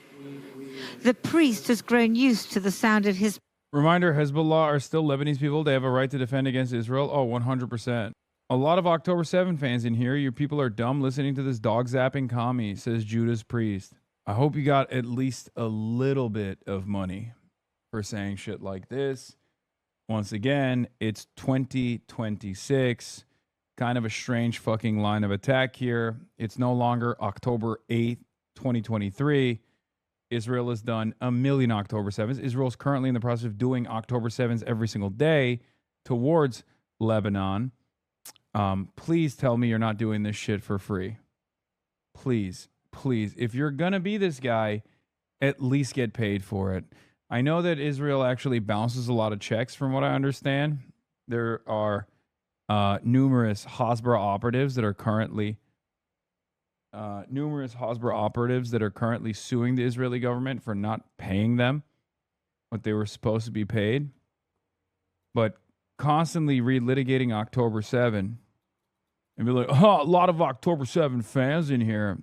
The priest has grown used to the sound of his... Reminder, Hezbollah are still Lebanese people. They have a right to defend against Israel. Oh, 100%. A lot of October 7 fans in here. Your people are dumb listening to this dog-zapping commie, says Judas Priest. I hope you got at least a little bit of money for saying shit like this. Once again, it's 2026. Kind of a strange fucking line of attack here. It's no longer October 8th, 2023. Israel has done a million October 7s. Israel's currently in the process of doing October 7s every single day towards Lebanon. Please tell me you're not doing this shit for free. Please, please. If you're going to be this guy, at least get paid for it. I know that Israel actually bounces a lot of checks from what I understand. There are numerous Hasbara operatives that are currently suing the Israeli government for not paying them what they were supposed to be paid, but constantly relitigating October 7 and be like, oh, a lot of October 7 fans in here.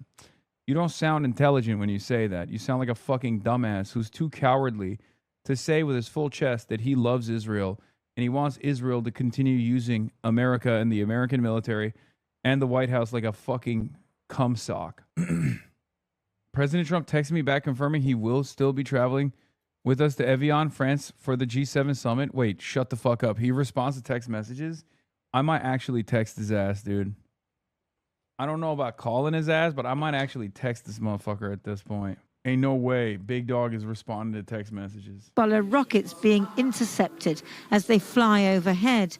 You don't sound intelligent when you say that. You sound like a fucking dumbass who's too cowardly to say with his full chest that he loves Israel and he wants Israel to continue using America and the American military and the White House like a fucking cum sock. President Trump texted me back confirming he will still be traveling with us to Evian, France for the G7 summit. Wait, shut the fuck up. He responds to text messages. I might actually text his ass, dude. I don't know about calling his ass, but I might actually text this motherfucker at this point. Ain't no way Big Dog is responding to text messages. Hezbollah rockets being intercepted as they fly overhead.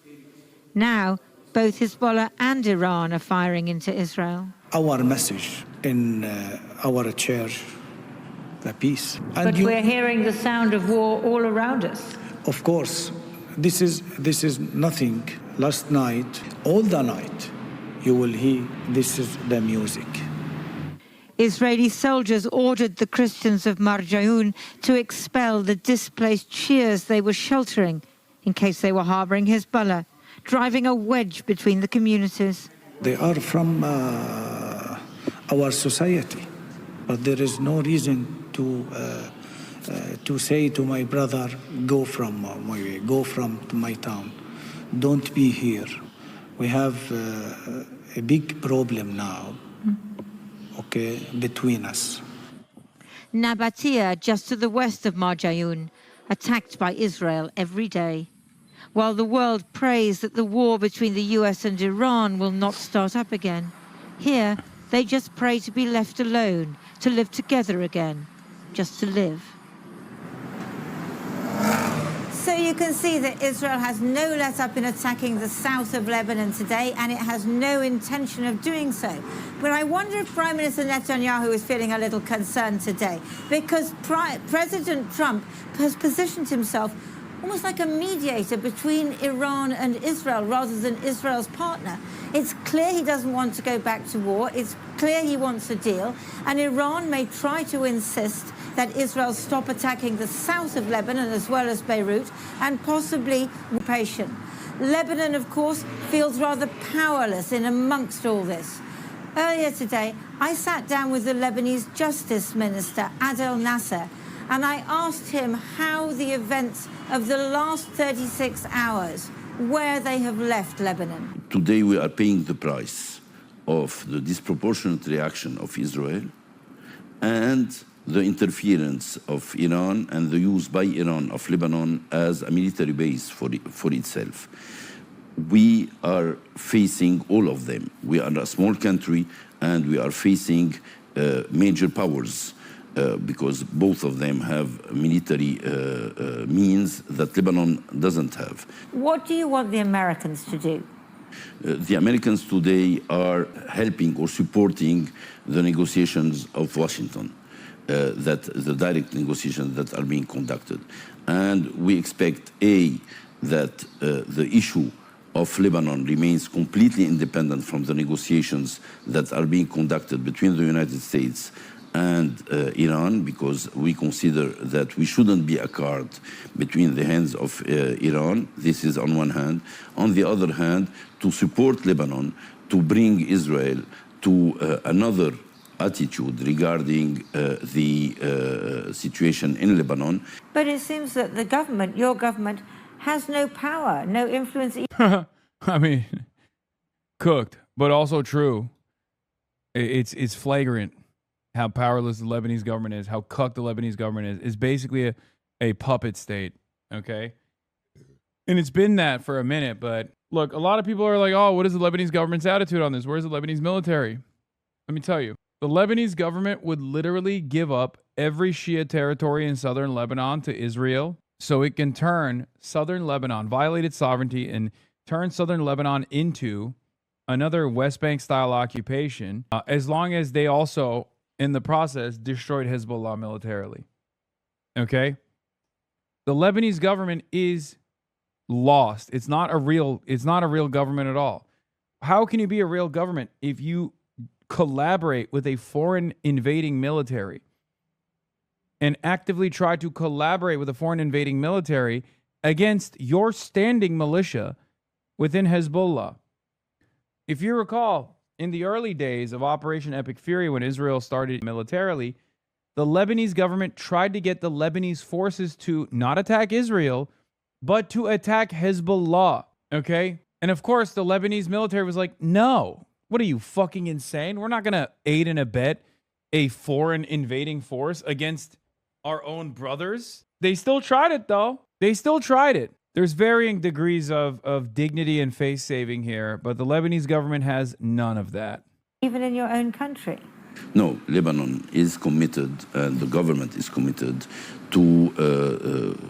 Now, both Hezbollah and Iran are firing into Israel. Our message in our church, the peace. But we're hearing the sound of war all around us. Of course, this is nothing. Last night, all the night, you will hear this is the music. Israeli soldiers ordered the Christians of Marjayoun to expel the displaced Shias they were sheltering in case they were harboring Hezbollah, driving a wedge between the communities. They are from our society, but there is no reason to say to my brother, go from my town, don't be here. We have a big problem now, okay, between us. Nabatea, just to the west of Marjayoun, attacked by Israel every day. While the world prays that the war between the US and Iran will not start up again, here they just pray to be left alone, to live together again, just to live. So you can see that Israel has no let-up in attacking the south of Lebanon today, and it has no intention of doing so. But I wonder if Prime Minister Netanyahu is feeling a little concerned today, because President Trump has positioned himself almost like a mediator between Iran and Israel rather than Israel's partner. It's clear he doesn't want to go back to war. It's clear he wants a deal. And Iran may try to insist that Israel stop attacking the south of Lebanon as well as Beirut and possibly occupation. Lebanon, of course, feels rather powerless in amongst all this. Earlier today, I sat down with the Lebanese Justice Minister, Adel Nasser, and I asked him how the events of the last 36 hours, where they have left Lebanon. Today we are paying the price of the disproportionate reaction of Israel and the interference of Iran and the use by Iran of Lebanon as a military base for itself. We are facing all of them. We are a small country and we are facing major powers. Because both of them have military means that Lebanon doesn't have. What do you want the Americans to do? The Americans today are helping or supporting the negotiations of Washington, that the direct negotiations that are being conducted. And we expect, that the issue of Lebanon remains completely independent from the negotiations that are being conducted between the United States and Iran, because we consider that we shouldn't be a card between the hands of Iran. This is on one hand. On the other hand, to support Lebanon, to bring Israel to another attitude regarding the situation in Lebanon. But it seems that the government, your government, has no power, no influence. I mean, cooked, but also true. It's flagrant how powerless the Lebanese government is, how cucked the Lebanese government is. It's basically a puppet state, okay? And it's been that for a minute, but look, a lot of people are like, oh, what is the Lebanese government's attitude on this? Where's the Lebanese military? Let me tell you, the Lebanese government would literally give up every Shia territory in southern Lebanon to Israel so it can turn southern Lebanon, violate its sovereignty, and turn southern Lebanon into another West Bank-style occupation, as long as they also, in the process, destroyed Hezbollah militarily. Okay? The Lebanese government is lost. It's not a real government at all. How can you be a real government if you collaborate with a foreign invading military and actively try to collaborate with a foreign invading military against your standing militia within Hezbollah? If you recall, in the early days of Operation Epic Fury, when Israel started militarily, the Lebanese government tried to get the Lebanese forces to not attack Israel, but to attack Hezbollah, okay? And of course, the Lebanese military was like, no, what are you, fucking insane? We're not going to aid and abet a foreign invading force against our own brothers. They still tried it, though. They still tried it. There's varying degrees of dignity and face saving here, but the Lebanese government has none of that. Even in your own country? No, Lebanon is committed, and the government is committed to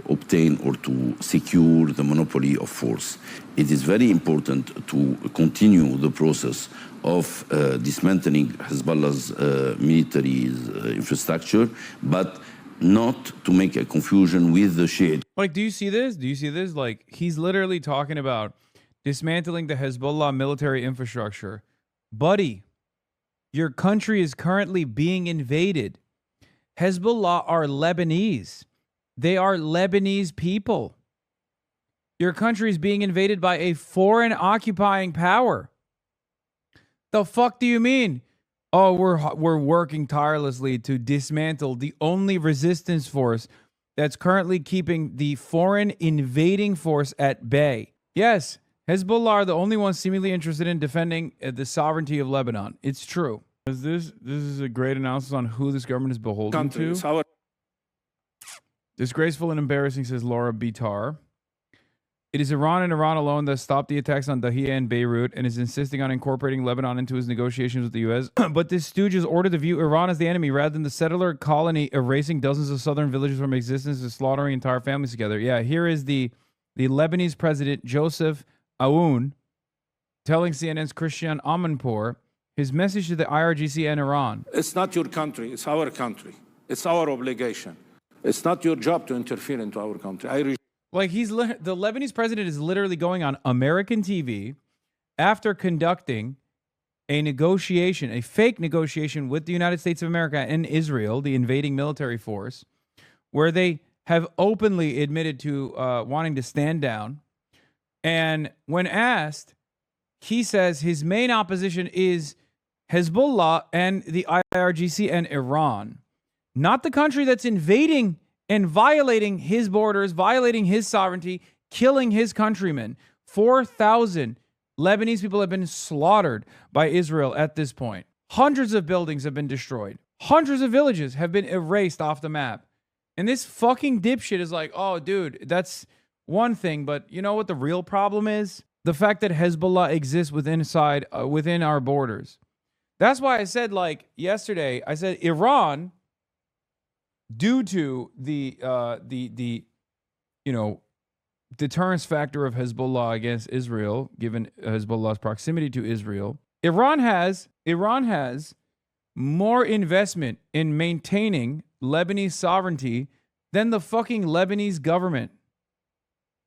obtain or to secure the monopoly of force. It is very important to continue the process of dismantling Hezbollah's military infrastructure, but not to make a confusion with the Shia. Like, do you see this? Do you see this? Like, he's literally talking about dismantling the Hezbollah military infrastructure. Buddy, your country is currently being invaded. Hezbollah are Lebanese. They are Lebanese people. Your country is being invaded by a foreign occupying power. The fuck do you mean? Oh, we're working tirelessly to dismantle the only resistance force that's currently keeping the foreign invading force at bay. Yes, Hezbollah are the only ones seemingly interested in defending the sovereignty of Lebanon. It's true. This is a great analysis on who this government is beholden to. Disgraceful and embarrassing, says Laura Bitar. It is Iran and Iran alone that stopped the attacks on Dahiya and Beirut and is insisting on incorporating Lebanon into his negotiations with the U.S. But this stooge is ordered to view Iran as the enemy rather than the settler colony erasing dozens of southern villages from existence and slaughtering entire families together. Yeah, here is the Lebanese president, Joseph Aoun, telling CNN's Christian Amanpour his message to the IRGC and Iran. It's not your country. It's our country. It's our obligation. It's not your job to interfere into our country. Like, the Lebanese president is literally going on American TV after conducting a negotiation, a fake negotiation with the United States of America and Israel, the invading military force, where they have openly admitted to wanting to stand down. And when asked, he says his main opposition is Hezbollah and the IRGC and Iran, not the country that's invading and violating his borders, violating his sovereignty, killing his countrymen. 4,000 Lebanese people have been slaughtered by Israel at this point. Hundreds of buildings have been destroyed. Hundreds of villages have been erased off the map. And this fucking dipshit is like, oh, dude, that's one thing. But you know what the real problem is? The fact that Hezbollah exists within our borders. That's why I said, like, yesterday, I said Iran, due to the deterrence factor of Hezbollah against Israel, given Hezbollah's proximity to Israel, Iran has more investment in maintaining Lebanese sovereignty than the fucking Lebanese government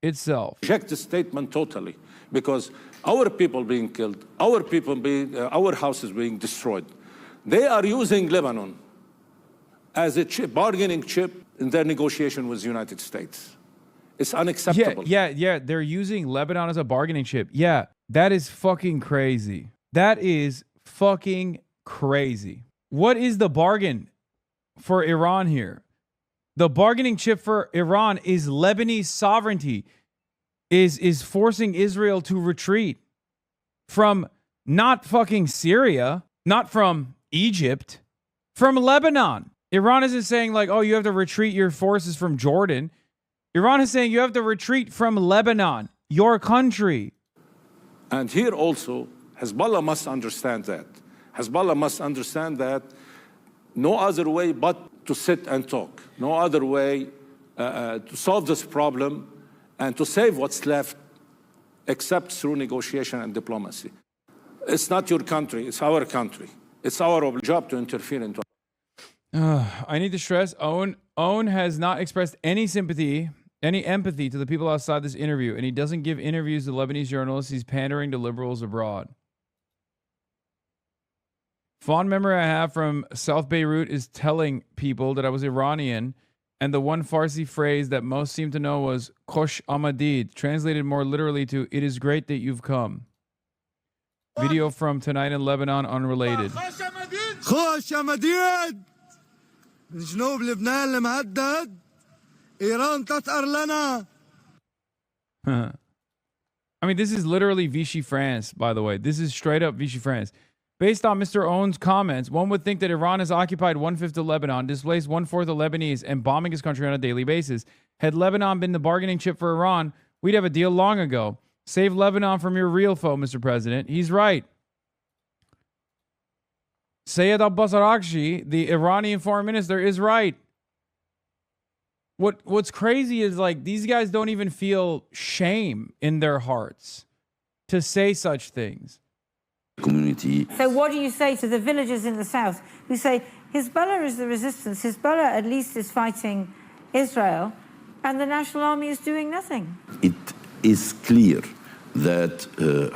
itself. Reject the statement totally, because our people being killed, our houses being destroyed. They are using Lebanon as a bargaining chip in their negotiation with the United States. It's unacceptable. Yeah. They're using Lebanon as a bargaining chip. Yeah, that is fucking crazy. That is fucking crazy. What is the bargain for Iran here? The bargaining chip for Iran is Lebanese sovereignty, is forcing Israel to retreat from not fucking Syria, not from Egypt, from Lebanon. Iran isn't saying like, oh, you have to retreat your forces from Jordan. Iran is saying you have to retreat from Lebanon, your country. And here also, Hezbollah must understand that. Hezbollah must understand that no other way but to sit and talk. No other way to solve this problem and to save what's left except through negotiation and diplomacy. It's not your country, it's our country. It's our job to interfere into I need to stress, Owen has not expressed any sympathy any empathy to the people outside this interview, and he doesn't give interviews to Lebanese journalists. He's pandering to liberals abroad. Fond memory I have from South Beirut is telling people that I was Iranian, and the one Farsi phrase that most seemed to know was Khosh Amadid, translated more literally to "It is great that you've come." Video from Tonight in Lebanon, unrelated. خوش آمدید جنوب لبنان المهدد إيران تثأر لنا. I mean, this is literally Vichy France, by the way. This is straight up Vichy France. Based on Mr. Owen's comments, one would think that Iran has occupied 1/5 of Lebanon, displaced 1/4 of Lebanese, and bombing his country on a daily basis. Had Lebanon been the bargaining chip for Iran, we'd have a deal long ago. Save Lebanon from your real foe, Mr. President. He's right. Sayed Abbas Araghchi, the Iranian foreign minister, is right. What's crazy is, like, these guys don't even feel shame in their hearts to say such things. Community. So what do you say to the villagers in the south who say Hezbollah is the resistance, Hezbollah at least is fighting Israel, and the National Army is doing nothing? It is clear that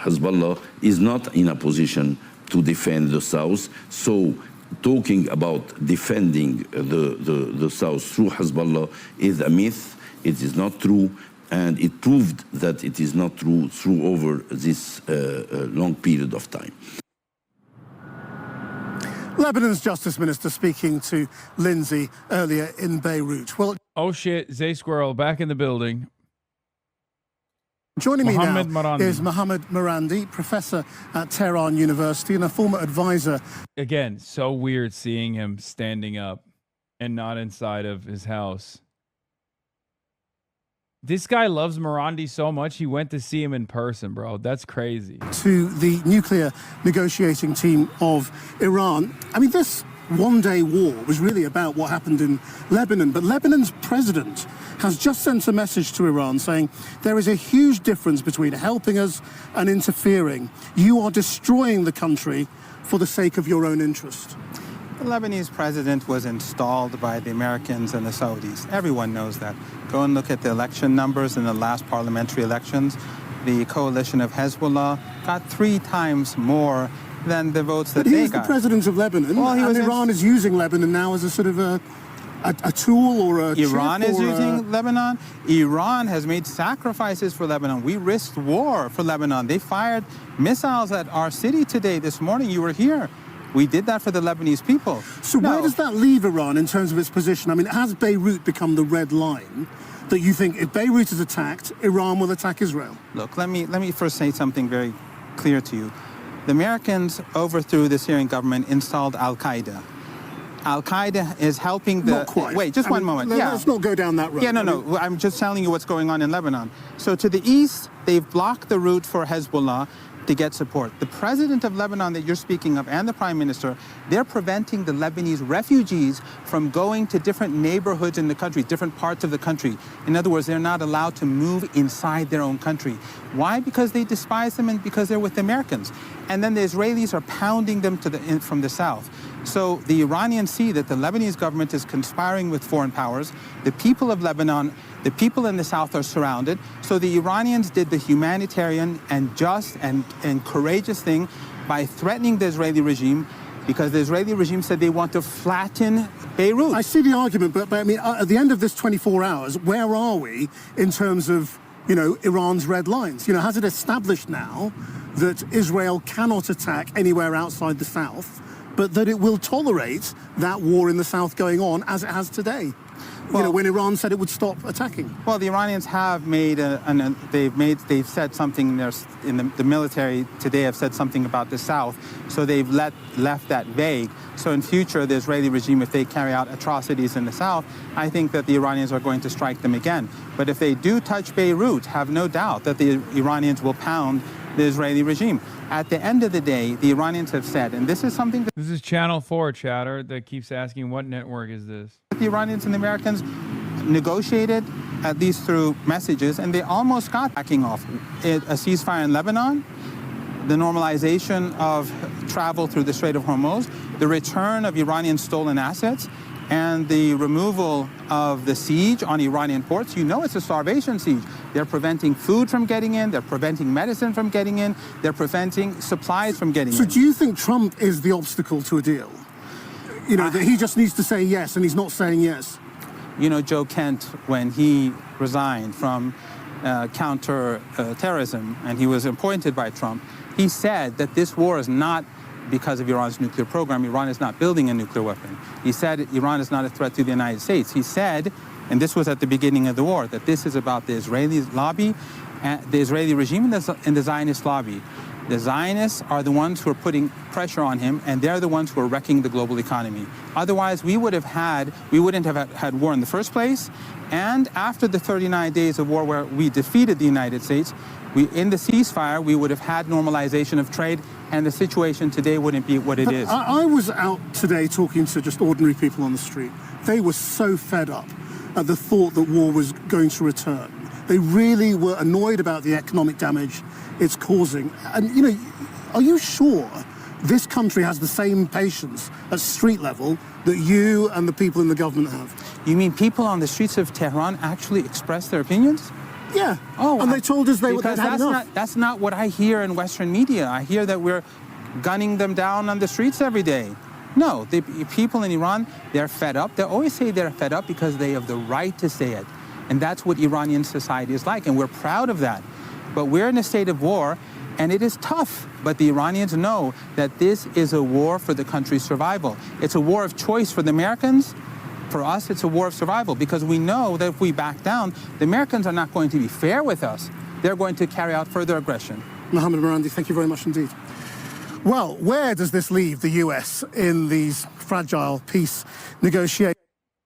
Hezbollah is not in a position to defend the south. So talking about defending the south through Hezbollah is a myth. It is not true. And it proved that it is not true through over this long period of time. Lebanon's Justice Minister speaking to Lindsay earlier in Beirut. Well, oh shit, Zay Squirrel back in the building. Joining me now Marandi is Mohammed Marandi, professor at Tehran University and a former advisor. Again, so weird seeing him standing up and not inside of his house. This guy loves Marandi so much, he went to see him in person, bro. That's crazy. To the nuclear negotiating team of Iran. I mean, this one-day war was really about what happened in Lebanon, but Lebanon's president has just sent a message to Iran saying there is a huge difference between helping us and interfering. You are destroying the country for the sake of your own interest. The Lebanese president was installed by the Americans and the Saudis. Everyone knows that. Go and look at the election numbers in the last parliamentary elections. The coalition of Hezbollah got 3 times more than the votes that they got. But he's the president of Lebanon, and Iran is using Lebanon now as a sort of a tool or a Iran is using Lebanon. Iran has made sacrifices for Lebanon. We risked war for Lebanon. They fired missiles at our city today, this morning. You were here. We did that for the Lebanese people. So where does that leave Iran in terms of its position? I mean, has Beirut become the red line that you think if Beirut is attacked, Iran will attack Israel? Look, let me first say something very clear to you. The Americans overthrew the Syrian government, installed Al-Qaeda. Al-Qaeda is helping the... Not quite. Wait, just one moment. Let's not go down that road. Yeah, no. I'm just telling you what's going on in Lebanon. So to the east, they've blocked the route for Hezbollah to get support. The president of Lebanon that you're speaking of and the prime minister, they're preventing the Lebanese refugees from going to different neighborhoods in the country, different parts of the country. In other words, they're not allowed to move inside their own country. Why? Because they despise them and because they're with the Americans. And then the Israelis are pounding them from the south. So the Iranians see that the Lebanese government is conspiring with foreign powers. The people of Lebanon, the people in the south are surrounded. So the Iranians did the humanitarian and just and courageous thing by threatening the Israeli regime, because the Israeli regime said they want to flatten Beirut. I see the argument, but I mean, at the end of this 24 hours, where are we in terms of, Iran's red lines? Has it established now that Israel cannot attack anywhere outside the south, but that it will tolerate that war in the south going on as it has today? Well, when Iran said it would stop attacking. Well, the Iranians have made they've said something in the military today have said something about the south, so they've left that vague. So in future, the Israeli regime, if they carry out atrocities in the south, I think that the Iranians are going to strike them again. But if they do touch Beirut, have no doubt that the Iranians will pound the Israeli regime. At the end of the day, the Iranians have said, and this is something that... This is Channel 4 chatter that keeps asking, what network is this? The Iranians and the Americans negotiated, at least through messages, and they almost got backing off. A ceasefire in Lebanon, the normalization of travel through the Strait of Hormuz, the return of Iranian stolen assets, and the removal of the siege on Iranian ports, you know it's a starvation siege. They're preventing food from getting in, they're preventing medicine from getting in, they're preventing supplies from getting in. So do you think Trump is the obstacle to a deal? You know, that he just needs to say yes, and he's not saying yes? You know, Joe Kent, when he resigned from counter-terrorism, and he was appointed by Trump, he said that this war is not because of Iran's nuclear program. Iran is not building a nuclear weapon. He said Iran is not a threat to the United States. He said, and this was at the beginning of the war, that this is about the Israeli lobby, the Israeli regime and the Zionist lobby. The Zionists are the ones who are putting pressure on him, and they're the ones who are wrecking the global economy. Otherwise, we wouldn't have had war in the first place. And after the 39 days of war where we defeated the United States, in the ceasefire, we would have had normalization of trade, and the situation today wouldn't be what it is. I was out today talking to just ordinary people on the street. They were so fed up at the thought that war was going to return. They really were annoyed about the economic damage it's causing. And, you know, are you sure this country has the same patience at street level that you and the people in the government have? You mean people on the streets of Tehran actually express their opinions? Yeah. Oh, and they told us they'd had enough. That's not what I hear in Western media. I hear that we're gunning them down on the streets every day. No, the people in Iran, they're fed up. They always say they're fed up because they have the right to say it. And that's what Iranian society is like, and we're proud of that. But we're in a state of war, and it is tough. But the Iranians know that this is a war for the country's survival. It's a war of choice for the Americans. For us, it's a war of survival, because we know that if we back down, the Americans are not going to be fair with us. They're going to carry out further aggression. Mohammed Marandi, thank you very much indeed. Well, where does this leave the US in these fragile peace negotiations?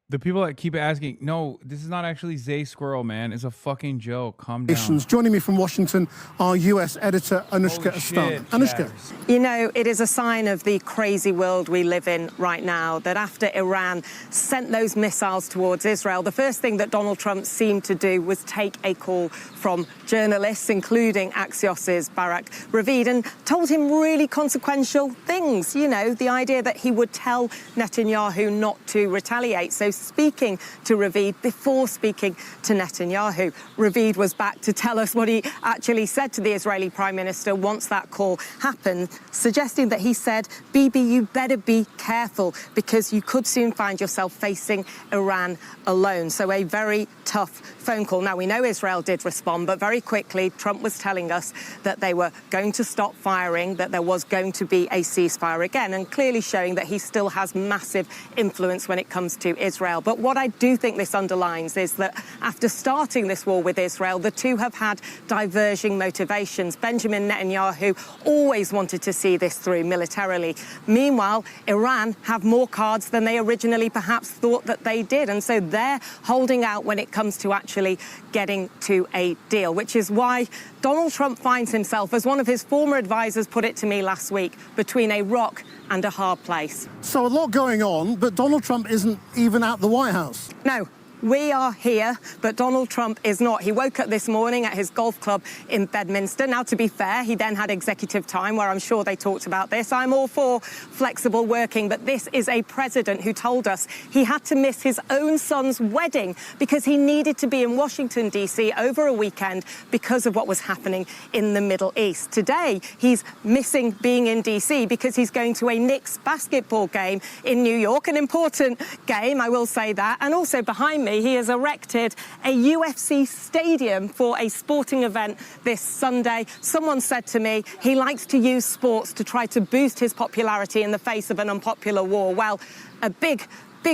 The people that keep asking, no, this is not actually Zay Squirrel, man. It's a fucking joke. Calm down. Joining me from Washington, our US editor, Anushka Astana. Anushka. You know, it is a sign of the crazy world we live in right now that after Iran sent those missiles towards Israel, the first thing that Donald Trump seemed to do was take a call from journalists, including Axios's Barak Ravid, and told him really consequential things. You know, the idea that he would tell Netanyahu not to retaliate. So speaking to Ravid before speaking to Netanyahu, Ravid was back to tell us what he actually said to the Israeli Prime Minister once that call happened, suggesting that he said, Bibi, you better be careful because you could soon find yourself facing Iran alone. So a very tough phone call. Now, we know Israel did respond, but very quickly Trump was telling us that they were going to stop firing, that there was going to be a ceasefire again, and clearly showing that he still has massive influence when it comes to Israel. But what I do think this underlines is that after starting this war with Israel, the two have had diverging motivations. Benjamin Netanyahu always wanted to see this through militarily. Meanwhile, Iran have more cards than they originally perhaps thought that they did. And so they're holding out when it comes to actually getting to a deal, which is why Donald Trump finds himself, as one of his former advisors put it to me last week, between a rock and a hard place. So a lot going on, but Donald Trump isn't even at the White House. No. We are here, but Donald Trump is not. He woke up this morning at his golf club in Bedminster. Now, to be fair, he then had executive time where I'm sure they talked about this. I'm all for flexible working, but this is a president who told us he had to miss his own son's wedding because he needed to be in Washington, D.C. over a weekend because of what was happening in the Middle East. Today, he's missing being in D.C. because he's going to a Knicks basketball game in New York, an important game, I will say that. And also behind me, he has erected a UFC stadium for a sporting event this Sunday. Someone said to me he likes to use sports to try to boost his popularity in the face of an unpopular war. Well, a big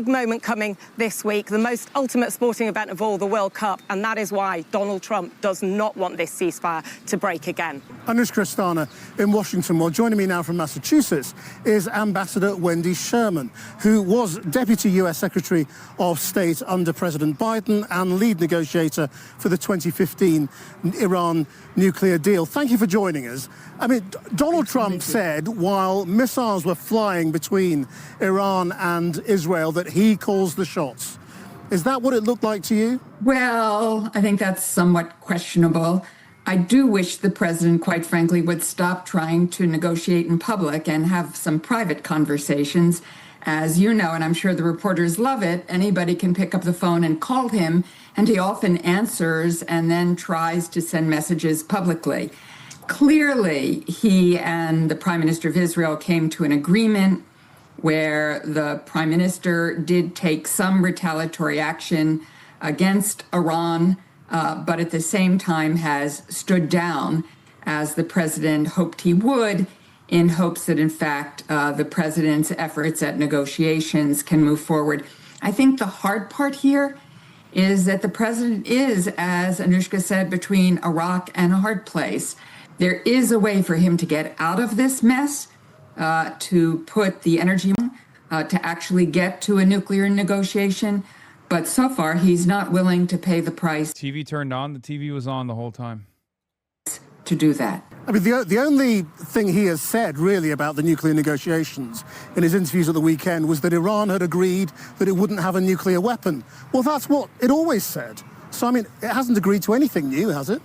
moment coming this week, the most ultimate sporting event of all, the World Cup, and that is why Donald Trump does not want this ceasefire to break again. Anushka Astana in Washington. Well, joining me now from Massachusetts is Ambassador Wendy Sherman, who was Deputy U.S. Secretary of State under President Biden and lead negotiator for the 2015 Iran nuclear deal. Thank you for joining us. I mean, Donald Trump said while missiles were flying between Iran and Israel that he calls the shots. Is that what it looked like to you? Well, I think that's somewhat questionable. I do wish the president, quite frankly, would stop trying to negotiate in public and have some private conversations as you know, and I'm sure the reporters love it, anybody can pick up the phone and call him, and he often answers and then tries to send messages publicly. Clearly, he and the Prime Minister of Israel came to an agreement where the Prime Minister did take some retaliatory action against Iran, but at the same time has stood down, as the president hoped he would, in hopes that, in fact, the president's efforts at negotiations can move forward. I think the hard part here is that the president is, as Anushka said, between a rock and a hard place. There is a way for him to get out of this mess, to put the energy to actually get to a nuclear negotiation. But so far, he's not willing to pay the price. TV turned on. The TV was on the whole time. To do that. I mean, the only thing he has said, really, about the nuclear negotiations in his interviews at the weekend was that Iran had agreed that it wouldn't have a nuclear weapon. Well, that's what it always said. So, I mean, it hasn't agreed to anything new, has it?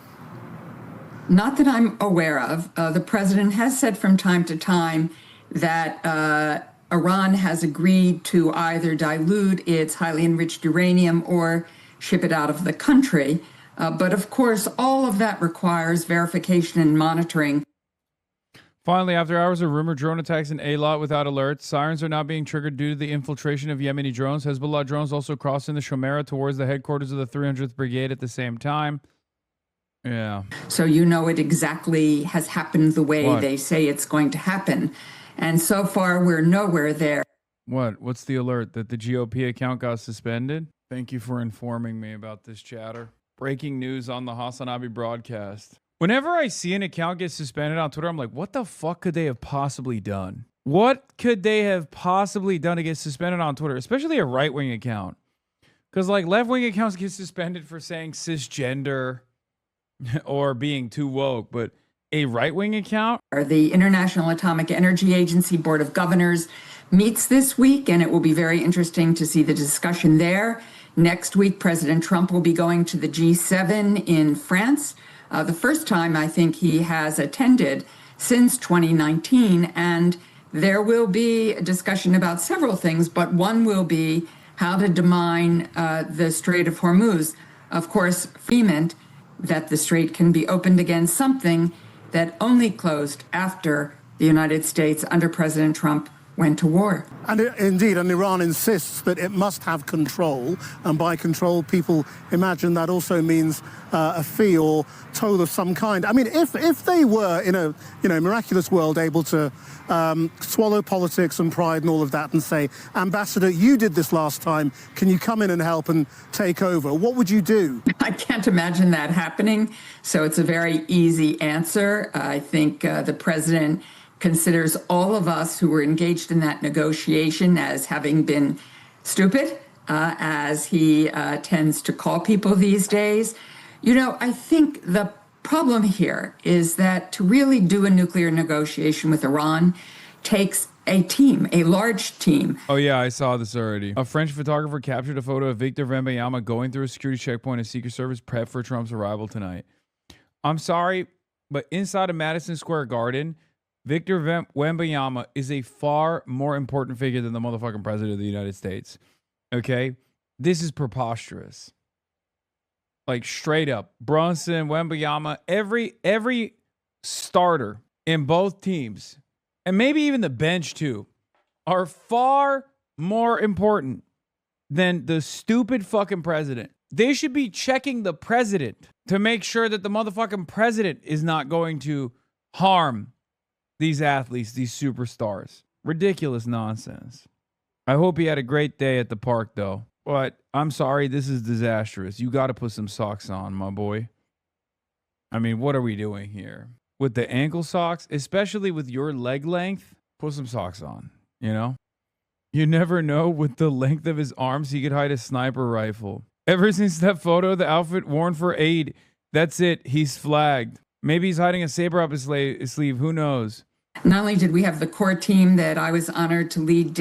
Not that I'm aware of. The president has said from time to time that Iran has agreed to either dilute its highly enriched uranium or ship it out of the country. But of course, all of that requires verification and monitoring. Finally, after hours of rumored drone attacks in Eilat without alerts, sirens are now being triggered due to the infiltration of Yemeni drones. Hezbollah drones also crossing the Shomera towards the headquarters of the 300th Brigade at the same time. Yeah. So you know it exactly has happened the way they say it's going to happen. And so far, we're nowhere there. What? What's the alert? That the GOP account got suspended? Thank you for informing me about this chatter. Breaking news on the HasanAbi broadcast. Whenever I see an account get suspended on Twitter, I'm like, what the fuck could they have possibly done? What could they have possibly done to get suspended on Twitter? Especially a right-wing account. Because like left-wing accounts get suspended for saying cisgender or being too woke, but a right-wing account? The International Atomic Energy Agency Board of Governors meets this week, and it will be very interesting to see the discussion there. Next week, President Trump will be going to the G7 in France. The first time I think he has attended since 2019, and there will be a discussion about several things, but one will be how to demine the Strait of Hormuz. Of course, agreement that the strait can be opened again, something that only closed after the United States under President Trump went to war. And indeed, and Iran insists that it must have control, and by control, people imagine that also means a fee or toll of some kind. I mean, if they were in a miraculous world able to swallow politics and pride and all of that and say, Ambassador, you did this last time, can you come in and help and take over? What would you do? I can't imagine that happening, so it's a very easy answer. I think the president considers all of us who were engaged in that negotiation as having been stupid, as he tends to call people these days. You know, I think the problem here is that to really do a nuclear negotiation with Iran takes a team, a large team. Oh, yeah, I saw this already. A French photographer captured a photo of Victor Wembanyama going through a security checkpoint as Secret Service prep for Trump's arrival tonight. I'm sorry, but inside of Madison Square Garden, Victor Wembanyama is a far more important figure than the motherfucking president of the United States. Okay? This is preposterous. Like, straight up. Brunson, Wembanyama, every starter in both teams, and maybe even the bench too, are far more important than the stupid fucking president. They should be checking the president to make sure that the motherfucking president is not going to harm these athletes, these superstars. Ridiculous nonsense. I hope he had a great day at the park, though. But I'm sorry, this is disastrous. You got to put some socks on, my boy. I mean, what are we doing here? With the ankle socks, especially with your leg length, put some socks on, you know? You never know, with the length of his arms, he could hide a sniper rifle. Ever since that photo, the outfit worn for aid, that's it, he's flagged. Maybe he's hiding a saber up his sleeve, who knows? Not only did we have the core team that I was honored to lead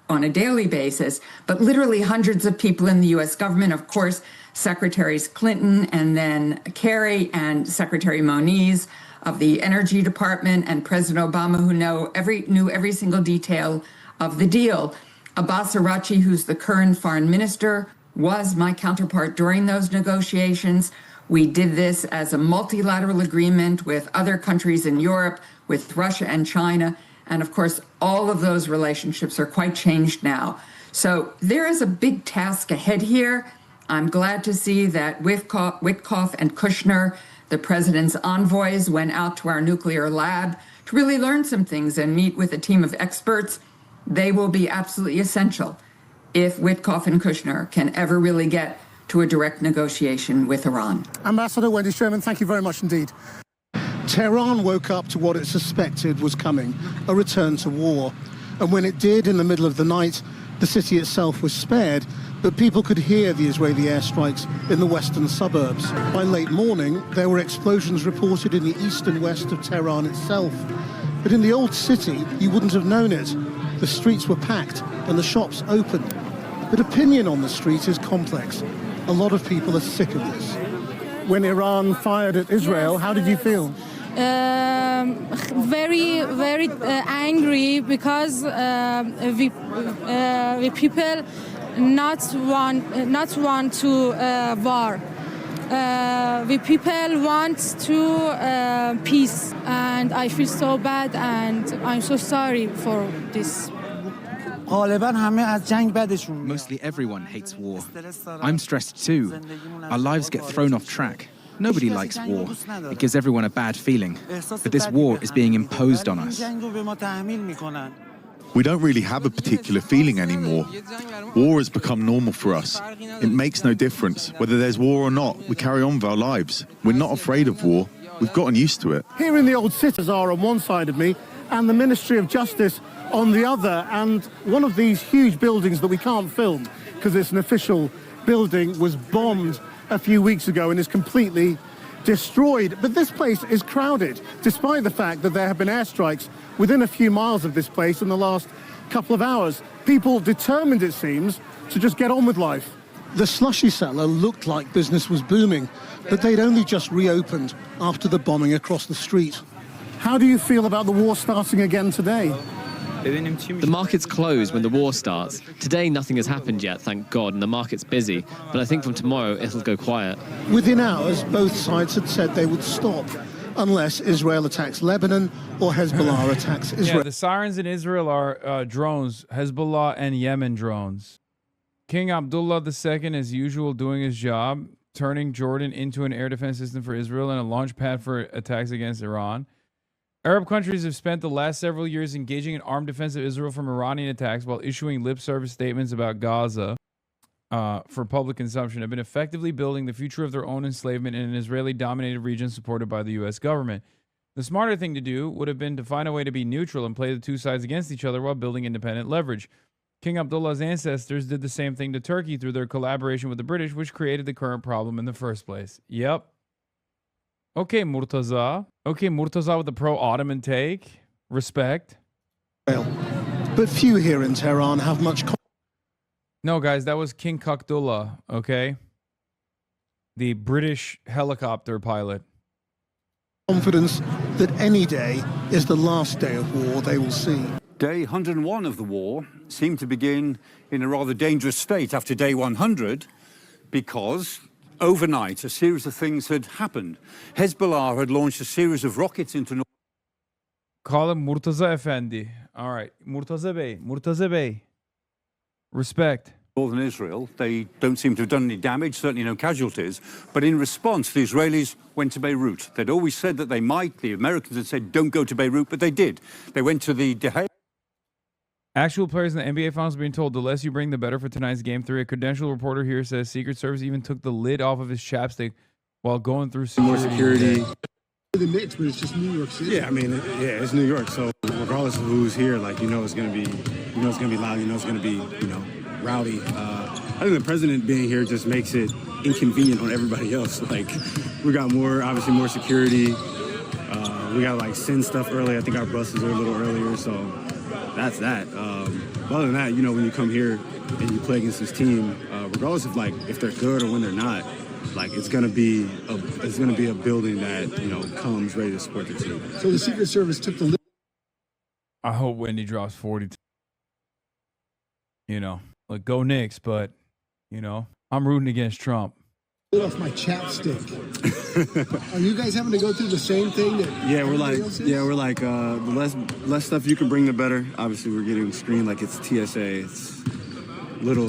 on a daily basis, but literally hundreds of people in the U.S. government, of course, Secretaries Clinton and then Kerry and Secretary Moniz of the Energy Department and President Obama, who knew every single detail of the deal. Abbas Araghchi, who's the current foreign minister, was my counterpart during those negotiations. We did this as a multilateral agreement with other countries in Europe, with Russia and China. And of course, all of those relationships are quite changed now. So there is a big task ahead here. I'm glad to see that Witkoff and Kushner, the president's envoys, went out to our nuclear lab to really learn some things and meet with a team of experts. They will be absolutely essential if Witkoff and Kushner can ever really get to a direct negotiation with Iran. Ambassador Wendy Sherman, thank you very much indeed. Tehran woke up to what it suspected was coming, a return to war. And when it did, in the middle of the night, the city itself was spared, but people could hear the Israeli airstrikes in the western suburbs. By late morning, there were explosions reported in the east and west of Tehran itself. But in the old city, you wouldn't have known it. The streets were packed and the shops open. But opinion on the street is complex. A lot of people are sick of this. When Iran fired at Israel, how did you feel? Very angry because we people not want to war. We people want to peace, and I feel so bad, and I'm so sorry for this. Mostly everyone hates war. I'm stressed too. Our lives get thrown off track. Nobody likes war. It gives everyone a bad feeling. But this war is being imposed on us. We don't really have a particular feeling anymore. War has become normal for us. It makes no difference. Whether there's war or not, we carry on with our lives. We're not afraid of war. We've gotten used to it. Here in the old cities are on one side of me and the Ministry of Justice on the other. And one of these huge buildings that we can't film because it's an official building was bombed a few weeks ago and is completely destroyed. But this place is crowded, despite the fact that there have been airstrikes within a few miles of this place in the last couple of hours. People determined, it seems, to just get on with life. The slushy cellar looked like business was booming, but they'd only just reopened after the bombing across the street. How do you feel about the war starting again today? The market's closed when the war starts. Today, nothing has happened yet, thank God, and the market's busy. But I think from tomorrow, it'll go quiet. Within hours, both sides had said they would stop, unless Israel attacks Lebanon or Hezbollah attacks Israel. Yeah, the sirens in Israel are drones, Hezbollah and Yemen drones. King Abdullah II, as usual, doing his job, turning Jordan into an air defense system for Israel and a launch pad for attacks against Iran. Arab countries have spent the last several years engaging in armed defense of Israel from Iranian attacks while issuing lip service statements about Gaza for public consumption, have been effectively building the future of their own enslavement in an Israeli-dominated region supported by the U.S. government. The smarter thing to do would have been to find a way to be neutral and play the two sides against each other while building independent leverage. King Abdullah's ancestors did the same thing to Turkey through their collaboration with the British, which created the current problem in the first place. Yep. Okay, Murtaza. Okay, Murtaza with the pro-Ottoman take. Respect. But few here in Tehran have much... No, guys, that was King Kakdullah, okay? The British helicopter pilot. ...confidence that any day is the last day of war they will see. Day 101 of the war seemed to begin in a rather dangerous state after day 100 because... overnight, a series of things had happened. Hezbollah had launched a series of rockets into... Call him Murtaza Effendi. All right. Murtaza Bey. Murtaza Bey. Respect. Northern Israel. They don't seem to have done any damage, certainly no casualties. But in response, the Israelis went to Beirut. They'd always said that they might. The Americans had said, don't go to Beirut, but they did. They went to the Actual players in the NBA Finals are being told, the less you bring, the better for tonight's Game 3. A credentialed reporter here says Secret Service even took the lid off of his chapstick while going through security. More security. The Knicks, but it's just New York City. Yeah, I mean, yeah, it's New York. So regardless of who's here, like, you know it's gonna be loud. You know it's gonna be, rowdy. I think the president being here just makes it inconvenient on everybody else. Like, we got obviously more security. We got like send stuff early. I think our buses are a little earlier, so that's that. Other than that, when you come here and you play against this team, regardless of like if they're good or when they're not, like it's gonna be a building that comes ready to support the team. So the Secret Service took the. I hope Wendy drops 42. you know, like go Knicks, but, you know, I'm rooting against Trump. Get off my chapstick. Are you guys having to go through the same thing? Yeah, we're like the less stuff you can bring, the better. Obviously, we're getting screened like it's TSA. It's little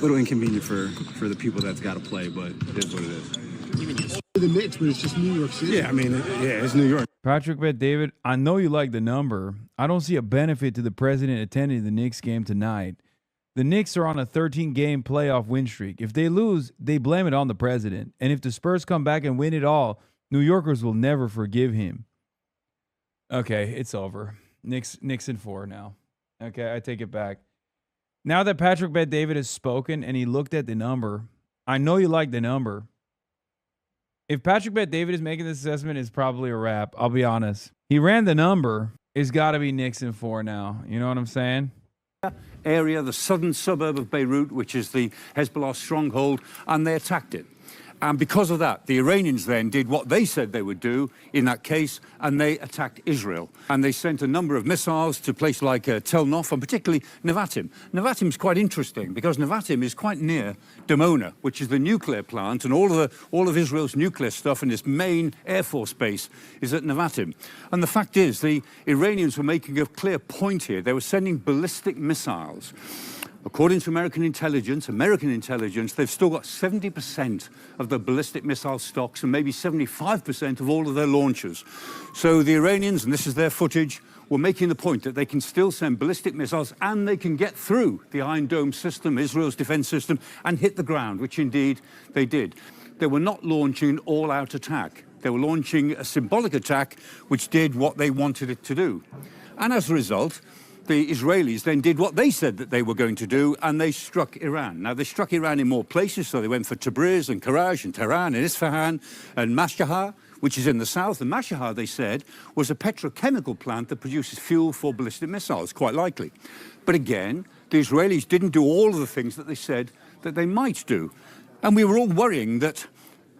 inconvenient for the people that's got to play, but it is what it is. The Knicks, but it's just New York City. Yeah, I mean, it's New York. Patrick Bet David, I know you like the number. I don't see a benefit to the president attending the Knicks game tonight. The Knicks are on a 13-game playoff win streak. If they lose, they blame it on the president. And if the Spurs come back and win it all, New Yorkers will never forgive him. Okay, it's over. Knicks in 4 now. Okay, I take it back. Now that Patrick Bet David has spoken and he looked at the number, I know you like the number. If Patrick Bet David is making this assessment, it's probably a wrap. I'll be honest. He ran the number. It's got to be Knicks in 4 now. You know what I'm saying? Area, the southern suburb of Beirut, which is the Hezbollah stronghold, and they attacked it. And because of that, the Iranians then did what they said they would do in that case, and they attacked Israel. And they sent a number of missiles to places like Tel Nof, and particularly Nevatim. Nevatim is quite interesting because Nevatim is quite near Dimona, which is the nuclear plant, and all of Israel's nuclear stuff in its main Air Force base is at Nevatim. And the fact is, the Iranians were making a clear point here. They were sending ballistic missiles. According to American intelligence, they've still got 70% of the ballistic missile stocks and maybe 75% of all of their launchers. So the Iranians, and this is their footage, were making the point that they can still send ballistic missiles and they can get through the Iron Dome system, Israel's defense system, and hit the ground, which indeed they did. They were not launching an all-out attack. They were launching a symbolic attack which did what they wanted it to do. And as a result, the Israelis then did what they said that they were going to do, and they struck Iran. Now, they struck Iran in more places, so they went for Tabriz and Karaj and Tehran and Isfahan and Mashhad, which is in the south. And Mashhad, they said, was a petrochemical plant that produces fuel for ballistic missiles, quite likely. But again, the Israelis didn't do all of the things that they said that they might do. And we were all worrying that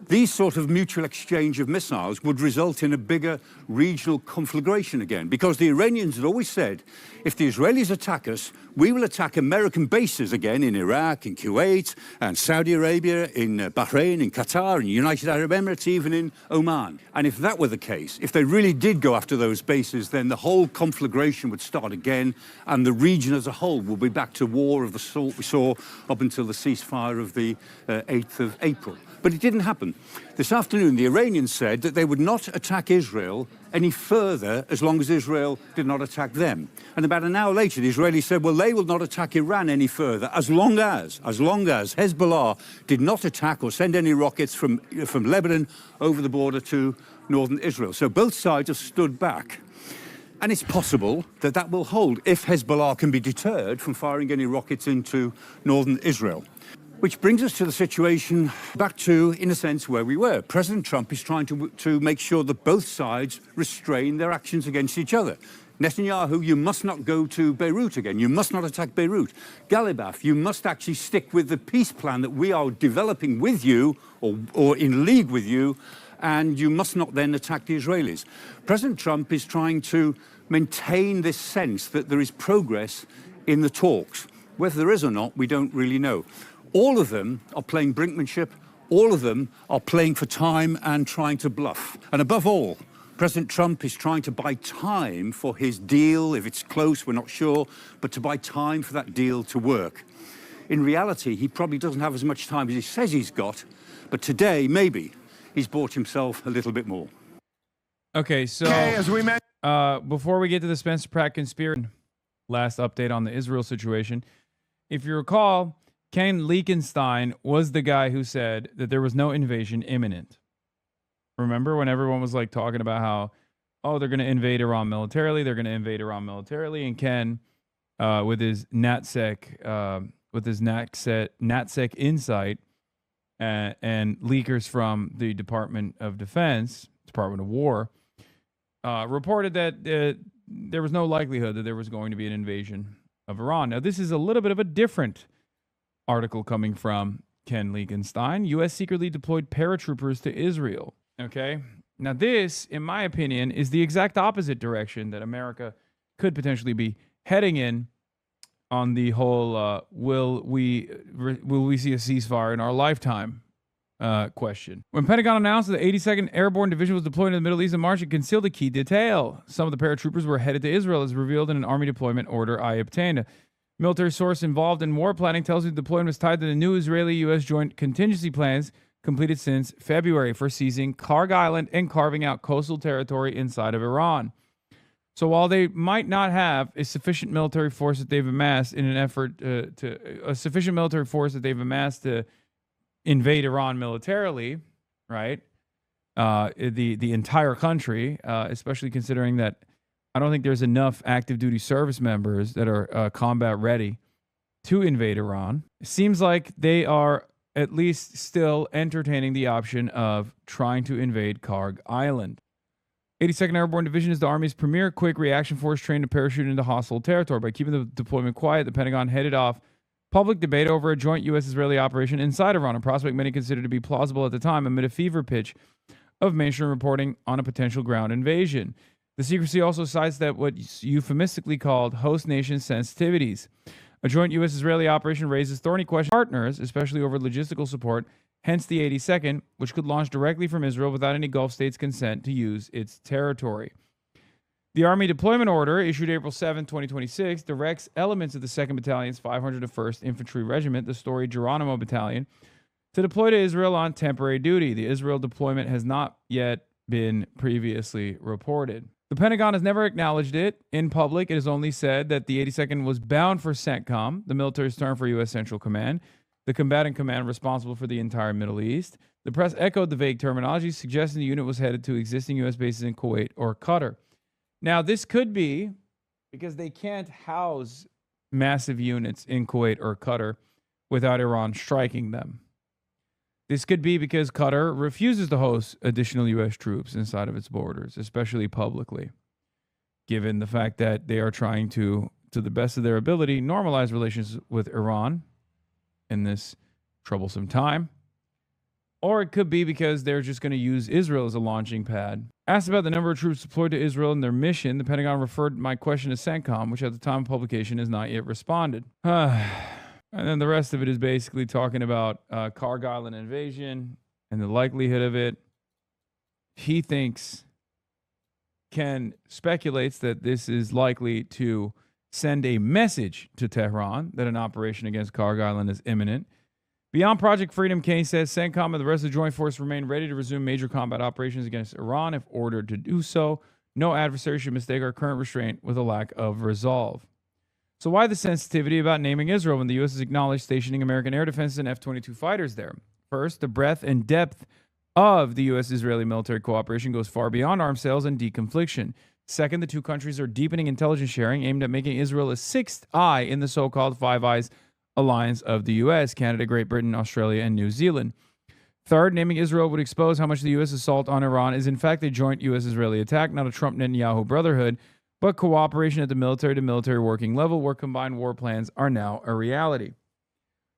these sort of mutual exchange of missiles would result in a bigger regional conflagration again, because the Iranians had always said, if the Israelis attack us, we will attack American bases again in Iraq, in Kuwait, and Saudi Arabia, in Bahrain, in Qatar, in United Arab Emirates, even in Oman. And if that were the case, if they really did go after those bases, then the whole conflagration would start again, and the region as a whole will be back to war of the sort we saw up until the ceasefire of the 8th of April. But it didn't happen. This afternoon, the Iranians said that they would not attack Israel any further as long as Israel did not attack them. And about an hour later, the Israelis said, well, they will not attack Iran any further as long as Hezbollah did not attack or send any rockets from Lebanon over the border to northern Israel. So both sides have stood back. And it's possible that that will hold if Hezbollah can be deterred from firing any rockets into northern Israel. Which brings us to the situation back to, in a sense, where we were. President Trump is trying to make sure that both sides restrain their actions against each other. Netanyahu, you must not go to Beirut again. You must not attack Beirut. Galibaf, you must actually stick with the peace plan that we are developing with you or in league with you, and you must not then attack the Israelis. President Trump is trying to maintain this sense that there is progress in the talks. Whether there is or not, we don't really know. All of them are playing brinkmanship. All of them are playing for time and trying to bluff. And above all, President Trump is trying to buy time for his deal. If it's close, we're not sure, but to buy time for that deal to work. In reality, he probably doesn't have as much time as he says he's got, but today, maybe, he's bought himself a little bit more. Okay, so before we get to the Spencer Pratt conspiracy, last update on the Israel situation. If you recall, Ken Leakenstein was the guy who said that there was no invasion imminent. Remember when everyone was like talking about how, oh, they're going to invade Iran militarily, and Ken, with his NatSec insight and leakers from the Department of Defense, Department of War, reported that there was no likelihood that there was going to be an invasion of Iran. Now, this is a little bit of a different article coming from Ken Leakenstein. U.S. secretly deployed paratroopers to Israel. Okay. Now, this, in my opinion, is the exact opposite direction that America could potentially be heading in on the whole will we see a ceasefire in our lifetime question. When Pentagon announced that the 82nd Airborne Division was deployed in the Middle East in March, it concealed a key detail. Some of the paratroopers were headed to Israel, as revealed in an Army deployment order I obtained. A military source involved in war planning tells me the deployment was tied to the new Israeli-U.S. joint contingency plans completed since February for seizing Karg Island and carving out coastal territory inside of Iran. So while they might not have a sufficient military force that they've amassed in an effort to invade Iran militarily, right? The entire country, especially considering that I don't think there's enough active duty service members that are combat ready to invade Iran. It seems like they are at least still entertaining the option of trying to invade Karg Island. 82nd Airborne Division is the Army's premier quick reaction force trained to parachute into hostile territory. By keeping the deployment quiet, the Pentagon headed off public debate over a joint U.S.-Israeli operation inside Iran, a prospect many considered to be plausible at the time amid a fever pitch of mainstream reporting on a potential ground invasion. The secrecy also sidestepped what's euphemistically called host nation sensitivities. A joint U.S.-Israeli operation raises thorny questions for partners, especially over logistical support, hence the 82nd, which could launch directly from Israel without any Gulf states' consent to use its territory. The Army Deployment Order, issued April 7, 2026, directs elements of the 2nd Battalion's 501st Infantry Regiment, the storied Geronimo Battalion, to deploy to Israel on temporary duty. The Israel deployment has not yet been previously reported. The Pentagon has never acknowledged it. In public, it has only said that the 82nd was bound for CENTCOM, the military's term for U.S. Central Command, the combatant command responsible for the entire Middle East. The press echoed the vague terminology, suggesting the unit was headed to existing U.S. bases in Kuwait or Qatar. Now, this could be because they can't house massive units in Kuwait or Qatar without Iran striking them. This could be because Qatar refuses to host additional U.S. troops inside of its borders, especially publicly, given the fact that they are trying to the best of their ability, normalize relations with Iran in this troublesome time. Or it could be because they're just going to use Israel as a launching pad. Asked about the number of troops deployed to Israel and their mission, the Pentagon referred my question to CENTCOM, which at the time of publication has not yet responded. And then the rest of it is basically talking about Karg Island invasion and the likelihood of it. He thinks, Ken speculates that this is likely to send a message to Tehran that an operation against Karg Island is imminent. Beyond Project Freedom, Kane says CENTCOM and the rest of the Joint Force remain ready to resume major combat operations against Iran if ordered to do so. No adversary should mistake our current restraint with a lack of resolve. So why the sensitivity about naming Israel when the U.S. has acknowledged stationing American air defenses and F-22 fighters there? First, the breadth and depth of the U.S.-Israeli military cooperation goes far beyond arms sales and deconfliction. Second, the two countries are deepening intelligence sharing aimed at making Israel a sixth eye in the so-called Five Eyes alliance of the U.S., Canada, Great Britain, Australia, and New Zealand. Third, naming Israel would expose how much the U.S. assault on Iran is in fact a joint U.S.-Israeli attack, not a Trump-Netanyahu brotherhood, but cooperation at the military-to-military working level where combined war plans are now a reality.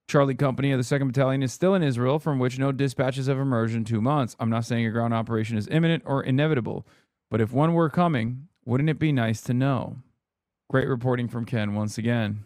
Charlie Company of the 2nd Battalion is still in Israel, from which no dispatches have emerged in 2 months. I'm not saying a ground operation is imminent or inevitable, but if one were coming, wouldn't it be nice to know? Great reporting from Ken once again.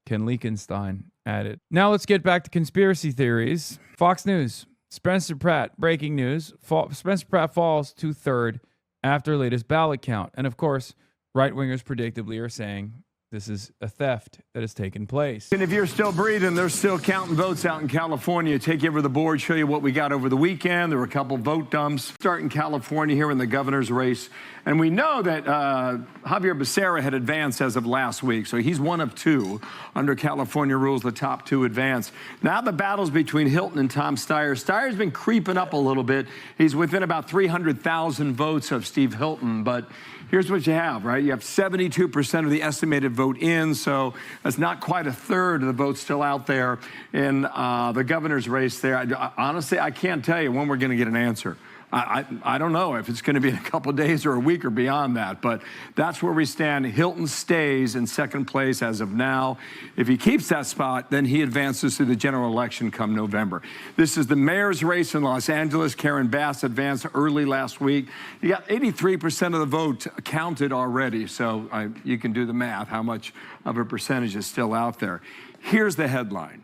Ken Leakenstein added. Now let's get back to conspiracy theories. Fox News. Spencer Pratt, breaking news. Spencer Pratt falls to third after latest ballot count. And of course, right-wingers predictably are saying this is a theft that has taken place. And if you're still breathing, they're still counting votes out in California. Take you over the board, show you what we got over the weekend. There were a couple vote dumps. Start in California here in the governor's race. And we know that Javier Becerra had advanced as of last week. So he's one of two under California rules, the top two advance. Now the battle's between Hilton and Tom Steyer. Steyer's been creeping up a little bit. He's within about 300,000 votes of Steve Hilton. But here's what you have, right? You have 72% of the estimated vote in, so that's not quite a third of the votes still out there in the governor's race there. Honestly, I can't tell you when we're going to get an answer. I don't know if it's going to be in a couple of days or a week or beyond that, but that's where we stand. Hilton stays in second place as of now. If he keeps that spot, then he advances to the general election come November. This is the mayor's race in Los Angeles. Karen Bass advanced early last week. You got 83% of the vote counted already, so you can do the math, how much of a percentage is still out there. Here's the headline,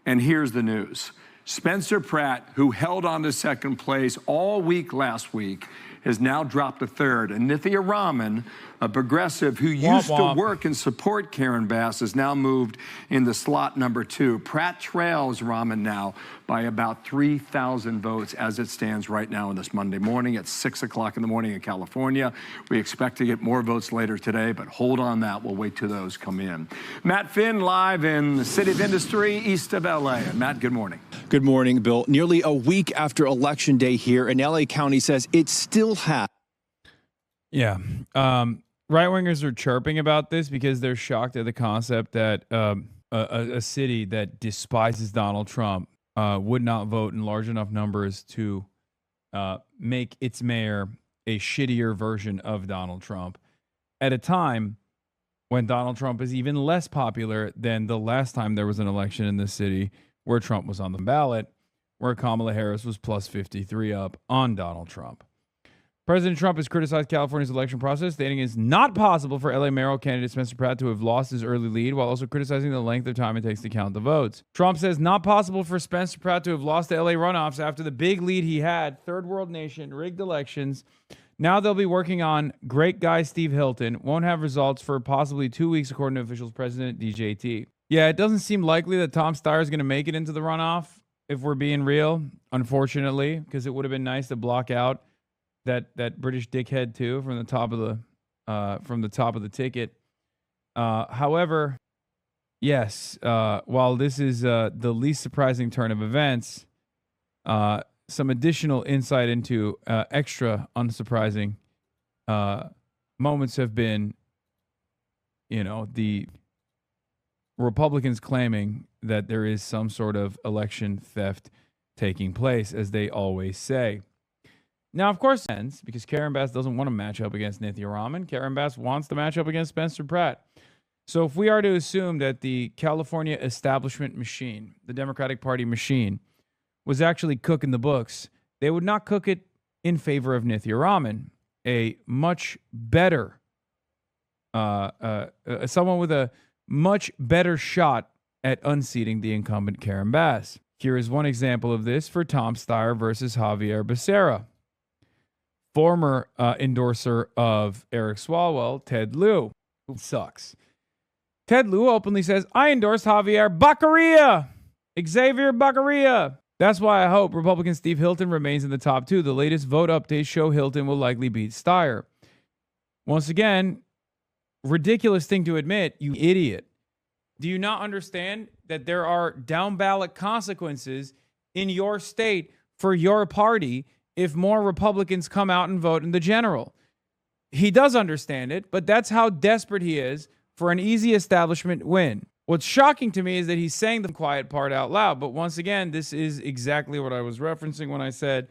and here's the news. Spencer Pratt, who held on to second place all week last week, has now dropped to third. And Nithya Raman, a progressive who used to work and support Karen Bass, has now moved in the slot number 2. Pratt trails Raman now by about 3,000 votes as it stands right now on this Monday morning at 6 o'clock in the morning in California. We expect to get more votes later today, but hold on that. We'll wait till those come in. Matt Finn live in the City of Industry, east of LA. And Matt, good morning. Good morning, Bill. Nearly a week after Election Day here, and LA County says it still has. Yeah. Right-wingers are chirping about this because they're shocked at the concept that a city that despises Donald Trump would not vote in large enough numbers to make its mayor a shittier version of Donald Trump at a time when Donald Trump is even less popular than the last time there was an election in this city where Trump was on the ballot, where Kamala Harris was plus 53 up on Donald Trump. President Trump has criticized California's election process, stating it's not possible for LA mayoral candidate Spencer Pratt to have lost his early lead, while also criticizing the length of time it takes to count the votes. Trump says not possible for Spencer Pratt to have lost the LA runoffs after the big lead he had, third world nation, rigged elections. Now they'll be working on great guy Steve Hilton. Won't have results for possibly 2 weeks, according to officials. President DJT. Yeah, it doesn't seem likely that Tom Steyer is going to make it into the runoff, if we're being real, unfortunately, because it would have been nice to block out that British dickhead too from the top of the ticket. However, yes, while this is the least surprising turn of events, some additional insight into extra unsurprising moments have been, the Republicans claiming that there is some sort of election theft taking place, as they always say. Now, of course, because Karen Bass doesn't want to match up against Nithya Raman. Karen Bass wants to match up against Spencer Pratt. So if we are to assume that the California establishment machine, the Democratic Party machine, was actually cooking the books, they would not cook it in favor of Nithya Raman, a much better, someone with a much better shot at unseating the incumbent Karen Bass. Here is one example of this for Tom Steyer versus Javier Becerra. Former endorser of Eric Swalwell, Ted Lieu, who sucks. Ted Lieu openly says, I endorse Javier Baccaria, Xavier Baccaria. That's why I hope Republican Steve Hilton remains in the top 2. The latest vote updates show Hilton will likely beat Steyer. Once again, ridiculous thing to admit, you idiot. Do you not understand that there are down ballot consequences in your state for your party if more Republicans come out and vote in the general? He does understand it, but that's how desperate he is for an easy establishment win. What's shocking to me is that he's saying the quiet part out loud. But once again, this is exactly what I was referencing when I said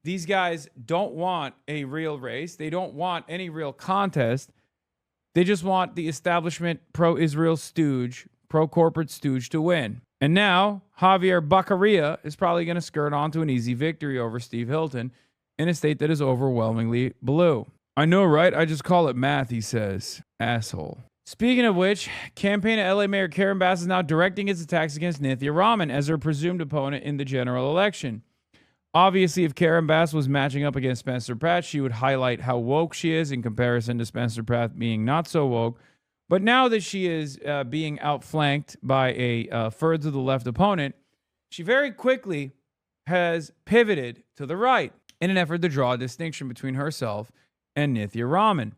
these guys don't want a real race. They don't want any real contest. They just want the establishment pro-Israel stooge, pro-corporate stooge to win. And now Javier Baccaria is probably going to skirt onto an easy victory over Steve Hilton in a state that is overwhelmingly blue. I know, right? I just call it math, he says. Asshole. Speaking of which, campaign of LA Mayor Karen Bass is now directing its attacks against Nithya Raman as her presumed opponent in the general election. Obviously, if Karen Bass was matching up against Spencer Pratt, she would highlight how woke she is in comparison to Spencer Pratt being not so woke. But now that she is being outflanked by a further to the left opponent, she very quickly has pivoted to the right in an effort to draw a distinction between herself and Nithya Raman.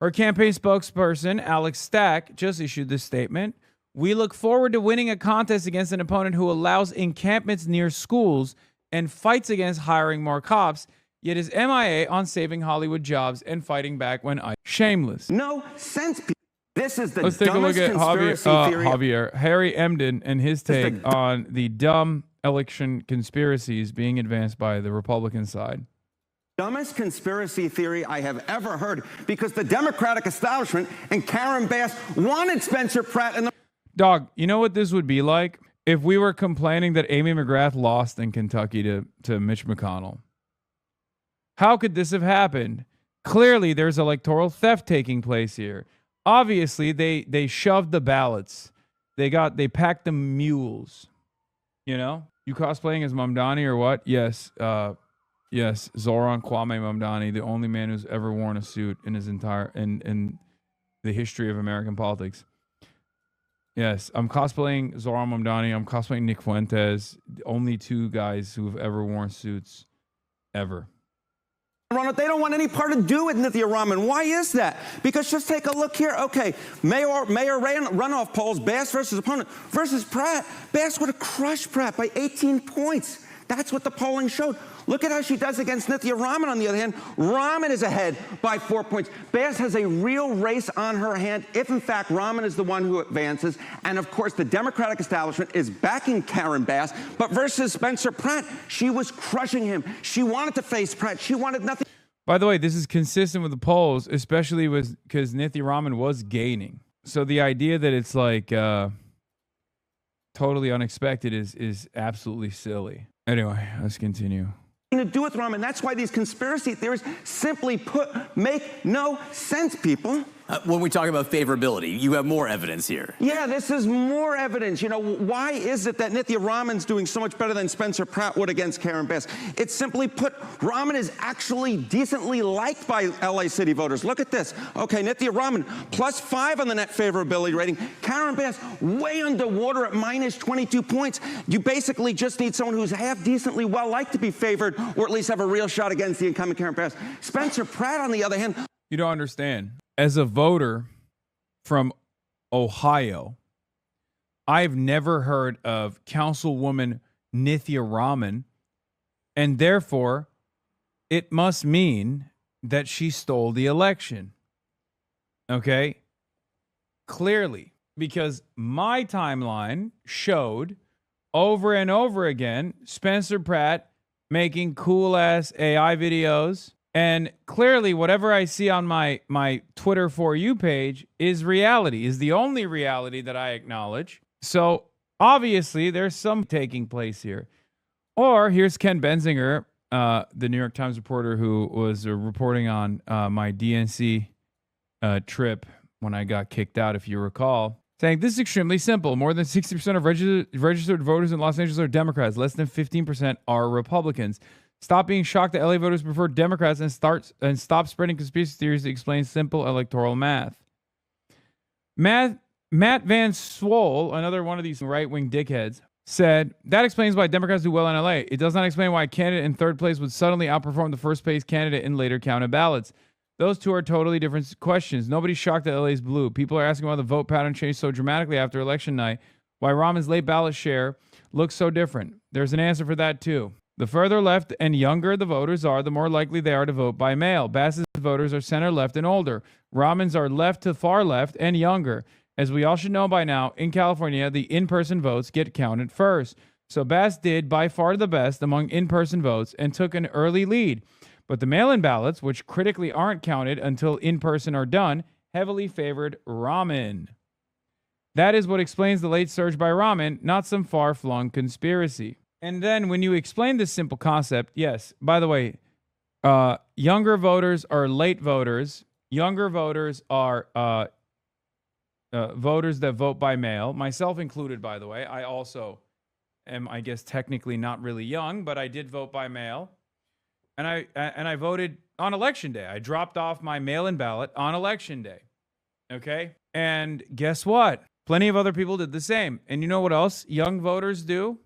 Her campaign spokesperson, Alex Stack, just issued this statement. We look forward to winning a contest against an opponent who allows encampments near schools and fights against hiring more cops, yet is MIA on saving Hollywood jobs and fighting back when shameless. No sense. This is the Let's take a look at Javier. Harry Emden, and his take on the dumb election conspiracies being advanced by the Republican side. Dumbest conspiracy theory I have ever heard, because the Democratic establishment and Karen Bass wanted Spencer Pratt and the Dog, you know what this would be like if we were complaining that Amy McGrath lost in Kentucky to Mitch McConnell? How could this have happened? Clearly, there's electoral theft taking place here. Obviously, they shoved the ballots. They packed the mules. You know? You cosplaying as Mamdani or what? Yes. Yes, Zoran Kwame Mamdani, the only man who's ever worn a suit in his entire in the history of American politics. Yes, I'm cosplaying Zoran Mamdani. I'm cosplaying Nick Fuentes, the only two guys who have ever worn suits ever. They don't want any part to do with Nithya Raman. Why is that? Because just take a look here. Okay, mayor runoff polls, Bass versus opponent versus Pratt. Bass would have crushed Pratt by 18 points. That's what the polling showed. Look at how she does against Nithya Raman, on the other hand. Raman is ahead by 4 points. Bass has a real race on her hand if, in fact, Raman is the one who advances. And, of course, the Democratic establishment is backing Karen Bass. But versus Spencer Pratt, she was crushing him. She wanted to face Pratt. She wanted nothing. By the way, this is consistent with the polls, especially because Nithya Raman was gaining. So the idea that it's like totally unexpected is absolutely silly. Anyway, let's continue. To do with Raman. That's why these conspiracy theories, simply put, make no sense, people. When we talk about favorability, you have more evidence here. Yeah, this is more evidence. You know, why is it that Nithya Raman's doing so much better than Spencer Pratt would against Karen Bass? It's simply put, Raman is actually decently liked by LA City voters. Look at this. Okay, Nithya Raman, +5 on the net favorability rating. Karen Bass, way underwater at -22 points. You basically just need someone who's half decently well liked to be favored, or at least have a real shot against the incumbent Karen Bass. Spencer Pratt, on the other hand. You don't understand. As a voter from Ohio, I've never heard of Councilwoman Nithya Raman, and therefore it must mean that she stole the election. Okay? Clearly, because my timeline showed over and over again Spencer Pratt making cool-ass AI videos. And clearly, whatever I see on my Twitter For You page is reality, is the only reality that I acknowledge. So obviously, there's some taking place here. Or here's Ken Benzinger, the New York Times reporter who was reporting on my DNC trip when I got kicked out, if you recall, saying this is extremely simple. More than 60% of registered voters in Los Angeles are Democrats. Less than 15% are Republicans. Stop being shocked that LA voters prefer Democrats and stop spreading conspiracy theories that explain simple electoral math. Matt Van Swole, another one of these right-wing dickheads, said, that explains why Democrats do well in LA. It does not explain why a candidate in third place would suddenly outperform the first-place candidate in later counted ballots. Those two are totally different questions. Nobody's shocked that LA's blue. People are asking why the vote pattern changed so dramatically after election night, why Raman's late ballot share looks so different. There's an answer for that, too. The further left and younger the voters are, the more likely they are to vote by mail. Bass's voters are center left and older. Raman's are left to far left and younger. As we all should know by now, in California, the in-person votes get counted first. So Bass did by far the best among in-person votes and took an early lead. But the mail-in ballots, which critically aren't counted until in-person are done, heavily favored Raman. That is what explains the late surge by Raman, not some far-flung conspiracy. And then when you explain this simple concept, yes, by the way, younger voters are late voters. Younger voters are voters that vote by mail, myself included, by the way. I also am, I guess, technically not really young, but I did vote by mail. And I voted on election day. I dropped off my mail-in ballot on election day. Okay? And guess what? Plenty of other people did the same. And you know what else young voters do?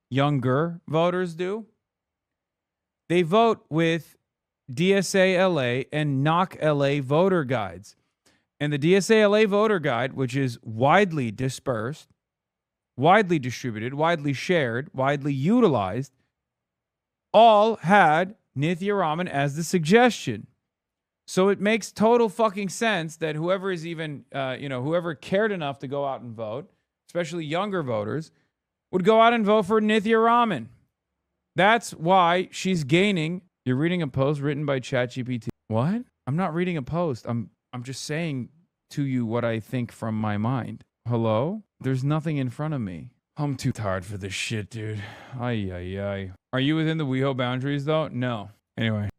Younger voters do? They vote with DSA LA and NOC LA voter guides. And the DSA LA voter guide, which is widely dispersed, widely distributed, widely shared, widely utilized, all had Nithya Raman as the suggestion. So it makes total fucking sense that whoever is even, whoever cared enough to go out and vote, especially younger voters, would go out and vote for Nithya Raman. That's why she's gaining, You're reading a post written by ChatGPT. What? I'm not reading a post. I'm just saying to you what I think from my mind. Hello? There's nothing in front of me. I'm too tired for this shit, dude. Ay, ay, ay. Are you within the WeHo boundaries, though? No. Anyway.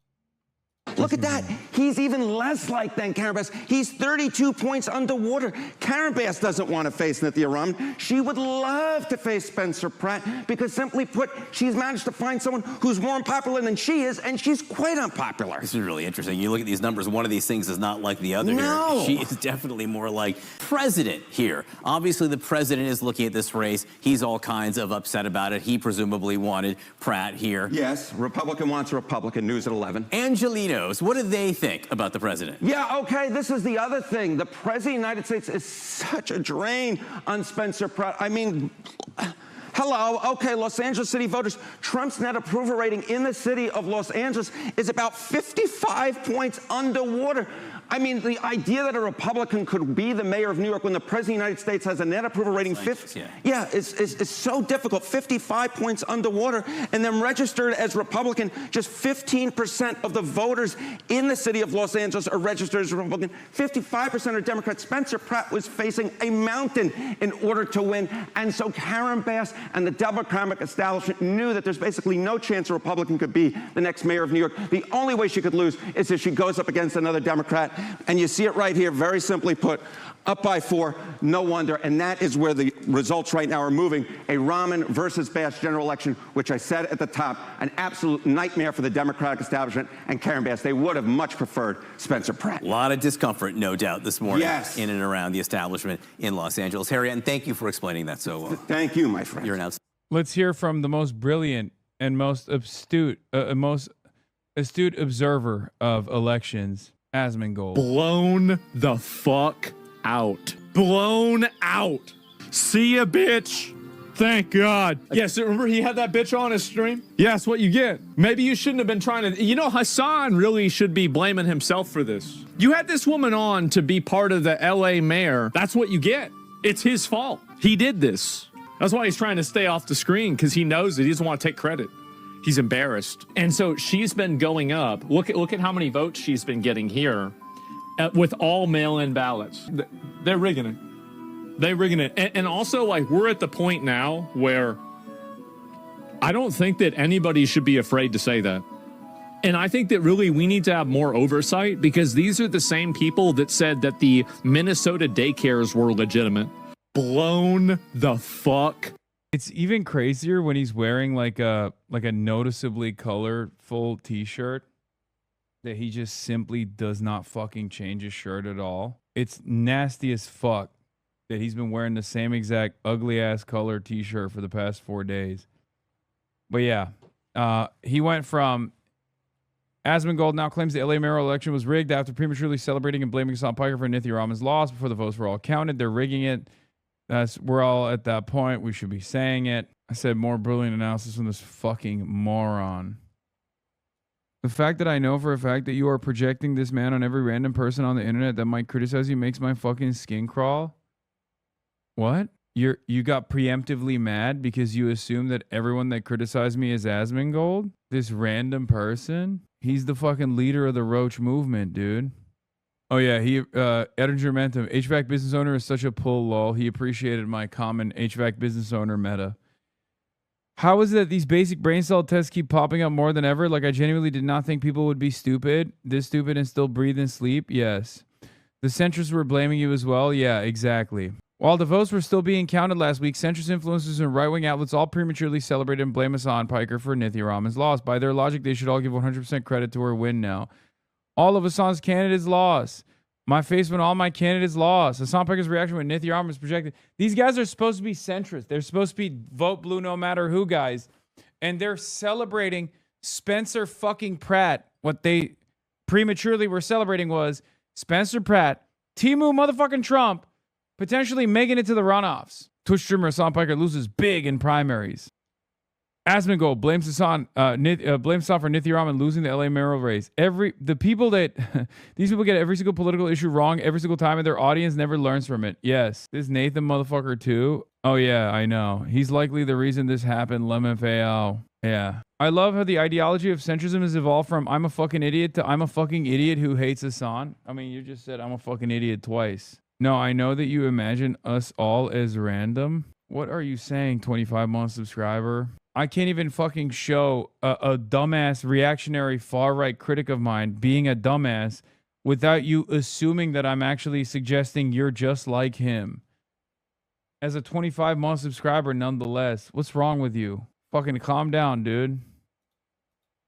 Look at that. He's even less like than Karen Bass. He's 32 points underwater. Karen Bass doesn't want to face Nithya Raman. She would love to face Spencer Pratt because, simply put, she's managed to find someone who's more unpopular than she is, and she's quite unpopular. This is really interesting. You look at these numbers, one of these things is not like the other No. here. She is definitely more like president here. Obviously, the president is looking at this race. He's all kinds of upset about it. He presumably wanted Pratt here. Yes, Republican wants a Republican. News at 11. Angelinos, what do they think about the president? Yeah, okay, this is the other thing. The President of the United States is such a drain on Spencer Pratt. I mean, hello, okay, Los Angeles City voters. Trump's net approval rating in the city of Los Angeles is about 55 points underwater. I mean, the idea that a Republican could be the mayor of New York when the President of the United States has a net approval rating 50, it's so difficult. 55 points underwater, and then registered as Republican, just 15% of the voters in the city of Los Angeles are registered as Republican. 55% are Democrats. Spencer Pratt was facing a mountain in order to win, and so Karen Bass and the Democratic establishment knew that there's basically no chance a Republican could be the next mayor of New York. The only way she could lose is if she goes up against another Democrat. And you see it right here, very simply put, up by 4, no wonder. And that is where the results right now are moving. A Raman versus Bass general election, which I said at the top, an absolute nightmare for the Democratic establishment and Karen Bass. They would have much preferred Spencer Pratt. A lot of discomfort, no doubt, this morning Yes. in and around the establishment in Los Angeles. Harry, and thank you for explaining that so well. Thank you, my friend. You're an outstanding. Let's hear from the most brilliant and most astute observer of elections, Asmongold. Blown the fuck out. Blown out. See ya, bitch. Thank God. Yes, remember he had that bitch on his stream? Yeah, that's what you get. Maybe you shouldn't have been trying to... You know, Hasan really should be blaming himself for this. You had this woman on to be part of the LA mayor. That's what you get. It's his fault. He did this. That's why he's trying to stay off the screen, because he knows it. He doesn't want to take credit. He's embarrassed. And so she's been going up. Look at how many votes she's been getting here with all mail-in ballots. They're rigging it. They're rigging it. And also, like, we're at the point now where I don't think that anybody should be afraid to say that. And I think that really we need to have more oversight, because these are the same people that said that the Minnesota daycares were legitimate. Blown the fuck. It's even crazier when he's wearing like a noticeably colorful t-shirt that he just simply does not fucking change his shirt at all. It's nasty as fuck that he's been wearing the same exact ugly ass color t-shirt for the past 4 days. But yeah, he went from Asmongold now claims the LA mayoral election was rigged after prematurely celebrating and blaming Hasan Piker for Nithya Raman's loss before the votes were all counted. They're rigging it. We're all at that point. We should be saying it. I said more brilliant analysis from this fucking moron. The fact that I know for a fact that you are projecting this man on every random person on the internet that might criticize you makes my fucking skin crawl. What? You got preemptively mad because you assume that everyone that criticized me is Asmongold? This random person? He's the fucking leader of the Roach movement, dude. Oh yeah, he Editor Mentum, HVAC business owner is such a pull lol. He appreciated my common HVAC business owner meta. How is it that these basic brain cell tests keep popping up more than ever? Like, I genuinely did not think people would be this stupid and still breathe and sleep. Yes. The centrists were blaming you as well. Yeah, exactly. While the votes were still being counted last week, centrist influencers and right-wing outlets all prematurely celebrated and blame Hasan Piker for Nithya Raman's loss. By their logic, they should all give 100% credit to her win now. All of Hasan's candidates lost. My face when all my candidates lost. Hasan Piker's reaction when Nithya Raman was projected. These guys are supposed to be centrist. They're supposed to be vote blue no matter who guys. And they're celebrating Spencer fucking Pratt. What they prematurely were celebrating was Spencer Pratt, Timu motherfucking Trump, potentially making it to the runoffs. Twitch streamer Hasan Piker loses big in primaries. Asmongold blames Hasan for Nithya Raman losing the LA mayoral race. These people get every single political issue wrong every single time, and their audience never learns from it. Yes, this Nathan motherfucker too. Oh yeah, I know. He's likely the reason this happened. LMFAO. Yeah. I love how the ideology of centrism has evolved from I'm a fucking idiot to I'm a fucking idiot who hates Hasan. I mean, you just said I'm a fucking idiot twice. No, I know that you imagine us all as random. What are you saying, 25-month subscriber? I can't even fucking show a dumbass reactionary far-right critic of mine being a dumbass without you assuming that I'm actually suggesting you're just like him. As a 25-month subscriber, nonetheless, what's wrong with you? Fucking calm down, dude.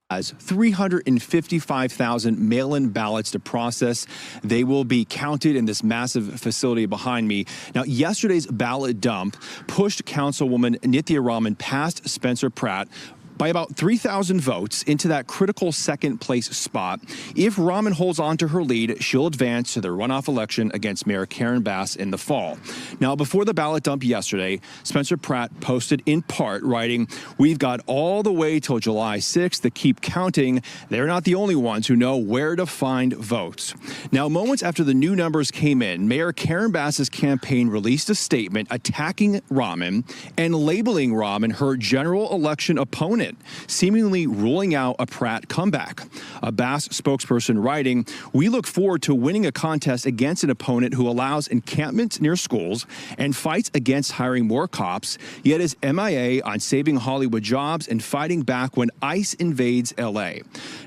As 355,000 mail-in ballots to process. They will be counted in this massive facility behind me. Now, yesterday's ballot dump pushed Councilwoman Nithya Raman past Spencer Pratt by about 3,000 votes into that critical second-place spot. If Raman holds on to her lead, she'll advance to the runoff election against Mayor Karen Bass in the fall. Now, before the ballot dump yesterday, Spencer Pratt posted in part, writing, "We've got all the way till July 6th to keep counting. They're not the only ones who know where to find votes." Now, moments after the new numbers came in, Mayor Karen Bass's campaign released a statement attacking Raman and labeling Raman her general election opponent, seemingly ruling out a Pratt comeback. A Bass spokesperson writing, "We look forward to winning a contest against an opponent who allows encampments near schools and fights against hiring more cops, yet is MIA on saving Hollywood jobs and fighting back when ICE invades LA."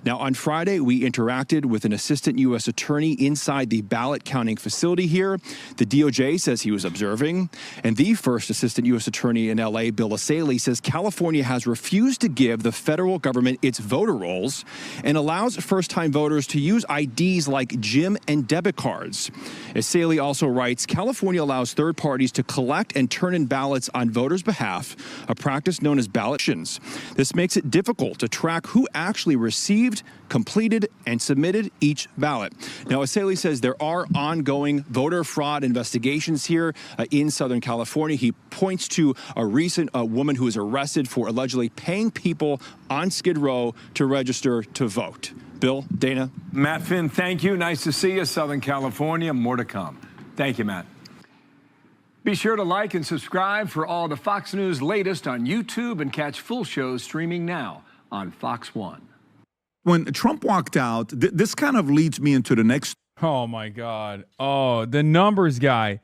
Now, on Friday, we interacted with an assistant U.S. attorney inside the ballot counting facility here. The DOJ says he was observing, and the first assistant U.S. attorney in LA, Bill Asaley, says California has refused to give the federal government its voter rolls and allows first-time voters to use IDs like gym and debit cards. Asaley also writes, California allows third parties to collect and turn in ballots on voters' behalf, a practice known as ballotations. This makes it difficult to track who actually received, completed, and submitted each ballot. Now, Asaley says there are ongoing voter fraud investigations here in Southern California. He points to a recent woman who was arrested for allegedly paying people on Skid Row to register to vote. Bill, Dana. Matt Finn, thank you. Nice to see you, Southern California. More to come. Thank you, Matt. Be sure to like and subscribe for all the Fox News latest on YouTube and catch full shows streaming now on Fox One. When Trump walked out, this kind of leads me into the next. Oh, my God. Oh, the numbers guy.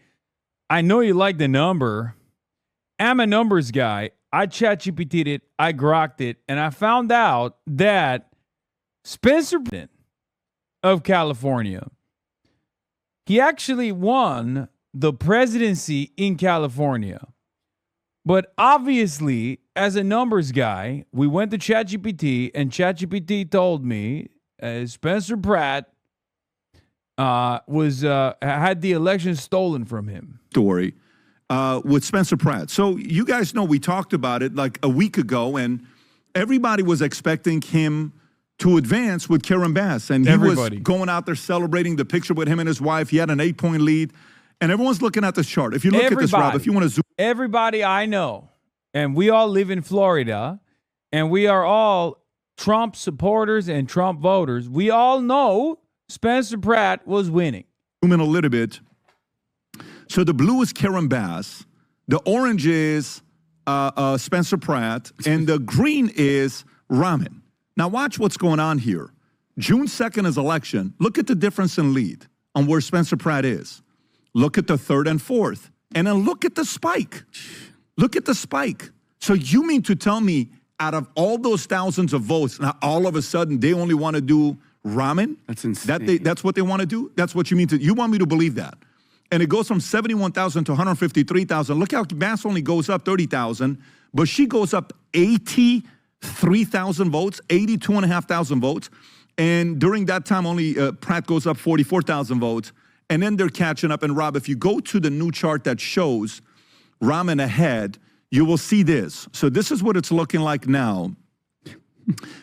I know you like the number. I'm a numbers guy. I ChatGPT'd it, I grokked it, and I found out that Spencer of California, he actually won the presidency in California. But obviously, as a numbers guy, we went to ChatGPT, and ChatGPT told me Spencer Pratt had the election stolen from him. Story. With Spencer Pratt. So you guys know we talked about it like a week ago, and everybody was expecting him to advance with Karen Bass. And he was going out there celebrating the picture with him and his wife. He had an 8-point lead. And everyone's looking at this chart. If you look at this, Rob, if you want to zoom. Everybody I know, and we all live in Florida, and we are all Trump supporters and Trump voters. We all know Spencer Pratt was winning. Zoom in a little bit. So the blue is Karen Bass, the orange is Spencer Pratt, and the green is Raman. Now watch what's going on here. June 2nd is election. Look at the difference in lead on where Spencer Pratt is. Look at the third and fourth. And then look at the spike. Look at the spike. So you mean to tell me out of all those thousands of votes, now all of a sudden they only want to do Raman? That's insane. That's what they want to do? That's what you mean to, you want me to believe that? And it goes from 71,000 to 153,000. Look how Bass only goes up 30,000, but she goes up 83,000 votes, 82,500 votes. And during that time, only Pratt goes up 44,000 votes. And then they're catching up. And Rob, if you go to the new chart that shows Raman ahead, you will see this. So this is what it's looking like now.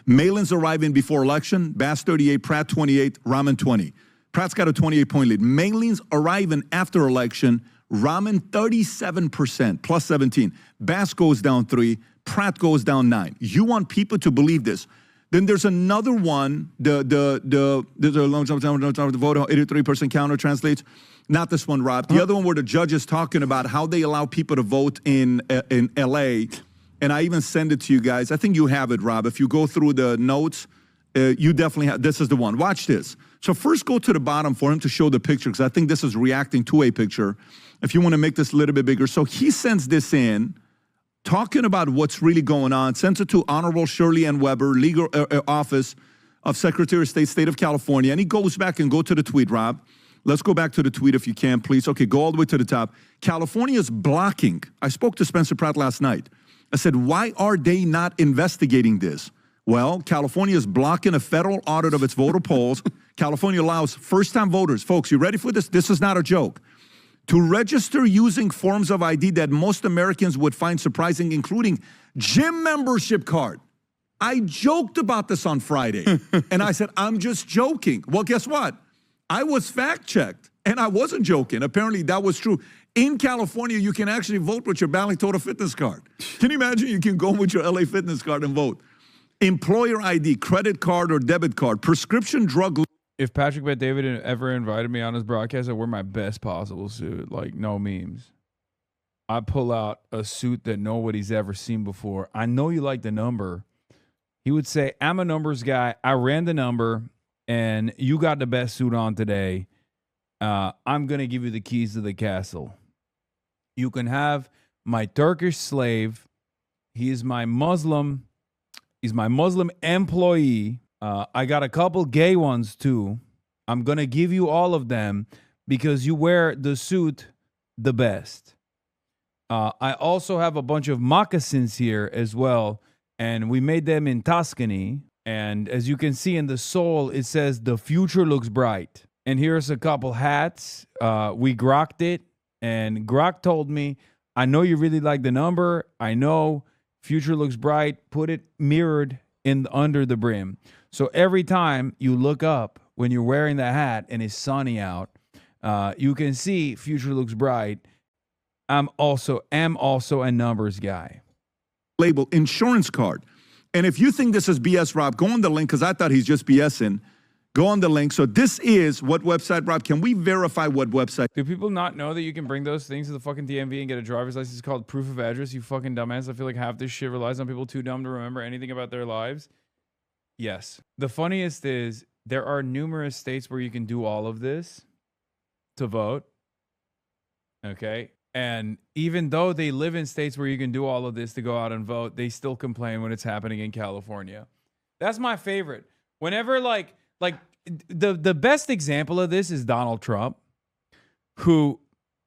Mail-ins arriving before election, Bass 38, Pratt 28, Raman 20. Pratt's got a 28-point lead. Mail-ins arriving after election, Raman 37%, plus 17. Bass goes down 3, Pratt goes down 9. You want people to believe this. Then there's another one, the vote 83% counter translates. Not this one, Rob. The other one where the judge is talking about how they allow people to vote in LA. and I even send it to you guys. I think you have it, Rob. If you go through the notes, you definitely have. This is the one. Watch this. So first go to the bottom for him to show the picture, because I think this is reacting to a picture. If you want to make this a little bit bigger. So he sends this in, talking about what's really going on, sends it to Honorable Shirley Ann Weber, Legal Office of Secretary of State, State of California. And he goes back and go to the tweet, Rob. Let's go back to the tweet if you can, please. Okay, go all the way to the top. California is blocking. I spoke to Spencer Pratt last night. I said, why are they not investigating this? Well, California is blocking a federal audit of its voter polls. California allows first-time voters. Folks, you ready for this? This is not a joke. To register using forms of ID that most Americans would find surprising, including gym membership card. I joked about this on Friday, and I said, I'm just joking. Well, guess what? I was fact-checked, and I wasn't joking. Apparently, that was true. In California, you can actually vote with your Bally Total Fitness card. Can you imagine? You can go with your LA Fitness card and vote. Employer ID, credit card or debit card, prescription drug. If Patrick Bet-David ever invited me on his broadcast, I wear my best possible suit, like no memes. I pull out a suit that nobody's ever seen before. I know you like the number. He would say, I'm a numbers guy. I ran the number, and you got the best suit on today. I'm going to give you the keys to the castle. You can have my Turkish slave. He's my Muslim employee. I got a couple gay ones too. I'm going to give you all of them because you wear the suit the best. I also have a bunch of moccasins here as well, and we made them in Tuscany. And as you can see in the sole, it says the future looks bright. And here's a couple hats. We grokked it, and Grok told me, I know you really like the number. I know future looks bright. Put it mirrored in under the brim. So every time you look up when you're wearing the hat and it's sunny out, you can see future looks bright. I'm also a numbers guy. Label insurance card. And if you think this is BS, Rob, go on the link, because I thought he's just BSing. Go on the link. So this is what website, Rob? Can we verify what website? Do people not know that you can bring those things to the fucking DMV and get a driver's license called proof of address, you fucking dumbass? I feel like half this shit relies on people too dumb to remember anything about their lives. Yes. The funniest is there are numerous states where you can do all of this to vote. Okay? And even though they live in states where you can do all of this to go out and vote, they still complain when it's happening in California. That's my favorite. Whenever like the best example of this is Donald Trump, who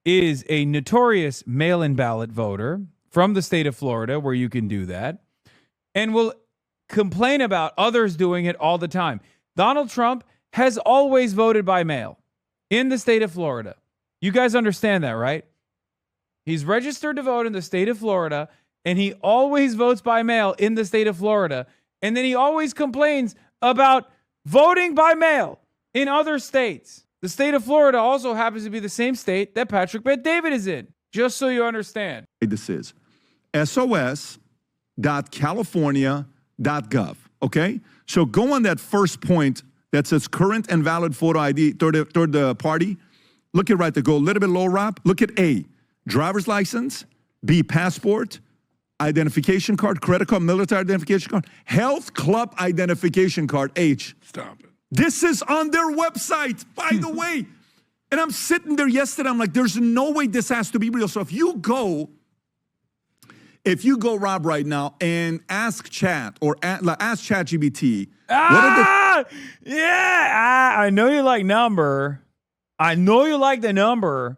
is a notorious mail-in ballot voter from the state of Florida, where you can do that, and will complain about others doing it all the time. Donald Trump has always voted by mail in the state of Florida. You guys understand that, right? He's registered to vote in the state of Florida, and he always votes by mail in the state of Florida. And then he always complains about voting by mail in other states. The state of Florida also happens to be the same state that Patrick Bet-David is in, just so you understand. This is sos.california.gov, okay? So go on that first point that says current and valid photo ID, third party. Look at right there. Go a little bit low, Rob. Look at A, driver's license. B, passport. Identification card, credit card, military identification card, health club identification card, H. Stop it. This is on their website, by the way. And I'm sitting there yesterday, I'm like, there's no way this has to be real. So if you go, Rob, right now and ask chat or ask ChatGPT. I know you like number. I know you like the number.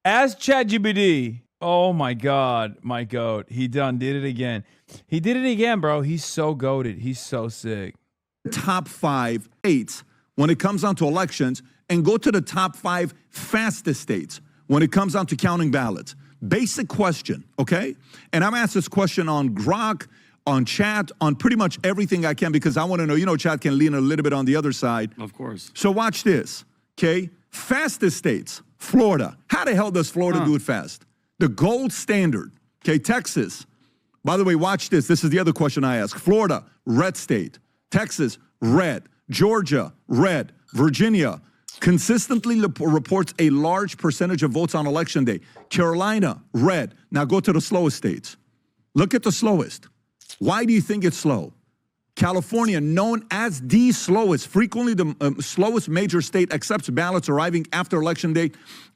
Ask ChatGPT. Oh my God, my goat. He did it again. He did it again, bro. He's so goated. He's so sick. Top 5 states when it comes down to elections, and go to the top 5 fastest states when it comes down to counting ballots. Basic question, okay? And I'm asked this question on Grok, on chat, on pretty much everything I can, because I want to know, chat can lean a little bit on the other side. Of course. So watch this, okay? Fastest states, Florida. How the hell does Florida do it fast? The gold standard, okay, Texas. By the way, watch this. This is the other question I ask. Florida, red state. Texas, red. Georgia, red. Virginia, consistently reports a large percentage of votes on election day. Carolina, red. Now go to the slowest states. Look at the slowest. Why do you think it's slow? California, known as the slowest, frequently the slowest major state, accepts ballots arriving after election day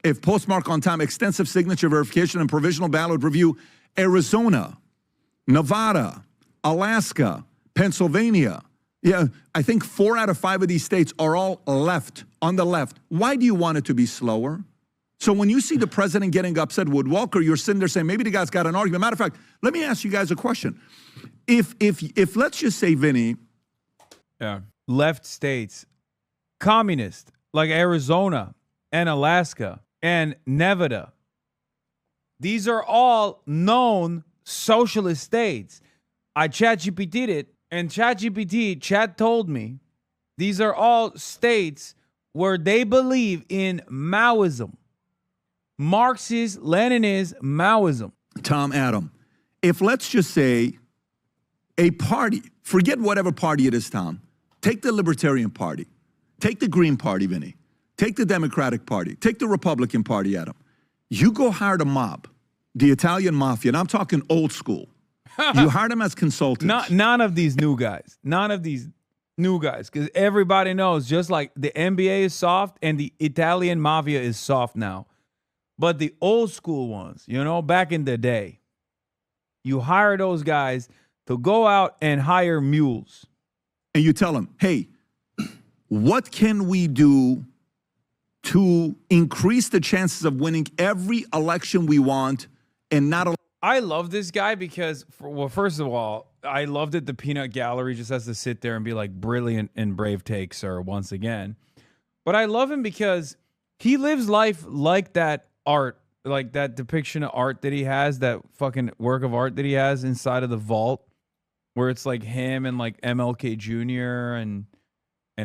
if postmark on time, extensive signature verification, and provisional ballot review. Arizona, Nevada, Alaska, Pennsylvania. Yeah, I think 4 out of 5 of these states are all left, on the left. Why do you want it to be slower? So when you see the president getting upset with Walker, you're sitting there saying, maybe the guy's got an argument. Matter of fact, let me ask you guys a question. If let's just say, Vinny. Yeah. Left states, communist, like Arizona and Alaska and Nevada. These are all known socialist states. I ChatGPT'd it, and Chat told me these are all states where they believe in Maoism. Marxist, Leninist Maoism. Tom, Adam, if let's just say a party, forget whatever party it is, Tom, take the Libertarian Party, take the Green Party, Vinny, take the Democratic Party, take the Republican Party, Adam. You go hire the mob, the Italian mafia, and I'm talking old school. You hire them as consultants. None of these new guys. None of these new guys. Because everybody knows, just like the NBA is soft and the Italian mafia is soft now. But the old school ones, you know, back in the day, you hire those guys to go out and hire mules. And you tell them, hey, what can we do to increase the chances of winning every election we want and not... I love this guy because, well, first of all, I love that the peanut gallery just has to sit there and be like brilliant and brave takes, sir, once again. But I love him because he lives life like that art, like that depiction of art that he has, that fucking work of art that he has inside of the vault, where it's like him and like MLK Jr. and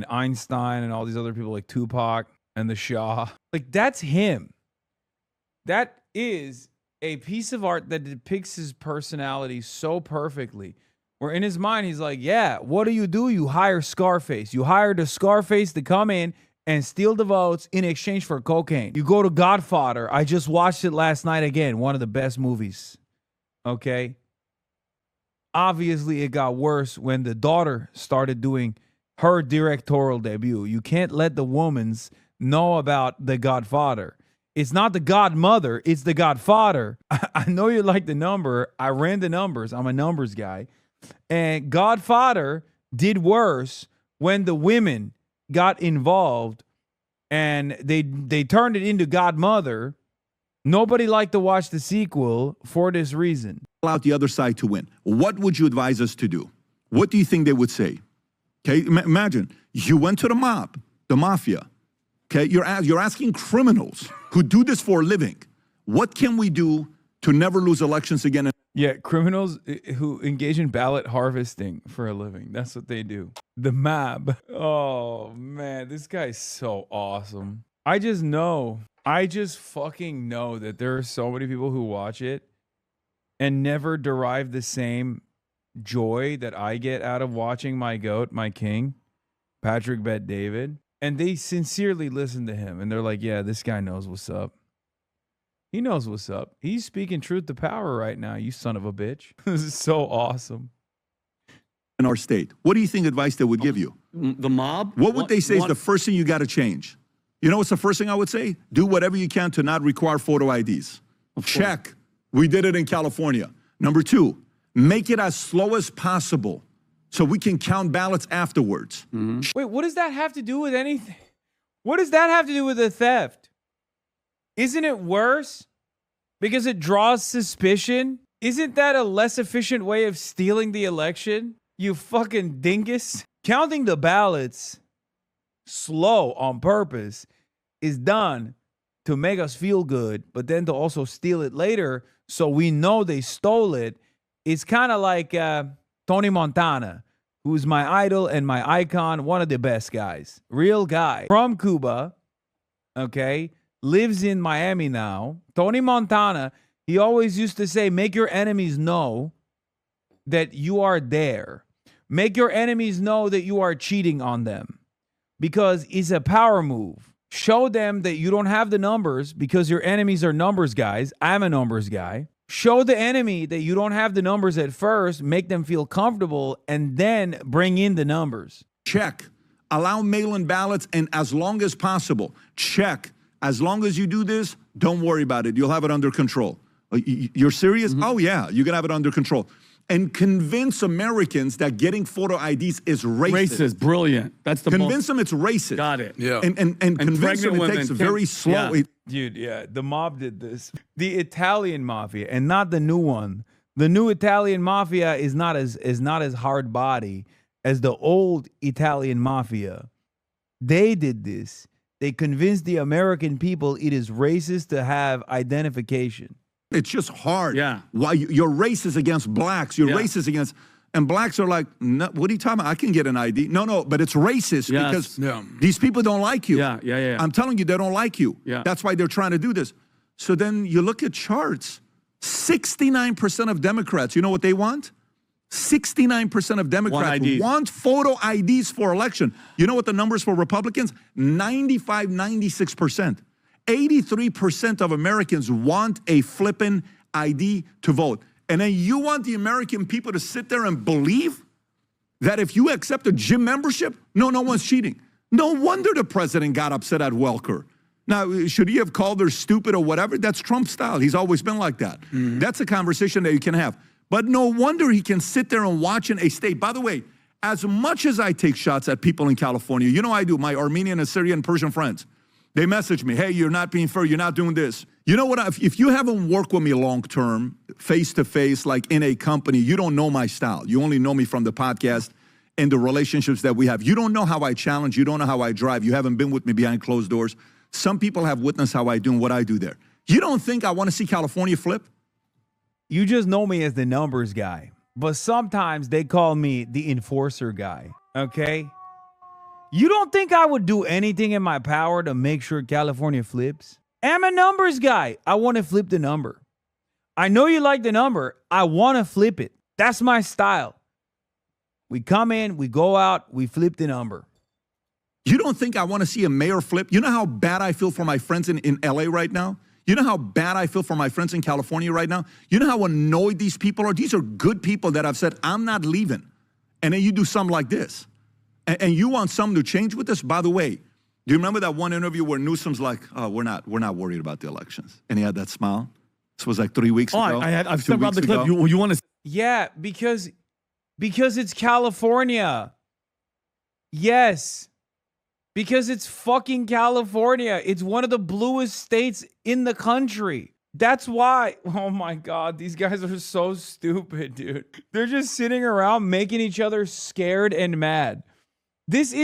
Einstein and all these other people like Tupac and the Shah. Like, that's him. That is a piece of art that depicts his personality so perfectly, where in his mind he's like, yeah, what do? You hire Scarface. You hire the Scarface to come in and steal the votes in exchange for cocaine. You go to Godfather. I just watched it last night again. One of the best movies. Okay? Obviously, it got worse when the daughter started doing her directorial debut. You can't let the womans know about the Godfather. It's not the Godmother. It's the Godfather. I know you like the number. I ran the numbers. I'm a numbers guy. And Godfather did worse when the women got involved and they turned it into Godmother. Nobody liked to watch the sequel for this reason. Allow the other side to win. What would you advise us to do? What do you think they would say? Okay, imagine you went to the mob, the mafia. Okay, you're asking criminals who do this for a living, what can we do to never lose elections again? Yeah, criminals who engage in ballot harvesting for a living. That's what they do. The mob. Oh, man, this guy's so awesome. I just fucking know that there are so many people who watch it and never derive the same joy that I get out of watching my GOAT, my king, Patrick Bet David. And they sincerely listen to him. And they're like, yeah, this guy knows what's up. He knows what's up. He's speaking truth to power right now, you son of a bitch. This is so awesome. In our state, what do you think advice they would give you? The mob? What would they say is the first thing you got to change? You know what's the first thing I would say? Do whatever you can to not require photo IDs. Check. We did it in California. Number 2, make it as slow as possible so we can count ballots afterwards. Wait, what does that have to do with anything? What does that have to do with the theft? Isn't it worse? Because it draws suspicion? Isn't that a less efficient way of stealing the election? You fucking dingus. Counting the ballots slow on purpose is done to make us feel good, but then to also steal it later so we know they stole it. It's kind of like Tony Montana, who's my idol and my icon, one of the best guys. Real guy. From Cuba, okay, lives in Miami now. Tony Montana, he always used to say, make your enemies know that you are there. Make your enemies know that you are cheating on them. Because it's a power move. Show them that you don't have the numbers because your enemies are numbers guys. I'm a numbers guy. Show the enemy that you don't have the numbers at first, make them feel comfortable, and then bring in the numbers. Check. Allow mail-in ballots, and as long as possible, check. As long as you do this, don't worry about it. You'll have it under control. You're serious? Oh, yeah, you're going to have it under control. And convince Americans that getting photo IDs is racist. Racist, brilliant. That's the Convince them it's racist. Got it. Yeah. And convince them it takes very slow. Yeah. Dude, yeah, the mob did this. The Italian mafia, and not the new one. The new Italian mafia is not as hard body as the old Italian mafia. They did this. They convinced the American people it is racist to have identification. It's just hard. Yeah. Why you're racist against blacks? You're racist against, and blacks are like, no, what are you talking about? I can get an ID. No, but it's racist because these people don't like you. Yeah. I'm telling you, they don't like you. Yeah. That's why they're trying to do this. So then you look at charts. 69% of Democrats, you know what they want? 69% of Democrats want photo IDs for election. You know what the numbers for Republicans? 95, 96%. 83% of Americans want a flippin' ID to vote. And then you want the American people to sit there and believe that if you accept a gym membership, no one's cheating. No wonder the president got upset at Welker. Now, should he have called her stupid or whatever? That's Trump style. He's always been like that. That's a conversation that you can have. But no wonder he can sit there and watch in a state. By the way, as much as I take shots at people in California, you know I do, my Armenian, Assyrian, Persian friends. They message me, hey, you're not being fair, you're not doing this. You know what, if you haven't worked with me long-term, face-to-face, like in a company, you don't know my style. You only know me from the podcast and the relationships that we have. You don't know how I challenge, you don't know how I drive. You haven't been with me behind closed doors. Some people have witnessed how I do and what I do there. You don't think I want to see California flip? You just know me as the numbers guy, but sometimes they call me the enforcer guy, okay? You don't think I would do anything in my power to make sure California flips? I'm a numbers guy. I want to flip the number. I know you like the number. I want to flip it. That's my style. We come in, we go out, we flip the number. You don't think I want to see a mayor flip? You know how bad I feel for my friends in LA right now? You know how bad I feel for my friends in California right now? You know how annoyed these people are? These are good people that have said, I'm not leaving. And then you do something like this. And you want something to change with this? By the way, do you remember that one interview where Newsom's like, oh, we're not worried about the elections. And he had that smile? This was like 3 weeks ago. I've still got the clip. You want to? Yeah, because it's California. Yes. Because it's fucking California. It's one of the bluest states in the country. That's why. Oh my God, these guys are so stupid, dude. They're just sitting around making each other scared and mad. This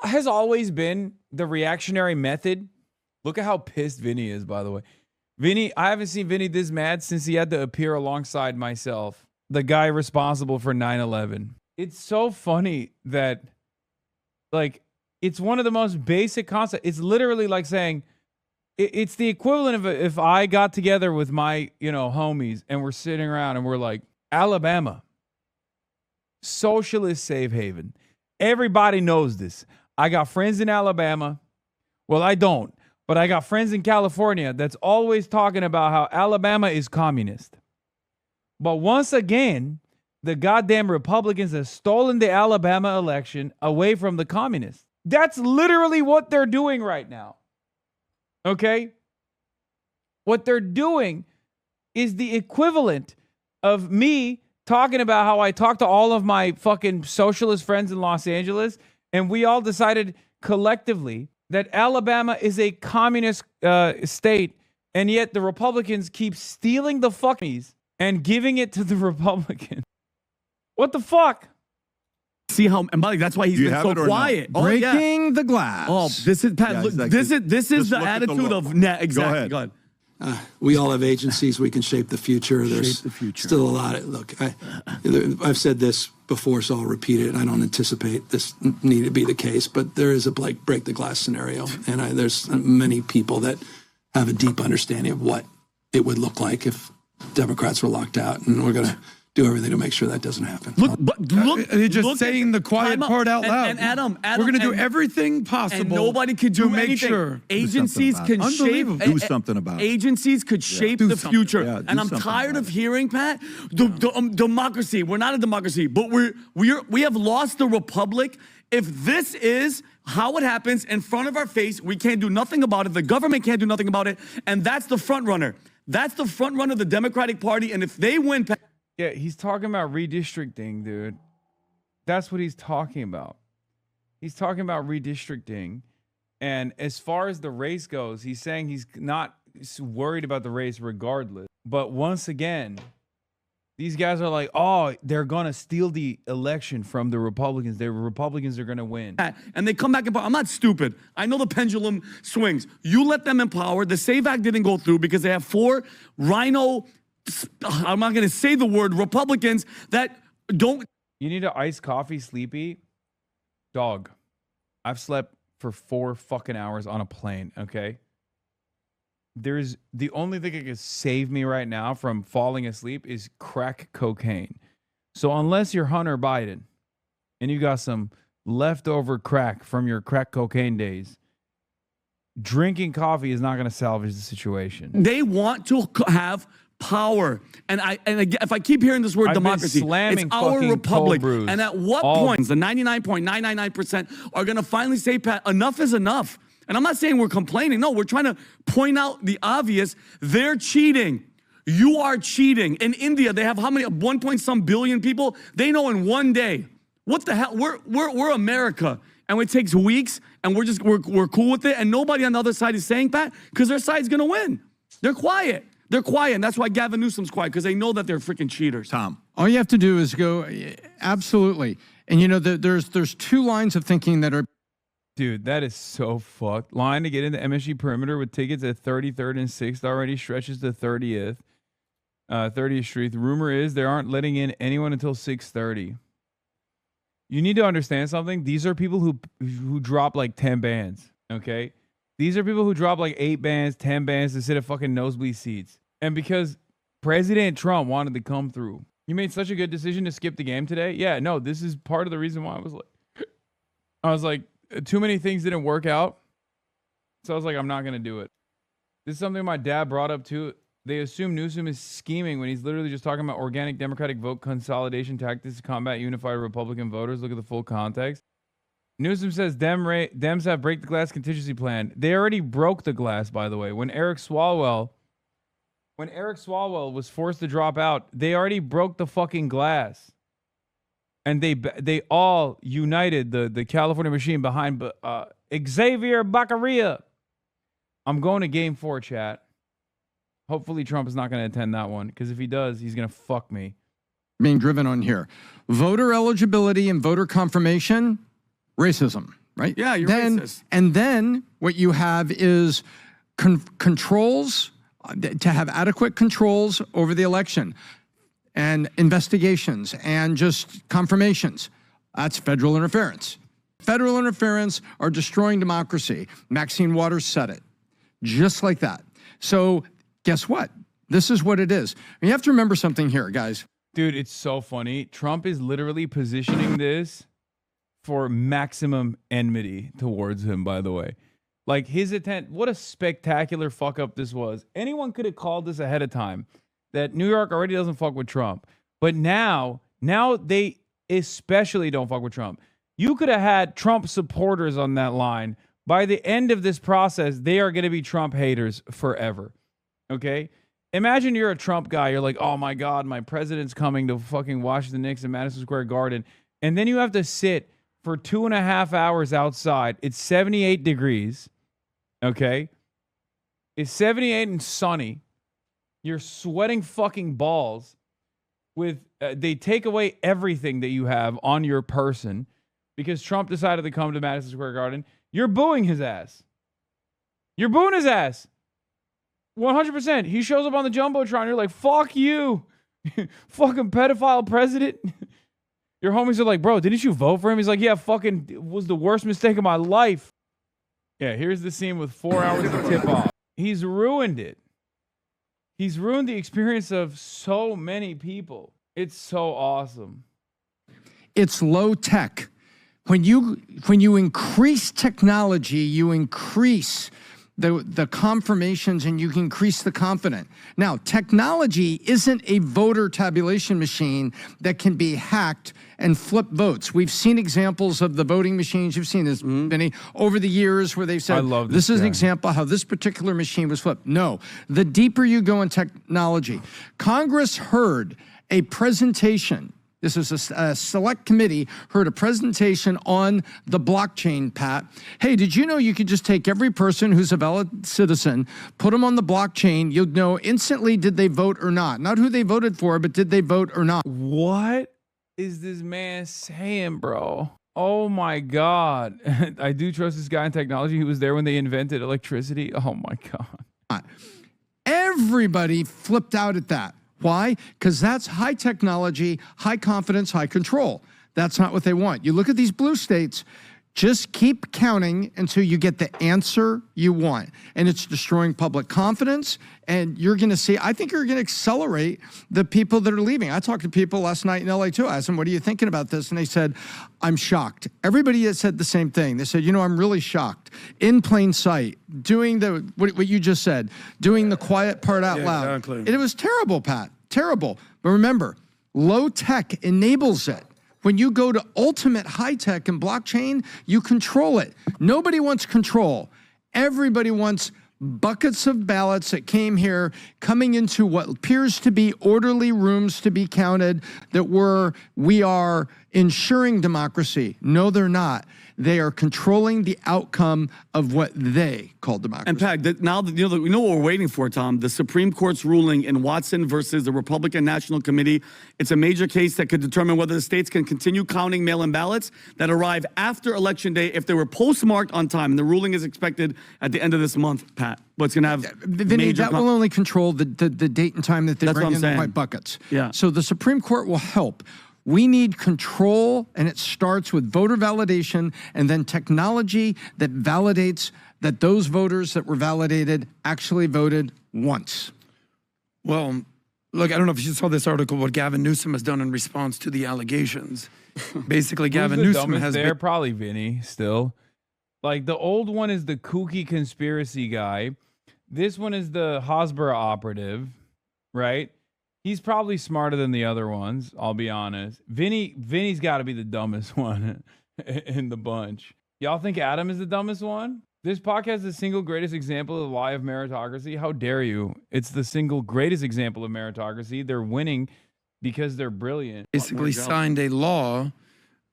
has always been the reactionary method. Look at how pissed Vinny is, by the way. Vinny, I haven't seen Vinny this mad since he had to appear alongside myself, the guy responsible for 9/11. It's so funny that, like, it's one of the most basic concepts. It's literally like saying, it's the equivalent of if I got together with my, homies and we're sitting around and we're like, Alabama, socialist safe haven. Everybody knows this. I got friends in Alabama. Well, I don't, but I got friends in California that's always talking about how Alabama is communist. But once again, the goddamn Republicans have stolen the Alabama election away from the communists. That's literally what they're doing right now. Okay? What they're doing is the equivalent of me talking about how I talked to all of my fucking socialist friends in Los Angeles, and we all decided collectively that Alabama is a communist state, and yet the Republicans keep stealing the fuckies and giving it to the Republicans. What the fuck? See how, and Mike, that's why he's been so quiet. Breaking the glass. Oh, this is Pat. Look, this is the attitude of exactly. Go ahead. We all have agencies. We can shape the future. There's still a lot. Look, I've said this before, so I'll repeat it. I don't anticipate this need to be the case, but there is a break the glass scenario, and there's many people that have a deep understanding of what it would look like if Democrats were locked out, and we're going to do everything to make sure that doesn't happen. They're just saying the quiet part out loud. And Adam, we're going to do everything possible. And nobody could do to make anything. sure Agencies can shape. Do something about it. Agencies could shape the future. And I'm tired of hearing, Pat, democracy. We're not a democracy, but we have lost the republic. If this is how it happens in front of our face, we can't do nothing about it. The government can't do nothing about it. And that's the front runner. That's the front runner of the Democratic Party. And if they win, Pat, yeah, he's talking about redistricting, dude. That's what he's talking about. He's talking about redistricting. And as far as the race goes, he's saying he's not worried about the race regardless. But once again, these guys are like, oh, they're going to steal the election from the Republicans. The Republicans are going to win. And they come back in power. I'm not stupid. I know the pendulum swings. You let them in power. The SAVE Act didn't go through because they have 4 rhino, I'm not going to say the word, Republicans that don't. You need an iced coffee, sleepy? Dog, I've slept for 4 fucking hours on a plane, okay? There's the only thing that can save me right now from falling asleep is crack cocaine. So unless you're Hunter Biden and you got some leftover crack from your crack cocaine days, drinking coffee is not going to salvage the situation. They want to have power. And again, if I keep hearing this word democracy, it's our republic. And at what point the 99.999% are going to finally say, Pat, enough is enough? And I'm not saying we're complaining. No, we're trying to point out the obvious. They're cheating. You are cheating. In India, they have how many? 1 point some billion people. They know in one day. What the hell? We're America, and it takes weeks, and we're cool with it. And nobody on the other side is saying that because their side's gonna win. They're quiet. They're quiet, and that's why Gavin Newsom's quiet, because they know that they're freaking cheaters. Tom, all you have to do is go, absolutely. And you know, there's 2 lines of thinking that are. Dude, that is so fucked. Line to get into MSG perimeter with tickets at 33rd and 6th already stretches to 30th Street. The rumor is they aren't letting in anyone until 6:30. You need to understand something. These are people who drop like 10 bands, okay? These are people who drop like 8 bands, 10 bands to sit at fucking nosebleed seats. And because President Trump wanted to come through, you made such a good decision to skip the game today. Yeah, no, this is part of the reason why I was like, too many things didn't work out. So I was like, I'm not going to do it. This is something my dad brought up too. They assume Newsom is scheming when he's literally just talking about organic Democratic vote consolidation tactics to combat unified Republican voters. Look at the full context. Newsom says Dems have break the glass contingency plan. They already broke the glass, by the way. When Eric Swalwell was forced to drop out, they already broke the fucking glass. And they all united the California machine behind Xavier Baccaria. I'm going to game 4, chat. Hopefully Trump is not going to attend that one, because if he does, he's going to fuck me. Being driven on here. Voter eligibility and voter confirmation, racism, right? Yeah, you're racist. And then what you have is controls, to have adequate controls over the election. And investigations and just confirmations. That's federal interference. Federal interference are destroying democracy. Maxine Waters said it. Just like that. So guess what? This is what it is. And you have to remember something here, guys. Dude, it's so funny. Trump is literally positioning this for maximum enmity towards him, by the way. Like his intent, what a spectacular fuck up this was. Anyone could have called this ahead of time. That New York already doesn't fuck with Trump. But now they especially don't fuck with Trump. You could have had Trump supporters on that line. By the end of this process, they are going to be Trump haters forever. Okay? Imagine you're a Trump guy. You're like, oh my God, my president's coming to fucking Washington Knicks in Madison Square Garden. And then you have to sit for 2.5 hours outside. It's 78 degrees. Okay? It's 78 and sunny. You're sweating fucking balls with, they take away everything that you have on your person because Trump decided to come to Madison Square Garden. You're booing his ass. You're booing his ass. 100%. He shows up on the Jumbotron. You're like, fuck you. Fucking pedophile president. Your homies are like, bro, didn't you vote for him? He's like, yeah, fucking, it was the worst mistake of my life. Yeah, here's the scene with 4 hours to tip off. He's ruined it. He's ruined the experience of so many people. It's so awesome. It's low tech. When you increase technology, you increase the confirmations and you can increase the confidence. Now, technology isn't a voter tabulation machine that can be hacked and flip votes. We've seen examples of the voting machines. You've seen this, Vinny, over the years where they've said, this is an example how this particular machine was flipped. No, the deeper you go in technology. Congress heard a presentation. This is a select committee, heard a presentation on the blockchain, Pat. Hey, did you know you could just take every person who's a valid citizen, put them on the blockchain, you'll know instantly did they vote or not. Not who they voted for, but did they vote or not. What is this man saying, bro? Oh my God. I do trust this guy in technology. He was there when they invented electricity. Oh my God. Everybody flipped out at that. Why? Because that's high technology, high confidence, high control. That's not what they want. You look at these blue states, just keep counting until you get the answer you want. And it's destroying public confidence. And you're going to see, I think you're going to accelerate the people that are leaving. I talked to people last night in LA too. I asked them, what are you thinking about this? And they said, I'm shocked. Everybody has said the same thing. They said, you know, I'm really shocked. In plain sight, doing what you just said, doing the quiet part out loud. Exactly. It was terrible, Pat, terrible. But remember, low tech enables it. When you go to ultimate high tech and blockchain, you control it. Nobody wants control. Everybody wants buckets of ballots that came here coming into what appears to be orderly rooms to be counted that we are ensuring democracy. No, they're not. They are controlling the outcome of what they call democracy. And Pat, now that we know what we're waiting for, Tom, the Supreme Court's ruling in Watson versus the Republican National Committee. It's a major case that could determine whether the states can continue counting mail-in ballots that arrive after Election Day if they were postmarked on time. And the ruling is expected at the end of this month, Pat. But it's going to have Vinny, that will only control the date and time that they bring in the white buckets. Yeah. So the Supreme Court will help. We need control, and it starts with voter validation and then technology that validates that those voters that were validated actually voted once. Well, look, I don't know if you saw this article, what Gavin Newsom has done in response to the allegations. Basically, Gavin Newsom has been... Probably Vinny still. Like, the old one is the kooky conspiracy guy. This one is the Hasbara operative, right? He's probably smarter than the other ones, I'll be honest. Vinny's got to be the dumbest one in the bunch. Y'all think Adam is the dumbest one? This podcast is the single greatest example of the lie of meritocracy. How dare you? It's the single greatest example of meritocracy. They're winning because they're brilliant. Basically signed a law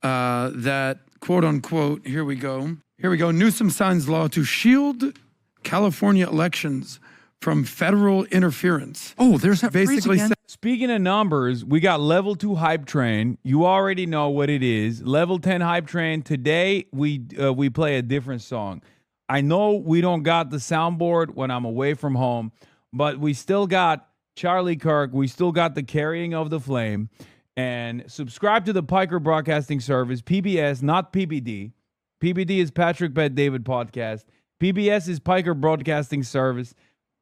that, quote unquote, here we go. Newsom signs law to shield California elections from federal interference. Oh, there's that basically phrase again. Speaking of numbers, we got level 2 hype train. You already know what it is. Level 10 hype train. Today we play a different song. I know we don't got the soundboard when I'm away from home, but we still got Charlie Kirk. We still got the Carrying of the Flame. And subscribe to the Piker Broadcasting Service, PBS, not PBD. PBD is Patrick Bet David Podcast. PBS is Piker Broadcasting Service.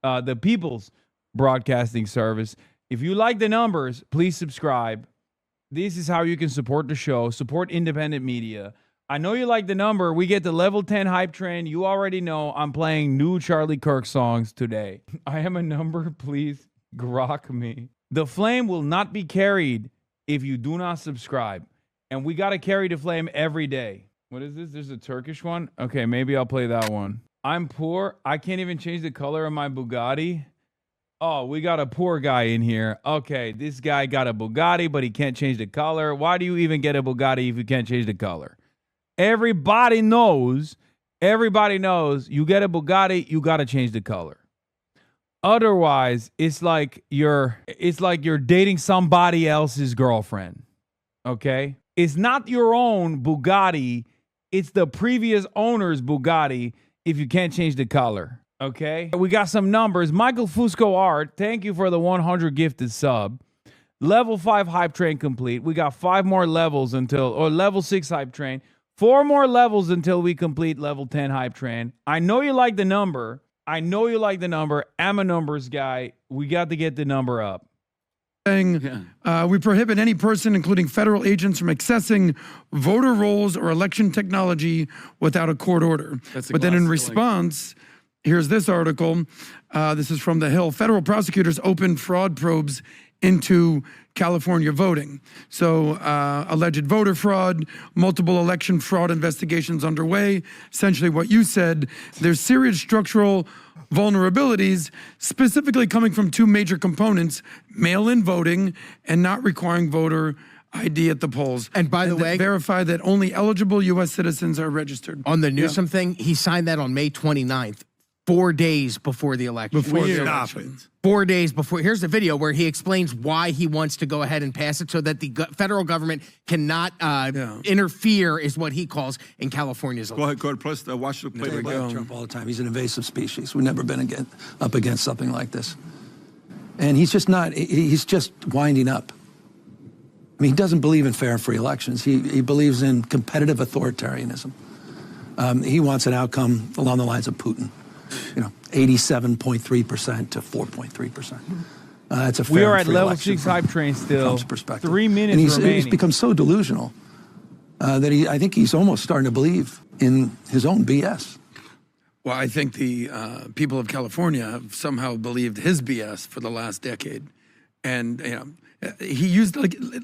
The People's Broadcasting Service. If you like the numbers, please subscribe. This is how you can support the show, support independent media. I know you like the number. We get the level 10 hype train. You already know I'm playing new Charlie Kirk songs today. I am a number. Please grok me. The flame will not be carried if you do not subscribe. And we got to carry the flame every day. What is this? There's a Turkish one? Okay, maybe I'll play that one. I'm poor. I can't even change the color of my Bugatti. Oh, we got a poor guy in here. Okay, this guy got a Bugatti, but he can't change the color. Why do you even get a Bugatti if you can't change the color? Everybody knows you get a Bugatti, you got to change the color. Otherwise, it's like you're dating somebody else's girlfriend. Okay? It's not your own Bugatti. It's the previous owner's Bugatti. If you can't change the color, okay? We got some numbers. Michael Fusco Art, thank you for the 100 gifted sub. Level 5 hype train complete. We got 5 more levels or level 6 hype train. 4 more levels until we complete level 10 hype train. I know you like the number. I'm a numbers guy. We got to get the number up. saying we prohibit any person, including federal agents, from accessing voter rolls or election technology without a court order. But then in response, here's this article. This is from The Hill. Federal prosecutors opened fraud probes into California voting. So alleged voter fraud, multiple election fraud investigations underway. Essentially what you said, there's serious structural vulnerabilities, specifically coming from two major components, mail-in voting and not requiring voter ID at the polls. And by the way, verify that only eligible U.S. citizens are registered. On the Newsom thing, he signed that on May 29th, 4 days before the election. 4 days before. Here's the video where he explains why he wants to go ahead and pass it so that the federal government cannot interfere, is what he calls, in California's election. Go ahead, plus watch the play. Trump all the time. He's an invasive species. We've never been up against something like this. And he's just not, he's just winding up. I mean, he doesn't believe in fair and free elections. He believes in competitive authoritarianism. He wants an outcome along the lines of Putin. 87.3% to 4.3%. That's a fair We are and at free level election 6 from hype train still. Trump's perspective. 3 minutes and he's remaining. become so delusional that I think he's almost starting to believe in his own BS. Well, I think the people of California have somehow believed his BS for the last decade. And he used,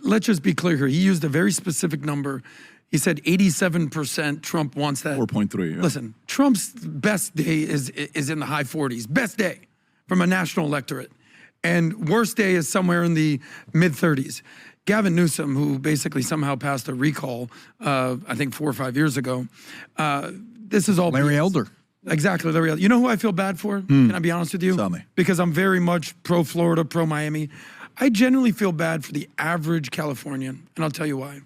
let's just be clear here, he used a very specific number. He said 87% Trump wants that. 4.3. Yeah. Listen, Trump's best day is in the high 40s. Best day from a national electorate. And worst day is somewhere in the mid 30s. Gavin Newsom, who basically somehow passed a recall, I think 4 or 5 years ago, this is all Larry Elder. Exactly, Larry Elder. You know who I feel bad for? Can I be honest with you? Tell me. Because I'm very much pro-Florida, pro-Miami. I genuinely feel bad for the average Californian, and I'll tell you why.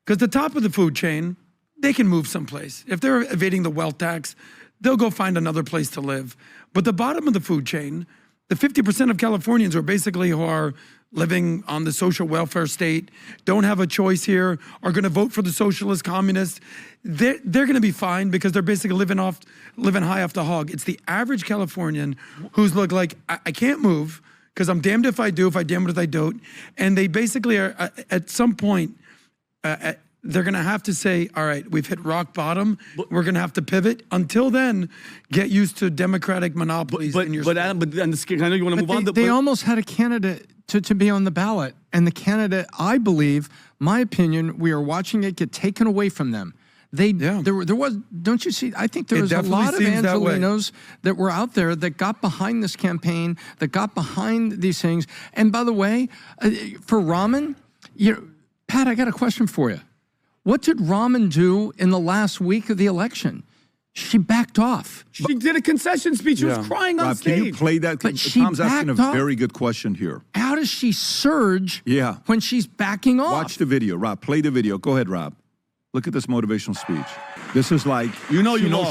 Because the top of the food chain, they can move someplace. If they're evading the wealth tax, they'll go find another place to live. But the bottom of the food chain, the 50% of Californians are basically who are living on the social welfare state, don't have a choice here, are going to vote for the socialist communists. They're going to be fine because they're basically living high off the hog. It's the average Californian who's like, I can't move because I'm damned if I do, if I damned if I don't. And they basically are at some point, they're going to have to say, all right, we've hit rock bottom. We're going to have to pivot. Until then, get used to democratic monopolies in your state. I know you want to move on. They almost had a candidate to be on the ballot. And the candidate, I believe, my opinion, we are watching it get taken away from them. There was, don't you see, I think there was a lot of Angelenos that were out there that got behind this campaign, that got behind these things. And by the way, for Rahman, Pat, I got a question for you. What did Rahman do in the last week of the election? She backed off. She did a concession speech. She was crying on stage. Can you play that? But Tom's asking a backed off. very good question here. How does she surge when she's backing off? Watch the video, Rob. Play the video. Go ahead, Rob. Look at this motivational speech. This is like, she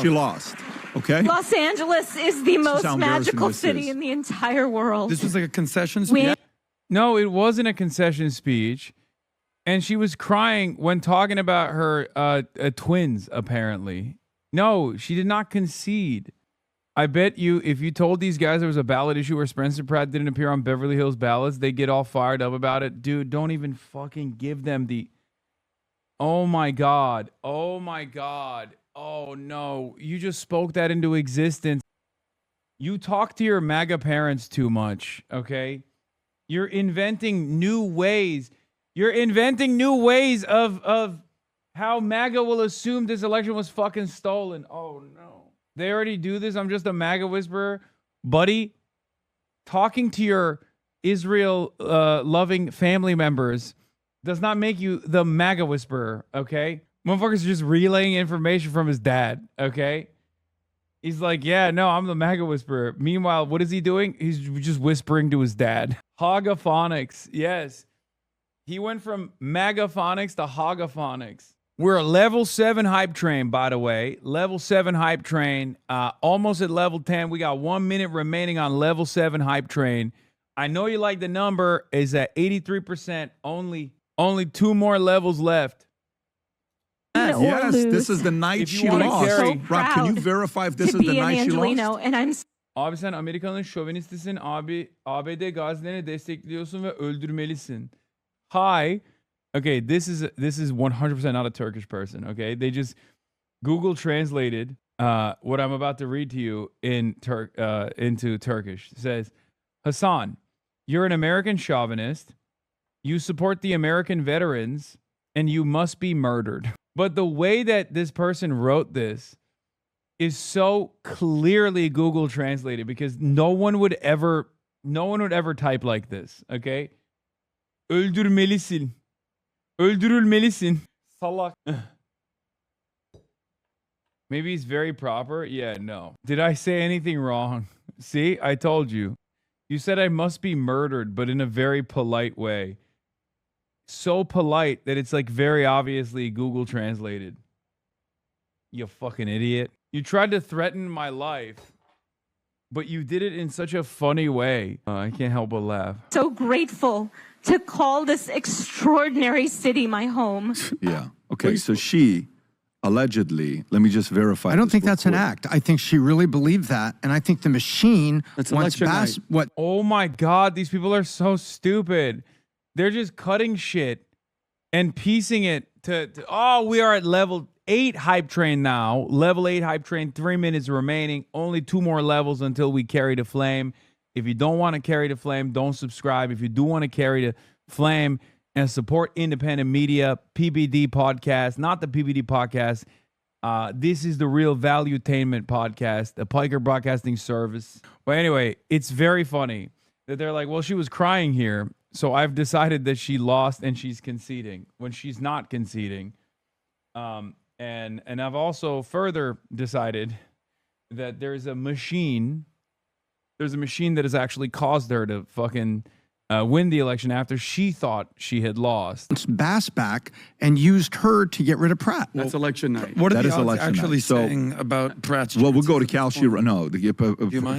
lost. Okay? Los Angeles is the most magical city in the entire world. This was like a concession speech? No, it wasn't a concession speech. And she was crying when talking about her twins, apparently. No, she did not concede. I bet you if you told these guys there was a ballot issue where Spencer Pratt didn't appear on Beverly Hills ballots, they get all fired up about it. Dude, don't even fucking give them the... Oh, my God. Oh, my God. Oh, no. You just spoke that into existence. You talk to your MAGA parents too much, okay? You're inventing new ways... You're inventing new ways of how MAGA will assume this election was fucking stolen. Oh, no. They already do this. I'm just a MAGA whisperer. Buddy, talking to your Israel-loving family members does not make you the MAGA whisperer, okay? Motherfuckers are just relaying information from his dad, okay? He's like, yeah, no, I'm the MAGA whisperer. Meanwhile, what is he doing? He's just whispering to his dad. Hogaphonics, yes. He went from MAGAphonics to Hogaphonics. We're a level 7 hype train, by the way. Level 7 hype train. Almost at level 10. We got 1 minute remaining on level 7 hype train. I know you like the number. Is at 83%. Only 2 more levels left. Yes, this is the night she lost. Rob, can you verify if this is the night she lost? And I'm Abi sen Amerika'nın şovinistisin. Abi ABD gazilerini destekliyorsun ve öldürmelisin. Hi. Okay, this is 100% not a Turkish person, okay? They just Google translated what I'm about to read to you into Turkish. It says, Hasan, you're an American chauvinist. You support the American veterans, and you must be murdered. But the way that this person wrote this is so clearly Google translated because no one would ever type like this, okay? Öldürmelisin. Öldürülmelisin. Salak. Maybe he's very proper. Yeah, no. Did I say anything wrong? See, I told you. You said I must be murdered, but in a very polite way. So polite that it's like very obviously Google translated. You fucking idiot. You tried to threaten my life, but you did it in such a funny way. I can't help but laugh. So grateful to call this extraordinary city my home. Yeah. Okay, so she allegedly, let me just verify. I don't think that's an act. I think she really believed that. And I think the machine wants Oh my God, these people are so stupid. They're just cutting shit and piecing it to oh, we are at level 8 hype train now. Level 8 hype train, 3 minutes remaining. Only 2 more levels until we carry the flame. If you don't want to carry the flame, don't subscribe. If you do want to carry the flame and support independent media, PBD podcast, not the PBD podcast. This is the Real Valuetainment podcast, the Piker Broadcasting Service. But anyway, it's very funny that they're like, well, she was crying here, so I've decided that she lost and she's conceding when she's not conceding. And I've also further decided that there's a machine that has actually caused her to fucking win the election after she thought she had lost. Bass back and used her to get rid of Pratt. That's election night. What are the odds actually saying about Pratt's chances? Well, we'll go to Kalshi. No,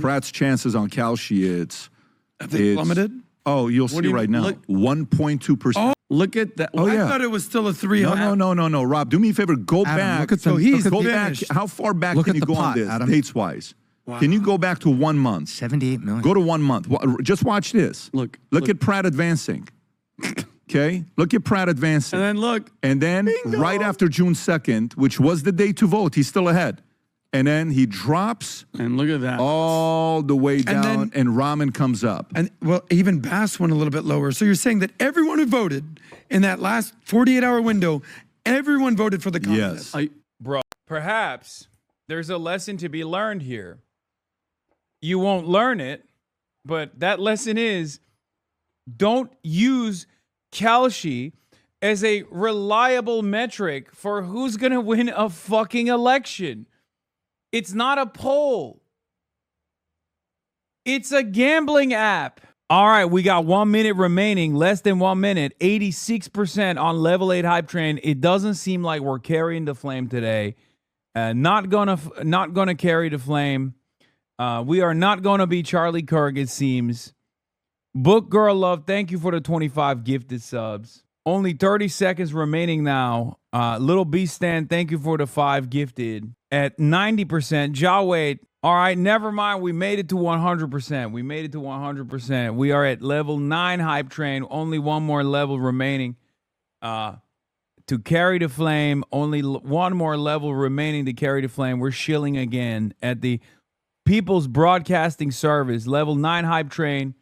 Pratt's chances on Kalshi, it's plummeted? Oh, you'll see right now. 1.2%. Oh, look at that. Oh, yeah. I thought it was still a 300. No. Rob, do me a favor. Go back. Go back. How far back can you go on this, dates-wise? Wow. Can you go back to 1 month? 78 million. Go to 1 month. Just watch this. Look at Pratt advancing. Okay? Look at Pratt advancing. And then look. And then right after June 2nd, which was the day to vote, he's still ahead. And then he drops. And look at that. All the way down, and Rahman comes up. And well, even Bass went a little bit lower. So you're saying that everyone who voted in that last 48-hour window, everyone voted for the communists. Yes. Bro, perhaps there's a lesson to be learned here. You won't learn it, but that lesson is don't use Kalshi as a reliable metric for who's going to win a fucking election. It's not a poll. It's a gambling app. All right, we got 1 minute remaining, less than 1 minute, 86% on level 8 hype train. It doesn't seem like we're carrying the flame today. Not gonna carry the flame. We are not gonna be Charlie Kirk, it seems. Book Girl Love, thank you for the 25 gifted subs. Only 30 seconds remaining now. Little Beast Stand, thank you for the 5 gifted. At 90%, Jawed, all right, never mind. We made it to 100%. We are at level 9 hype train. Only 1 more level remaining to carry the flame. Only 1 more level remaining to carry the flame. We're shilling again at the People's Broadcasting Service, level 9 hype train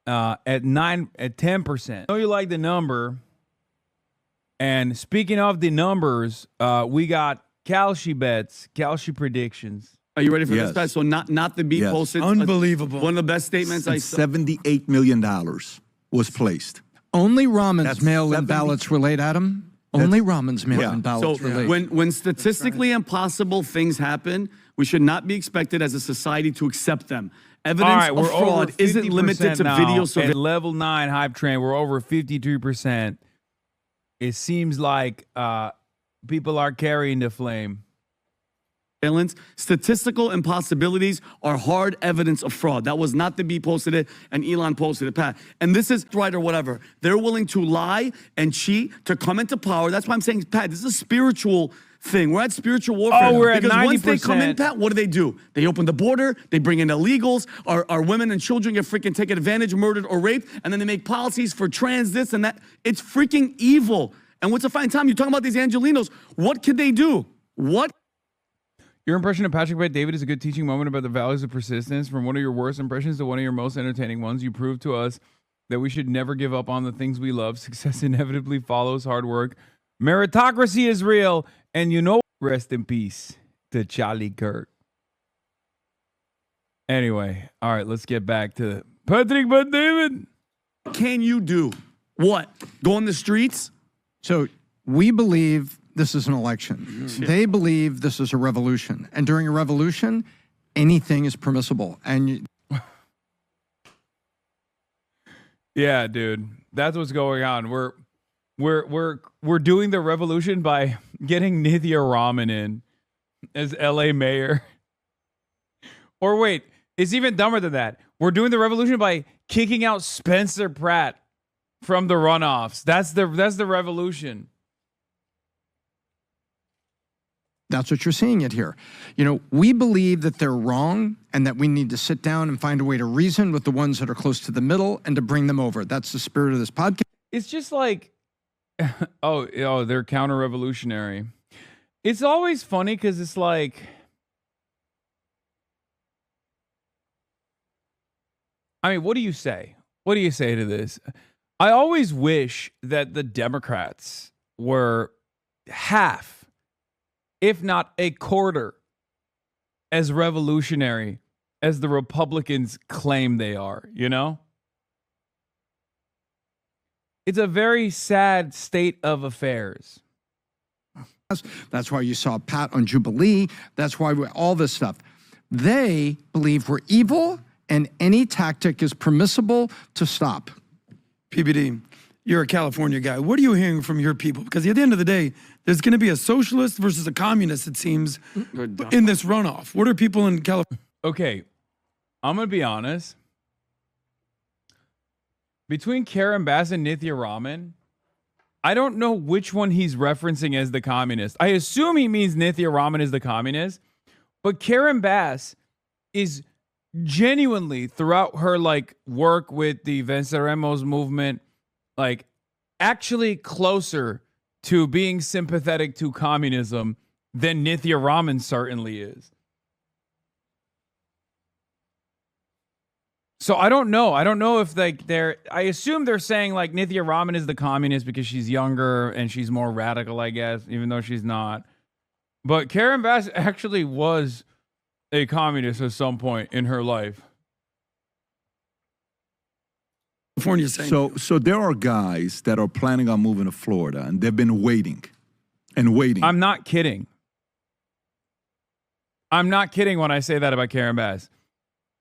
at 10%. I know you like the number. And speaking of the numbers, we got Kalshi bets, Kalshi predictions. Are you ready for this, guys? So not the beat posted. Unbelievable. One of the best statements I saw. $78 million was placed. Only Rahman's mail-in ballots were late, Adam. Only Rahman's mail-in ballots were late. When statistically impossible things happen, we should not be expected as a society to accept them. Evidence of fraud isn't limited to video surveillance. At level 9 hype train, we're over 52%. It seems like people are carrying the flame. Statistical impossibilities are hard evidence of fraud. That was not the B posted it and Elon posted it, Pat. And this is right or whatever. They're willing to lie and cheat to come into power. That's why I'm saying, Pat, this is a spiritual thing. We're at spiritual warfare. Oh, we're at because 90%. Once they come in, Pat, what do? They open the border, they bring in illegals, our women and children get freaking taken advantage, murdered, or raped, and then they make policies for trans this and that. It's freaking evil. And what's a fine time? You're talking about these Angelinos. What could they do? What? Your impression of Patrick Bet-David is a good teaching moment about the values of persistence. From one of your worst impressions to one of your most entertaining ones, you proved to us that we should never give up on the things we love. Success inevitably follows hard work. Meritocracy is real. And you know, rest in peace to Charlie Kirk. Anyway, all right, let's get back to Patrick Bet-David. What can you do? What? Go on the streets? So we believe this is an election. They believe this is a revolution. And during a revolution, anything is permissible. And yeah, dude, that's what's going on. We're doing the revolution by getting Nithya Raman in as LA mayor. Or wait, it's even dumber than that. We're doing the revolution by kicking out Spencer Pratt from the runoffs. That's the revolution. that's what you're seeing it here. You know, we believe that they're wrong and that we need to sit down and find a way to reason with the ones that are close to the middle and to bring them over. That's the spirit of this podcast. It's just like, oh, they're counter-revolutionary. It's always funny because it's like, I mean, what do you say? What do you say to this? I always wish that the Democrats were half, if not a quarter, as revolutionary as the Republicans claim they are, you know? It's a very sad state of affairs. That's why you saw Pat on Jubilee. That's why all this stuff. They believe we're evil and any tactic is permissible to stop. PBD, you're a California guy. What are you hearing from your people? Because at the end of the day, there's going to be a socialist versus a communist, it seems, in this runoff. What are people in California? Okay, I'm going to be honest. Between Karen Bass and Nithya Raman, I don't know which one he's referencing as the communist. I assume he means Nithya Raman is the communist, but Karen Bass is genuinely, throughout her like work with the Venceremos movement, like actually closer to being sympathetic to communism than Nithya Raman certainly is. So I don't know. I don't know if like I assume they're saying like Nithya Raman is the communist because she's younger and she's more radical, I guess, even though she's not. But Karen Bass actually was a communist at some point in her life. California saying. So there are guys that are planning on moving to Florida and they've been waiting and waiting. I'm not kidding. I'm not kidding when I say that about Karen Bass.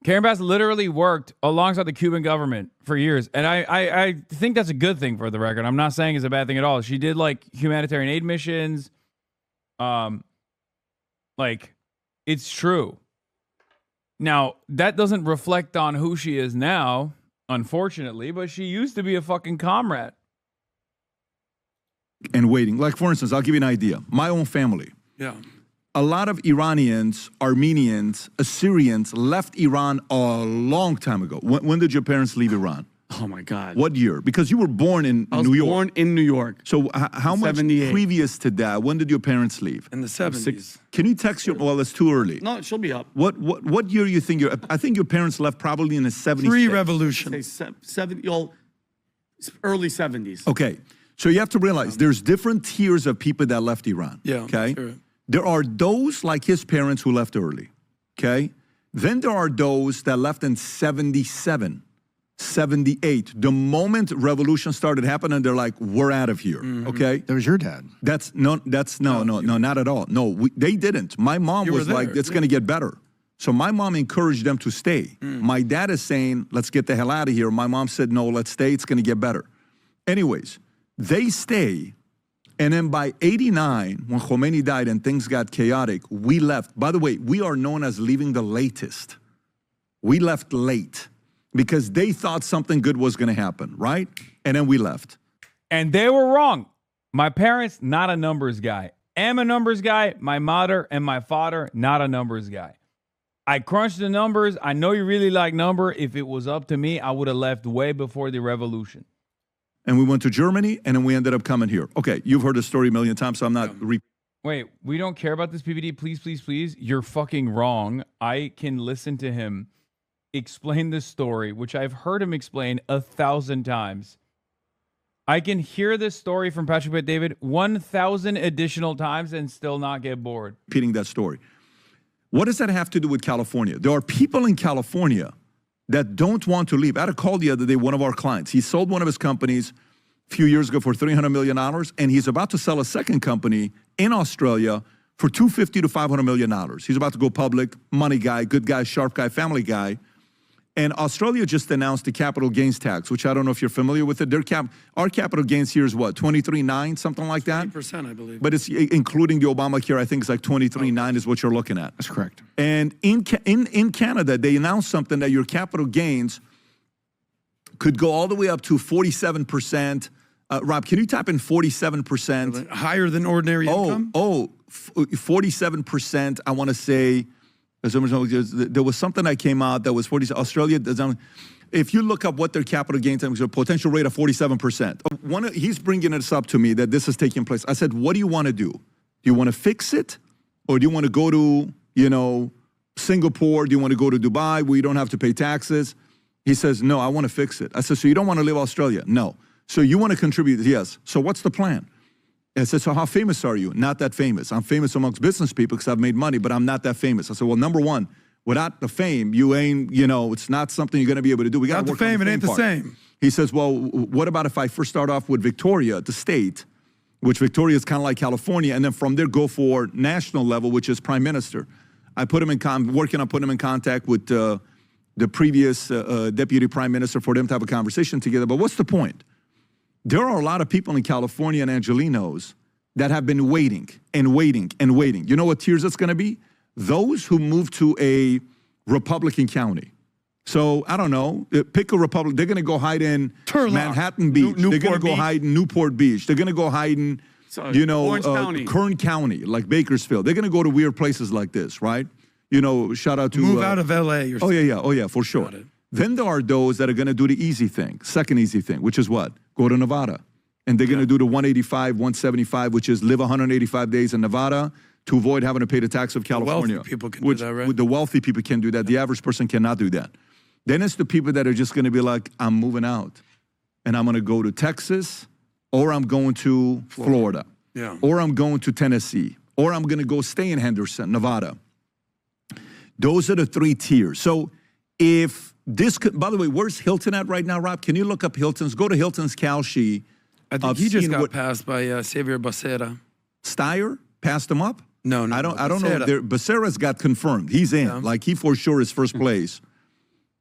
Karen Bass literally worked alongside the Cuban government for years. And I think that's a good thing for the record. I'm not saying it's a bad thing at all. She did like humanitarian aid missions. Like, it's true. Now, that doesn't reflect on who she is now, unfortunately, but she used to be a fucking comrade. And waiting. Like, for instance, I'll give you an idea. My own family. Yeah. A lot of Iranians, Armenians, Assyrians left Iran a long time ago. When did your parents leave Iran? Oh, my God. What year? Because you were born in New York. I was born in New York. So how much previous to that? When did your parents leave? In the 70s. Can you text your, well, it's too early. No, she'll be up. What year you think I think your parents left probably in the 70s. Pre-revolution. Say early 70s. Okay. So you have to realize there's different tiers of people that left Iran. Yeah. Okay. Sure. There are those like his parents who left early. Okay. Then there are those that left in 77. 78. The moment revolution started happening, they're like, we're out of here. Okay. That was your dad. No, not at all. No, they didn't. My mom was like, it's going to get better. So my mom encouraged them to stay. My dad is saying, let's get the hell out of here. My mom said, no, let's stay. It's going to get better. Anyways, they stay. And then by 89, when Khomeini died and things got chaotic, we left. By the way, we are known as leaving the latest. We left late because they thought something good was going to happen, right? And then we left. And they were wrong. My parents, not a numbers guy am a numbers guy. My mother and my father, not a numbers guy. I crunched the numbers. I know you really like number. If it was up to me, I would have left way before the revolution. And we went to Germany, and then we ended up coming here. Okay, you've heard the story a million times, so I'm not Wait, we don't care about this PPD. Please, please, please. You're fucking wrong. I can listen to him explain this story, which I've heard him explain 1,000 times. I can hear this story from Patrick Bet David 1,000 additional times and still not get bored. repeating that story. What does that have to do with California? There are people in California that don't want to leave. I had a call the other day, one of our clients. He sold one of his companies a few years ago for $300 million, and he's about to sell a second company in Australia for $250 to $500 million. He's about to go public, money guy, good guy, sharp guy, family guy. And Australia just announced the capital gains tax, which I don't know if you're familiar with it. Our capital gains here is what, 23.9, something like that? 3%, I believe. But it's including the Obamacare, I think it's like 23.9 is what you're looking at. That's correct. And in Canada, they announced something that your capital gains could go all the way up to 47%. Rob, can you type in 47%? Higher than ordinary income? 47%, I want to say. There was something that came out that was 40. Australia, if you look up what their capital gains, a potential rate of 47%. He's bringing this up to me that this is taking place. I said, what do you want to do? Do you want to fix it? Or do you want to go to, Singapore? Do you want to go to Dubai where you don't have to pay taxes? He says, no, I want to fix it. I said, so you don't want to leave Australia? No. So you want to contribute? Yes. So what's the plan? I said, so how famous are you? Not that famous. I'm famous amongst business people because I've made money, but I'm not that famous. I said, well, number one, without the fame, you ain't, it's not something you're going to be able to do. We got to work on the fame. It ain't the same. He says, well, what about if I first start off with Victoria, the state, which Victoria is kind of like California, and then from there go for national level, which is prime minister. I put him working on putting him in contact with the previous deputy prime minister for them to have a conversation together. But what's the point? There are a lot of people in California and Angelenos that have been waiting and waiting and waiting. You know what tiers it's going to be? Those who move to a Republican county. So, I don't know, pick a Republican. They're going to go hide in Manhattan Beach. They're going to go hide in Newport Beach. They're going to go hide in, Kern County, like Bakersfield. They're going to go to weird places like this, right? Shout out to... Move out of L.A. or something. Oh, yeah, for sure. Then there are those that are going to do the easy thing, second easy thing, which is what? Go to Nevada. And they're going to do the 185, 175, which is live 185 days in Nevada to avoid having to pay the tax of California. The wealthy people can do that, right? The wealthy people can do that. The average person cannot do that. Then it's the people that are just going to be like, I'm moving out. And I'm going to go to Texas, or I'm going to Florida. Yeah. Or I'm going to Tennessee. Or I'm going to go stay in Henderson, Nevada. Those are the three tiers. So if this could, by the way, where's Hilton at right now, Rob? Can you look up Hilton's? Go to Hilton's Calshi. I think he just got passed by Xavier Becerra. Steyer passed him up? No, I don't know. Becerra's got confirmed. He's in. Yeah. Like he for sure is first place.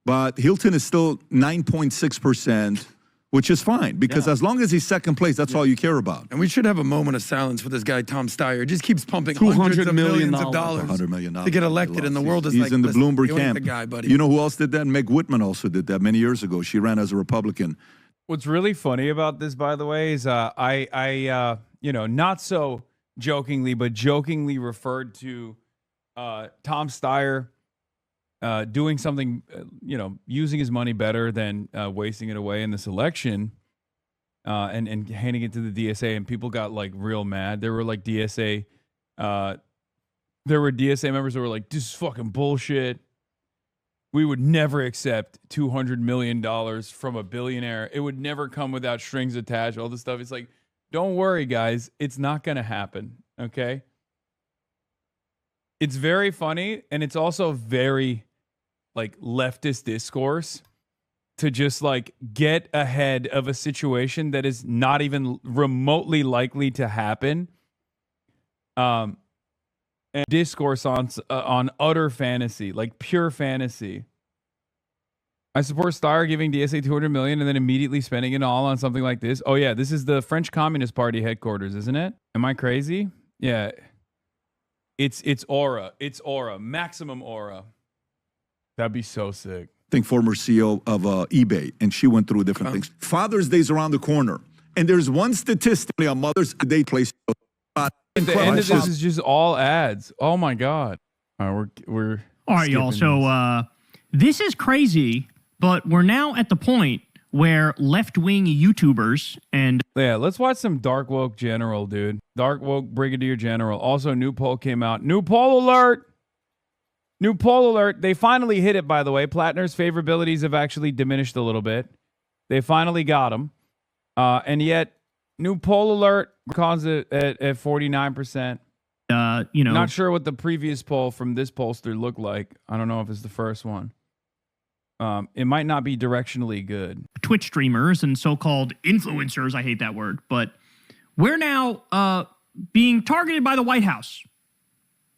But Hilton is still 9.6%, which is fine because as long as he's second place, that's all you care about. And we should have a moment of silence for this guy, Tom Steyer. Just keeps pumping hundreds of millions of dollars $100 million to get elected, and the world is he's in the Bloomberg camp. The guy, buddy. You know who else did that? Meg Whitman also did that many years ago. She ran as a Republican. What's really funny about this, by the way, is I not so jokingly, but jokingly referred to Tom Steyer doing something, using his money better than wasting it away in this election, and handing it to the DSA, and people got like real mad. There were like DSA members that were like, "This is fucking bullshit. We would never accept $200 million from a billionaire. It would never come without strings attached." All this stuff. It's like, don't worry, guys. It's not going to happen. Okay. It's very funny, and it's also very like leftist discourse to just like get ahead of a situation that is not even remotely likely to happen. And discourse on utter fantasy, like pure fantasy. I support Steyer giving DSA $200 million and then immediately spending it all on something like this. Oh yeah, this is the French Communist Party headquarters, isn't it? Am I crazy? Yeah. It's aura. It's aura. Maximum aura. That'd be so sick. I think former CEO of eBay, and she went through different things. Father's Day's around the corner, and there's one statistic on Mother's Day place. the end of this is just all ads. Oh my God. All right, we're all right, y'all. So this is crazy, but we're now at the point where left-wing YouTubers and let's watch some Dark Woke General, dude. Dark Woke Brigadier General. Also, new poll came out. New poll alert. New poll alert. They finally hit it, by the way. Plattner's favorabilities have actually diminished a little bit. They finally got him. And yet, new poll alert calls it at 49%. Not sure what the previous poll from this pollster looked like. I don't know if it's the first one. It might not be directionally good. Twitch streamers and so-called influencers, I hate that word, but we're now being targeted by the White House.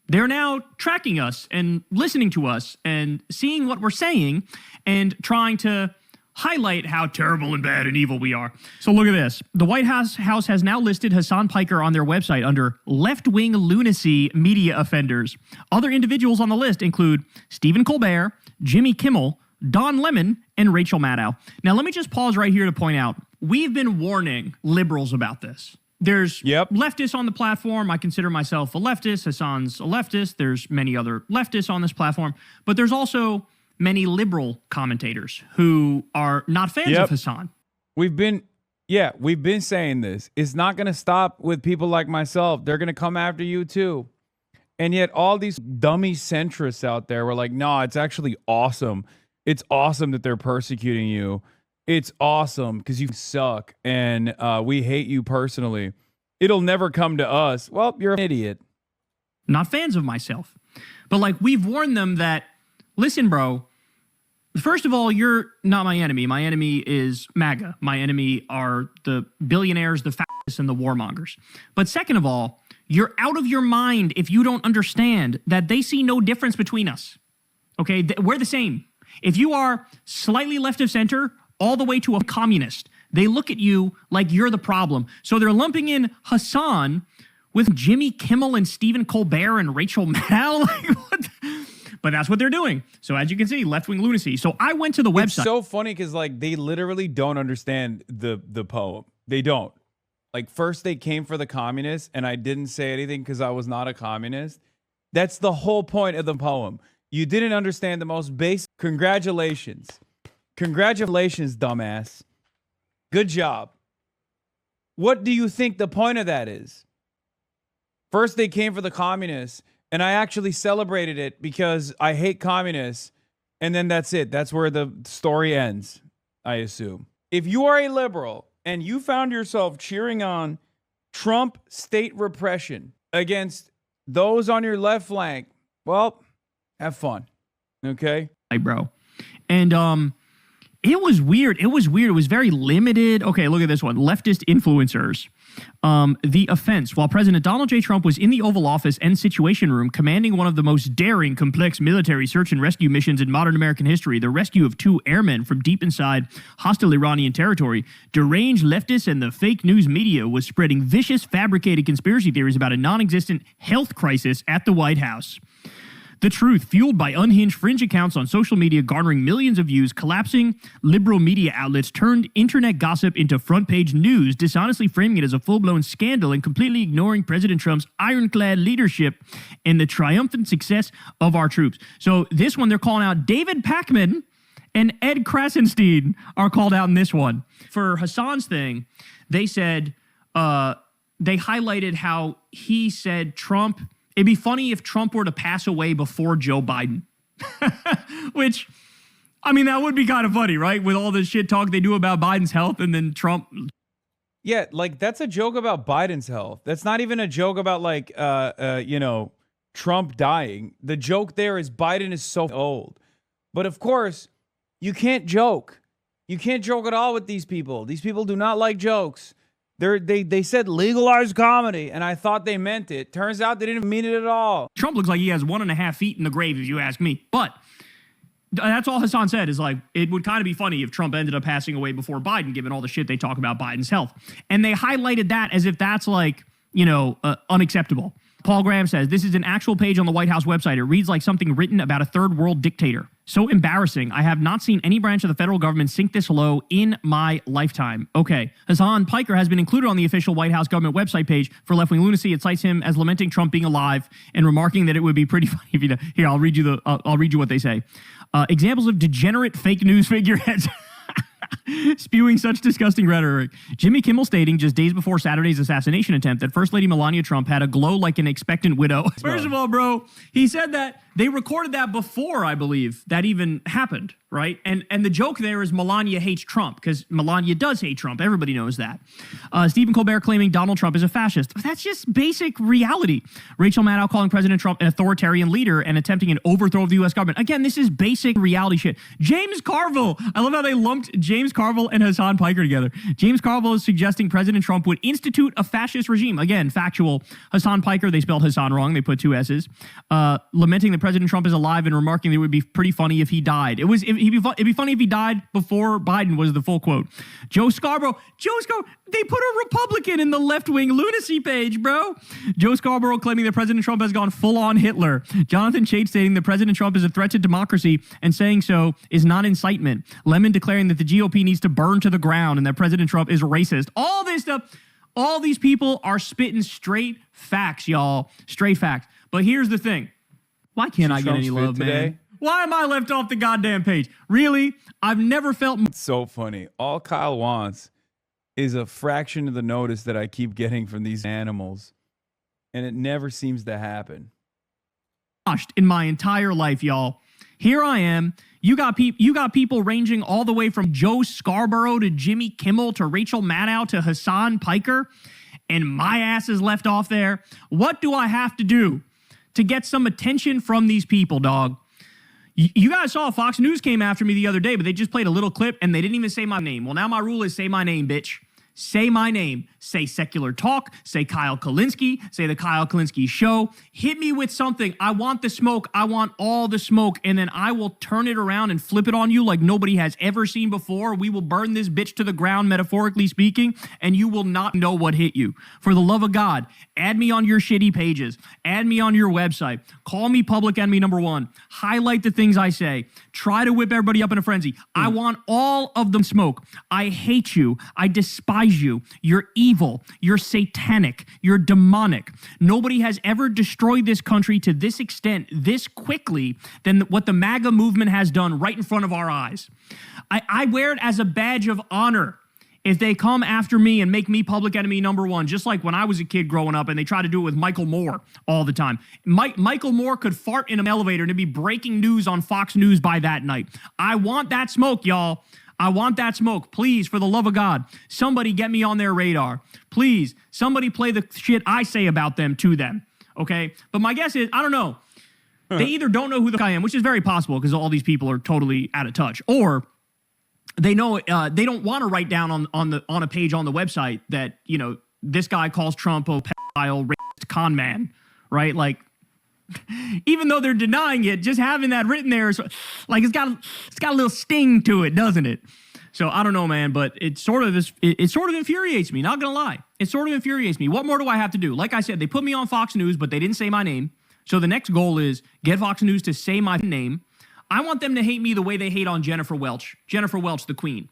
They're now tracking us and listening to us and seeing what we're saying and trying to highlight how terrible and bad and evil we are. So look at this. The White House has now listed Hasan Piker on their website under left-wing lunacy media offenders. Other individuals on the list include Stephen Colbert, Jimmy Kimmel, Don Lemon, and Rachel Maddow. Now, let me just pause right here to point out, we've been warning liberals about this. There's leftists on the platform. I consider myself a leftist. Hasan's a leftist. There's many other leftists on this platform. But there's also many liberal commentators who are not fans of Hasan. We've been saying this. It's not going to stop with people like myself. They're going to come after you too. And yet all these dummy centrists out there were like, no, it's actually awesome. It's awesome that they're persecuting you. It's awesome because you suck and we hate you personally. It'll never come to us. Well, you're an idiot. Not fans of myself. But like we've warned them that, listen, bro, first of all, you're not my enemy. My enemy is MAGA. My enemy are the billionaires, the fascists, and the warmongers. But second of all, you're out of your mind if you don't understand that they see no difference between us. Okay? We're the same. If you are slightly left of center, all the way to a communist, they look at you like you're the problem. So they're lumping in Hasan with Jimmy Kimmel and Stephen Colbert and Rachel Maddow. Like, what? But that's what they're doing. So as you can see, left-wing lunacy. So I went to the website. It's so funny because like they literally don't understand the poem. They don't. Like first they came for the communists and I didn't say anything because I was not a communist. That's the whole point of the poem. You didn't understand the most basic. Congratulations. Congratulations, dumbass. Good job. What do you think the point of that is? First they came for the communists and I actually celebrated it because I hate communists. And then that's it. That's where the story ends, I assume. If you are a liberal and you found yourself cheering on Trump state repression against those on your left flank, well, have fun. Okay? Hey, bro. And it was weird. It was very limited. Okay, look at this one. Leftist influencers. The offense. While President Donald J. Trump was in the Oval Office and Situation Room commanding one of the most daring, complex military search and rescue missions in modern American history, the rescue of 2 airmen from deep inside hostile Iranian territory, deranged leftists and the fake news media was spreading vicious, fabricated conspiracy theories about a non-existent health crisis at the White House. The truth, fueled by unhinged fringe accounts on social media garnering millions of views, collapsing liberal media outlets turned internet gossip into front-page news, dishonestly framing it as a full-blown scandal and completely ignoring President Trump's ironclad leadership and the triumphant success of our troops. So this one, they're calling out David Pakman and Ed Krasenstein are called out in this one. For Hasan's thing, they said, they highlighted how he said Trump... It'd be funny if Trump were to pass away before Joe Biden. Which, I mean, that would be kind of funny, right? With all the shit talk they do about Biden's health and then Trump. Yeah, like that's a joke about Biden's health. That's not even a joke about like, Trump dying. The joke there is Biden is so old. But of course, you can't joke. You can't joke at all with these people. These people do not like jokes. They said legalize comedy, and I thought they meant it. Turns out they didn't mean it at all. Trump looks like he has 1.5 feet in the grave, if you ask me. But that's all Hasan said is like, it would kind of be funny if Trump ended up passing away before Biden, given all the shit they talk about Biden's health. And they highlighted that as if that's like, unacceptable. Paul Graham says, this is an actual page on the White House website. It reads like something written about a third world dictator. So embarrassing. I have not seen any branch of the federal government sink this low in my lifetime. Okay. Hasan Piker has been included on the official White House government website page for left-wing lunacy. It cites him as lamenting Trump being alive and remarking that it would be pretty funny if he... Here, I'll read you what they say. Examples of degenerate fake news figureheads spewing such disgusting rhetoric. Jimmy Kimmel stating just days before Saturday's assassination attempt that First Lady Melania Trump had a glow like an expectant widow. First of all, bro, he said that they recorded that before, I believe, that even happened, right? And the joke there is Melania hates Trump, because Melania does hate Trump. Everybody knows that. Stephen Colbert claiming Donald Trump is a fascist. But that's just basic reality. Rachel Maddow calling President Trump an authoritarian leader and attempting an overthrow of the U.S. government. Again, this is basic reality shit. James Carville. I love how they lumped James Carville and Hasan Piker together. James Carville is suggesting President Trump would institute a fascist regime. Again, factual. Hasan Piker, they spelled Hasan wrong. They put 2 S's. Lamenting that President Trump is alive and remarking that it would be pretty funny if he died. It'd be funny if he died before Biden, was the full quote. Joe Scarborough, they put a Republican in the left-wing lunacy page, bro. Joe Scarborough claiming that President Trump has gone full-on Hitler. Jonathan Chait stating that President Trump is a threat to democracy and saying so is not incitement. Lemon declaring that the GOP needs to burn to the ground and that President Trump is racist. All this stuff, all these people are spitting straight facts, y'all. Straight facts. But here's the thing. Why can't I get any love, man? Why am I left off the goddamn page? Really? I've never felt... It's so funny. All Kyle wants is a fraction of the notice that I keep getting from these animals, and it never seems to happen. In my entire life, y'all. Here I am. You got people ranging all the way from Joe Scarborough to Jimmy Kimmel to Rachel Maddow to Hasan Piker, and my ass is left off there. What do I have to do to get some attention from these people, dog? You guys saw Fox News came after me the other day, but they just played a little clip and they didn't even say my name. Well, now my rule is say my name, bitch. Say my name. Say Secular Talk. Say Kyle Kulinski. Say The Kyle Kulinski Show. Hit me with something. I want the smoke. I want all the smoke. And then I will turn it around and flip it on you like nobody has ever seen before. We will burn this bitch to the ground, metaphorically speaking, and you will not know what hit you. For the love of God, add me on your shitty pages. Add me on your website. Call me public enemy number 1. Highlight the things I say. Try to whip everybody up in a frenzy. I want all of them smoke. I hate you. I despise you. You're evil. You're satanic. You're demonic. Nobody has ever destroyed this country to this extent, this quickly, than what the MAGA movement has done right in front of our eyes. I wear it as a badge of honor if they come after me and make me public enemy number 1, just like when I was a kid growing up and they try to do it with Michael Moore all the time. Michael Moore could fart in an elevator and it'd be breaking news on Fox News by that night. I want that smoke, y'all. I want that smoke. Please, for the love of God, somebody get me on their radar. Please, somebody play the shit I say about them to them, okay? But my guess is, I don't know. They either don't know who the fuck I am, which is very possible because all these people are totally out of touch, or they know they don't want to write down on a page on the website that, you know, this guy calls Trump a pedophile, racist con man, right? Like, even though they're denying it, just having that written there is like it's got a little sting to it, doesn't it? So I don't know, man, but it sort of infuriates me. Not gonna lie, it sort of infuriates me. What more do I have to do? Like I said, they put me on Fox News, but they didn't say my name. So the next goal is get Fox News to say my name. I want them to hate me the way they hate on Jennifer Welch. Jennifer Welch, the queen.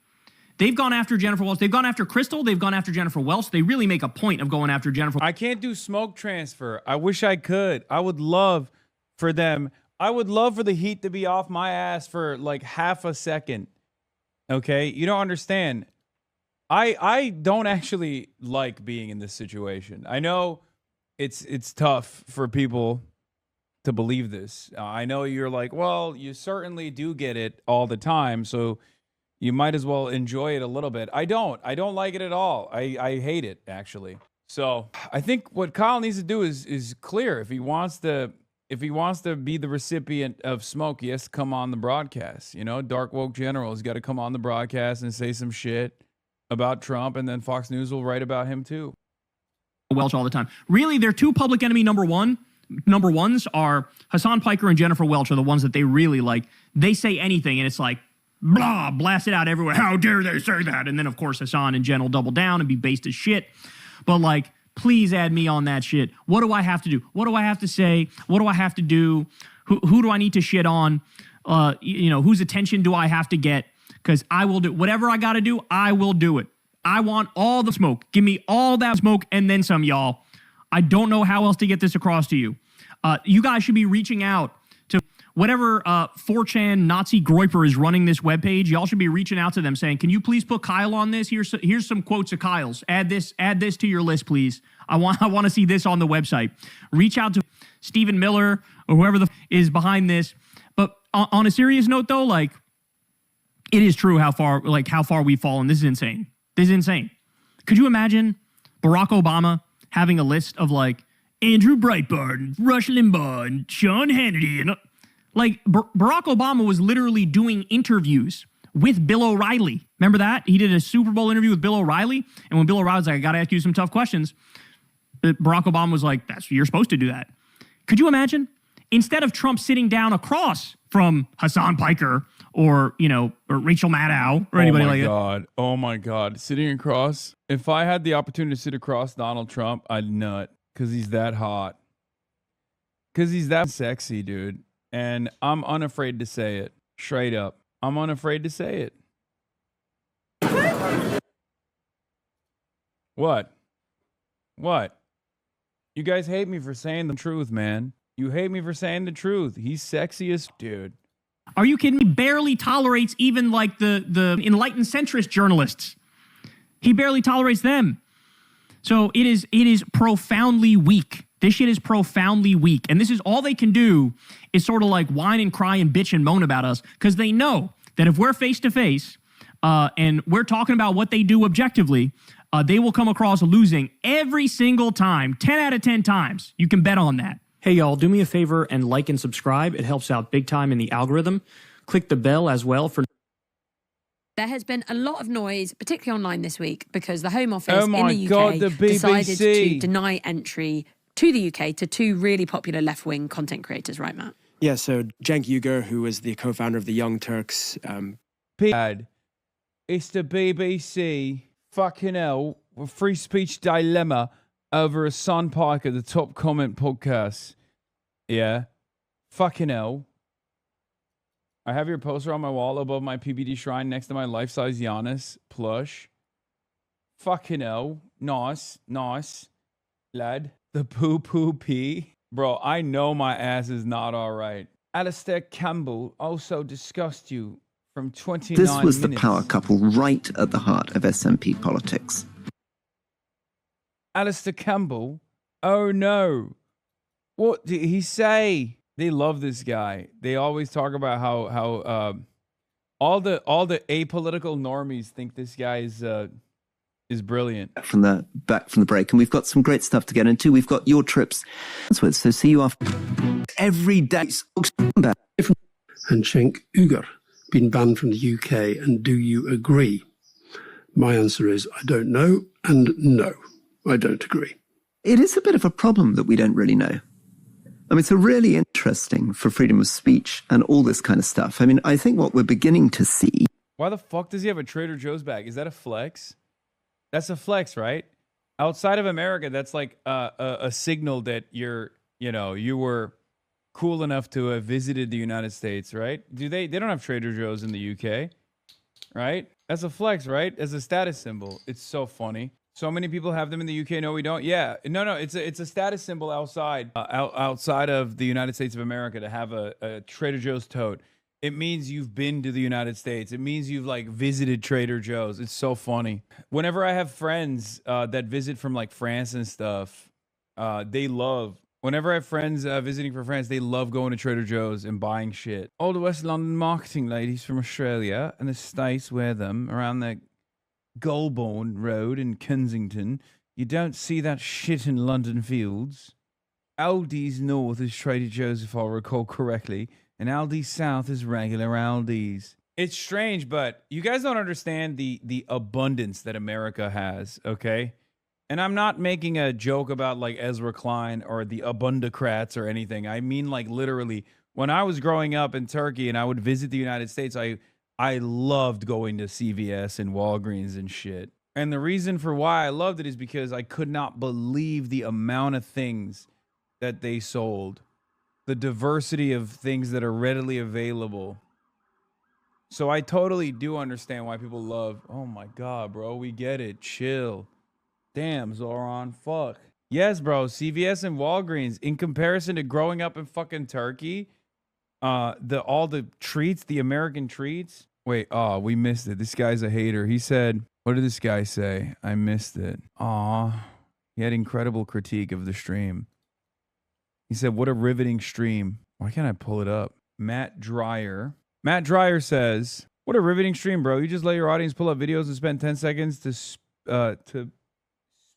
They've gone after Jennifer Welch. They've gone after Crystal. They've gone after Jennifer Welch. They really make a point of going after Jennifer. I can't do smoke transfer. I wish I could. I would love for them. I would love for the heat to be off my ass for like half a second. Okay? You don't understand. I don't actually like being in this situation. I know it's tough for people to believe this. I know you're like, well, you certainly do get it all the time, so you might as well enjoy it a little bit. I don't like it at all. I hate it, actually. So I think what Kyle needs to do is clear. If he wants to be the recipient of smoke, he has to come on the broadcast. You know, Dark Woke General has got to come on the broadcast and say some shit about Trump, and then Fox News will write about him too. Welch all the time. Really, their two public enemy number ones are Hasan Piker and Jennifer Welch are the ones that they really like. They say anything and it's like, blah, blast it out everywhere. How dare they say that? And then, of course, Hasan and Jen will double down and be based as shit. But, like, please add me on that shit. What do I have to do? What do I have to say? What do I have to do? Who do I need to shit on? whose attention do I have to get? Because I will do whatever I got to do. I will do it. I want all the smoke. Give me all that smoke and then some, y'all. I don't know how else to get this across to you. You guys should be reaching out to whatever 4chan Nazi Groiper is running this webpage. Y'all should be reaching out to them saying, can you please put Kyle on this? Here's some quotes of Kyle's. Add this to your list, please. I want to see this on the website. Reach out to Stephen Miller or whoever is behind this. But on a serious note, though, like, it is true how far we've fallen. This is insane. This is insane. Could you imagine Barack Obama having a list of like Andrew Breitbart and Rush Limbaugh and Sean Hannity and like Barack Obama was literally doing interviews with Bill O'Reilly. Remember that? He did a Super Bowl interview with Bill O'Reilly, and when Bill O'Reilly was like, I got to ask you some tough questions, Barack Obama was like, you're supposed to do that. Could you imagine? Instead of Trump sitting down across from Hassan Piker or Rachel Maddow or anybody like that. Oh my God. Sitting across. If I had the opportunity to sit across Donald Trump, I'd nut because he's that hot. Because he's that sexy, dude. And I'm unafraid to say it. Straight up. I'm unafraid to say it. What? You guys hate me for saying the truth, man. You hate me for saying the truth. He's sexy as dude. Are you kidding me? He barely tolerates even like the enlightened centrist journalists. He barely tolerates them. So it is profoundly weak. This shit is profoundly weak. And this is all they can do is sort of like whine and cry and bitch and moan about us because they know that if we're face to face and we're talking about what they do objectively, they will come across losing every single time, 10 out of 10 times. You can bet on that. Hey, y'all, do me a favor and like and subscribe. It helps out big time in the algorithm. Click the bell as well for... There has been a lot of noise, particularly online this week, because the Home Office in the UK God, the decided to BBC. deny entry to the UK to two really popular left-wing content creators, right, Matt? Yeah, so Cenk Uygur, who is the co-founder of the Young Turks... It's the BBC. Fucking hell. Free speech dilemma over Hasan Piker, the top comment podcast. Yeah. Fucking hell. I have your poster on my wall above my PBD shrine next to my life-size Giannis plush. Fucking hell. Nice. Lad. The poo-poo pee. Bro, I know my ass is not all right. Alistair Campbell also discussed you from 29 This was minutes. the power couple right at the heart of SNP politics. Alistair Campbell? Oh no. What did he say? They love this guy. They always talk about how all the apolitical normies think this guy is brilliant. Back from the break, and we've got some great stuff to get into. We've got your trips with, so see you after. Every day. And Cenk Uygur been banned from the UK, and do you agree? My answer is I don't know, and no, I don't agree. It is a bit of a problem that we don't really know. I mean, it's really interesting for freedom of speech and all this kind of stuff. I mean, I think what we're beginning to see... Why the fuck does he have a Trader Joe's bag? Is that a flex? That's a flex, right? Outside of America, that's like a signal that you were cool enough to have visited the United States, right? They don't have Trader Joe's in the UK, right? That's a flex, right? As a status symbol. It's so funny. So many people have them in the UK. No, we don't. Yeah, no. It's a status symbol outside of the United States of America to have a Trader Joe's tote. It means you've been to the United States. It means you've like visited Trader Joe's. It's so funny. Whenever I have friends that visit from like France and stuff, they love. Whenever I have friends visiting from France, they love going to Trader Joe's and buying shit. All the West London marketing ladies from Australia and the States wear them around the Golborne Road in Kensington. You don't see that shit in London Fields. Aldi's North is Trader Joe's, if I recall correctly, and Aldi's South is regular Aldi's. It's strange, but you guys don't understand the abundance that America has, okay? And I'm not making a joke about like Ezra Klein or the Abundocrats or anything. I mean like literally, when I was growing up in Turkey and I would visit the United States, I loved going to CVS and Walgreens and shit. And the reason for why I loved it is because I could not believe the amount of things that they sold. the diversity of things that are readily available. So I totally do understand why people love, oh my God, bro, we get it. Chill. Damn, Zoran, fuck. Yes, bro, CVS and Walgreens, in comparison to growing up in fucking Turkey, all the treats, the American treats. Wait, we missed it. This guy's a hater. He said, what did this guy say? I missed it. He had incredible critique of the stream. He said, what a riveting stream. Why can't I pull it up? Matt Dreyer says, what a riveting stream, bro. You just let your audience pull up videos and spend 10 seconds to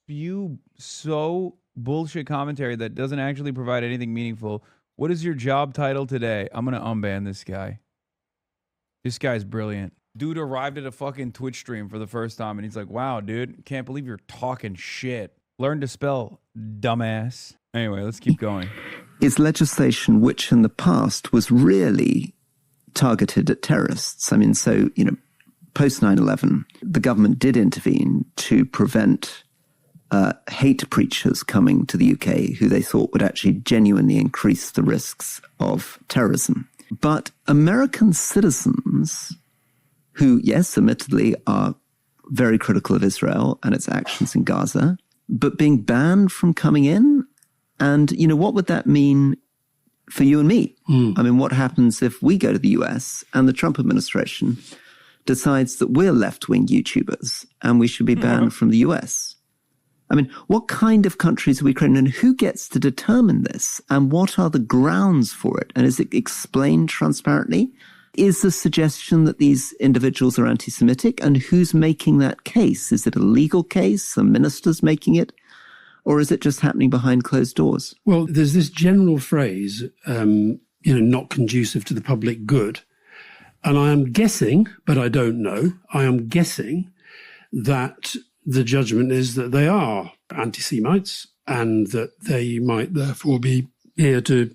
spew so bullshit commentary that doesn't actually provide anything meaningful. What is your job title today? I'm going to unban this guy. This guy's brilliant. Dude arrived at a fucking Twitch stream for the first time, and he's like, wow, dude, can't believe you're talking shit. Learn to spell, dumbass. Anyway, let's keep going. Is legislation which in the past was really targeted at terrorists. I mean, so, post 9/11, the government did intervene to prevent hate preachers coming to the UK who they thought would actually genuinely increase the risks of terrorism. But American citizens who, yes, admittedly are very critical of Israel and its actions in Gaza, but being banned from coming in, and, what would that mean for you and me? I mean, what happens if we go to the US and the Trump administration decides that we're left-wing YouTubers and we should be banned from the US? I mean, what kind of countries are we creating, and who gets to determine this? And what are the grounds for it? And is it explained transparently? Is the suggestion that these individuals are anti-Semitic? And who's making that case? Is it a legal case? Some ministers making it? Or is it just happening behind closed doors? Well, there's this general phrase, not conducive to the public good. And I am guessing, but I don't know, I am guessing that the judgment is that they are anti-Semites and that they might therefore be here to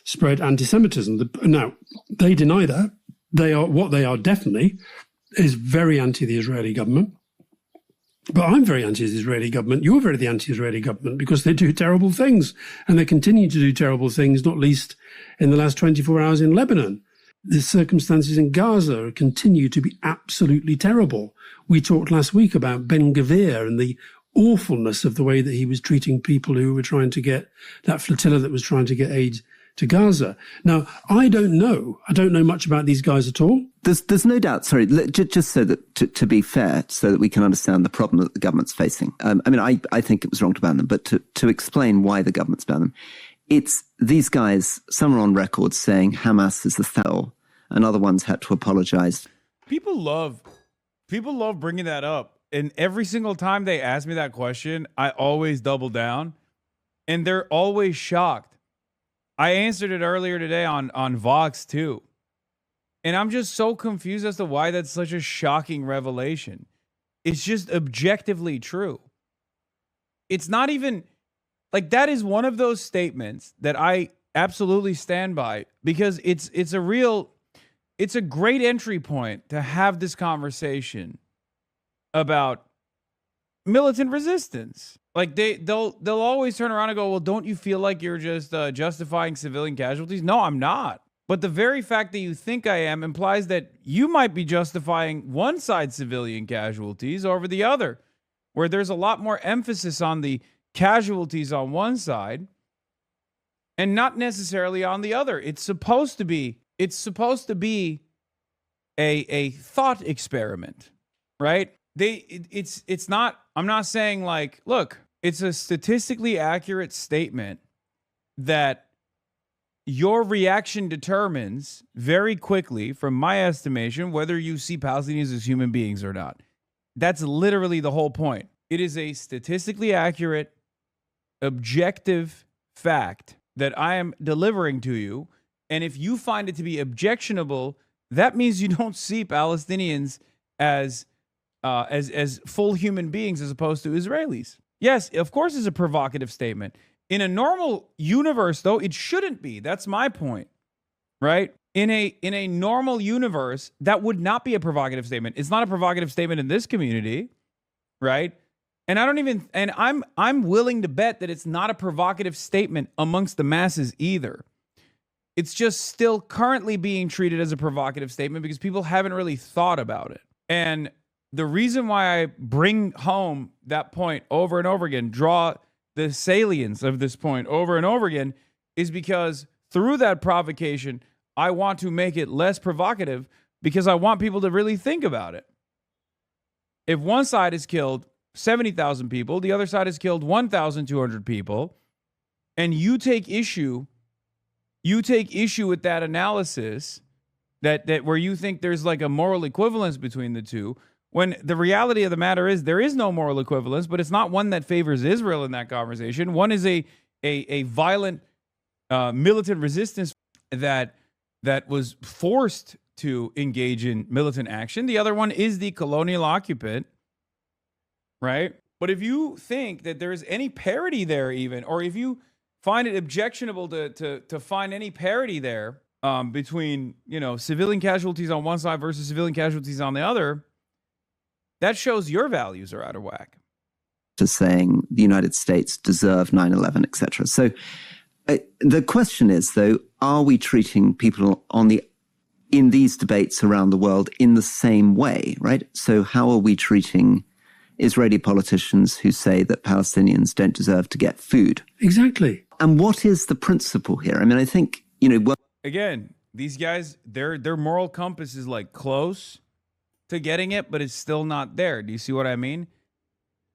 spread anti-Semitism. Now, they deny that. What they are definitely is very anti the Israeli government. But I'm very anti the Israeli government. You're very anti-Israeli government because they do terrible things. And they continue to do terrible things, not least in the last 24 hours in Lebanon. The circumstances in Gaza continue to be absolutely terrible. We talked last week about Ben Gvir and the awfulness of the way that he was treating people who were trying to get, that flotilla that was trying to get aid to Gaza. Now, I don't know much about these guys at all. There's no doubt, sorry, just so that, to be fair, so that we can understand the problem that the government's facing. I think it was wrong to ban them, but to explain why the government's banned them, it's these guys, some are on record saying Hamas is the foul, and other ones had to apologize. People love bringing that up. And every single time they ask me that question, I always double down, and they're always shocked. I answered it earlier today on Vox too. And I'm just so confused as to why that's such a shocking revelation. It's just objectively true. It's not even like that is one of those statements that I absolutely stand by because it's a great entry point to have this conversation about militant resistance. Like they'll always turn around and go, well, don't you feel like you're just justifying civilian casualties? No, I'm not. But the very fact that you think I am implies that you might be justifying one side's civilian casualties over the other, where there's a lot more emphasis on the casualties on one side and not necessarily on the other. It's supposed to be a thought experiment, right? It's not, I'm not saying like, look, it's a statistically accurate statement that your reaction determines very quickly, from my estimation, whether you see Palestinians as human beings or not. That's literally the whole point. It is a statistically accurate, objective fact that I am delivering to you. And if you find it to be objectionable, that means you don't see Palestinians as full human beings as opposed to Israelis. Yes, of course, it's a provocative statement. In a normal universe, though, it shouldn't be. That's my point, right? In a normal universe, that would not be a provocative statement. It's not a provocative statement in this community, right? And I'm willing to bet that it's not a provocative statement amongst the masses either. It's just still currently being treated as a provocative statement because people haven't really thought about it. And the reason why I bring home that point over and over again, draw the salience of this point over and over again, is because through that provocation, I want to make it less provocative because I want people to really think about it. If one side has killed 70,000 people, the other side has killed 1,200 people, and you take issue with that analysis, that where you think there's like a moral equivalence between the two, when the reality of the matter is there is no moral equivalence, but it's not one that favors Israel in that conversation. One is a violent militant resistance that was forced to engage in militant action. The other one is the colonial occupant, right? But if you think that there's any parity there even, or if you find it objectionable to find any parity there between, civilian casualties on one side versus civilian casualties on the other, that shows your values are out of whack. To saying the United States deserved 9/11, etc. So the question is, though, are we treating people in these debates around the world in the same way, right? So how are we treating Israeli politicians who say that Palestinians don't deserve to get food? Exactly. And what is the principle here? I mean, I think, Again, these guys, their moral compass is like close to getting it, but it's still not there. Do you see what I mean?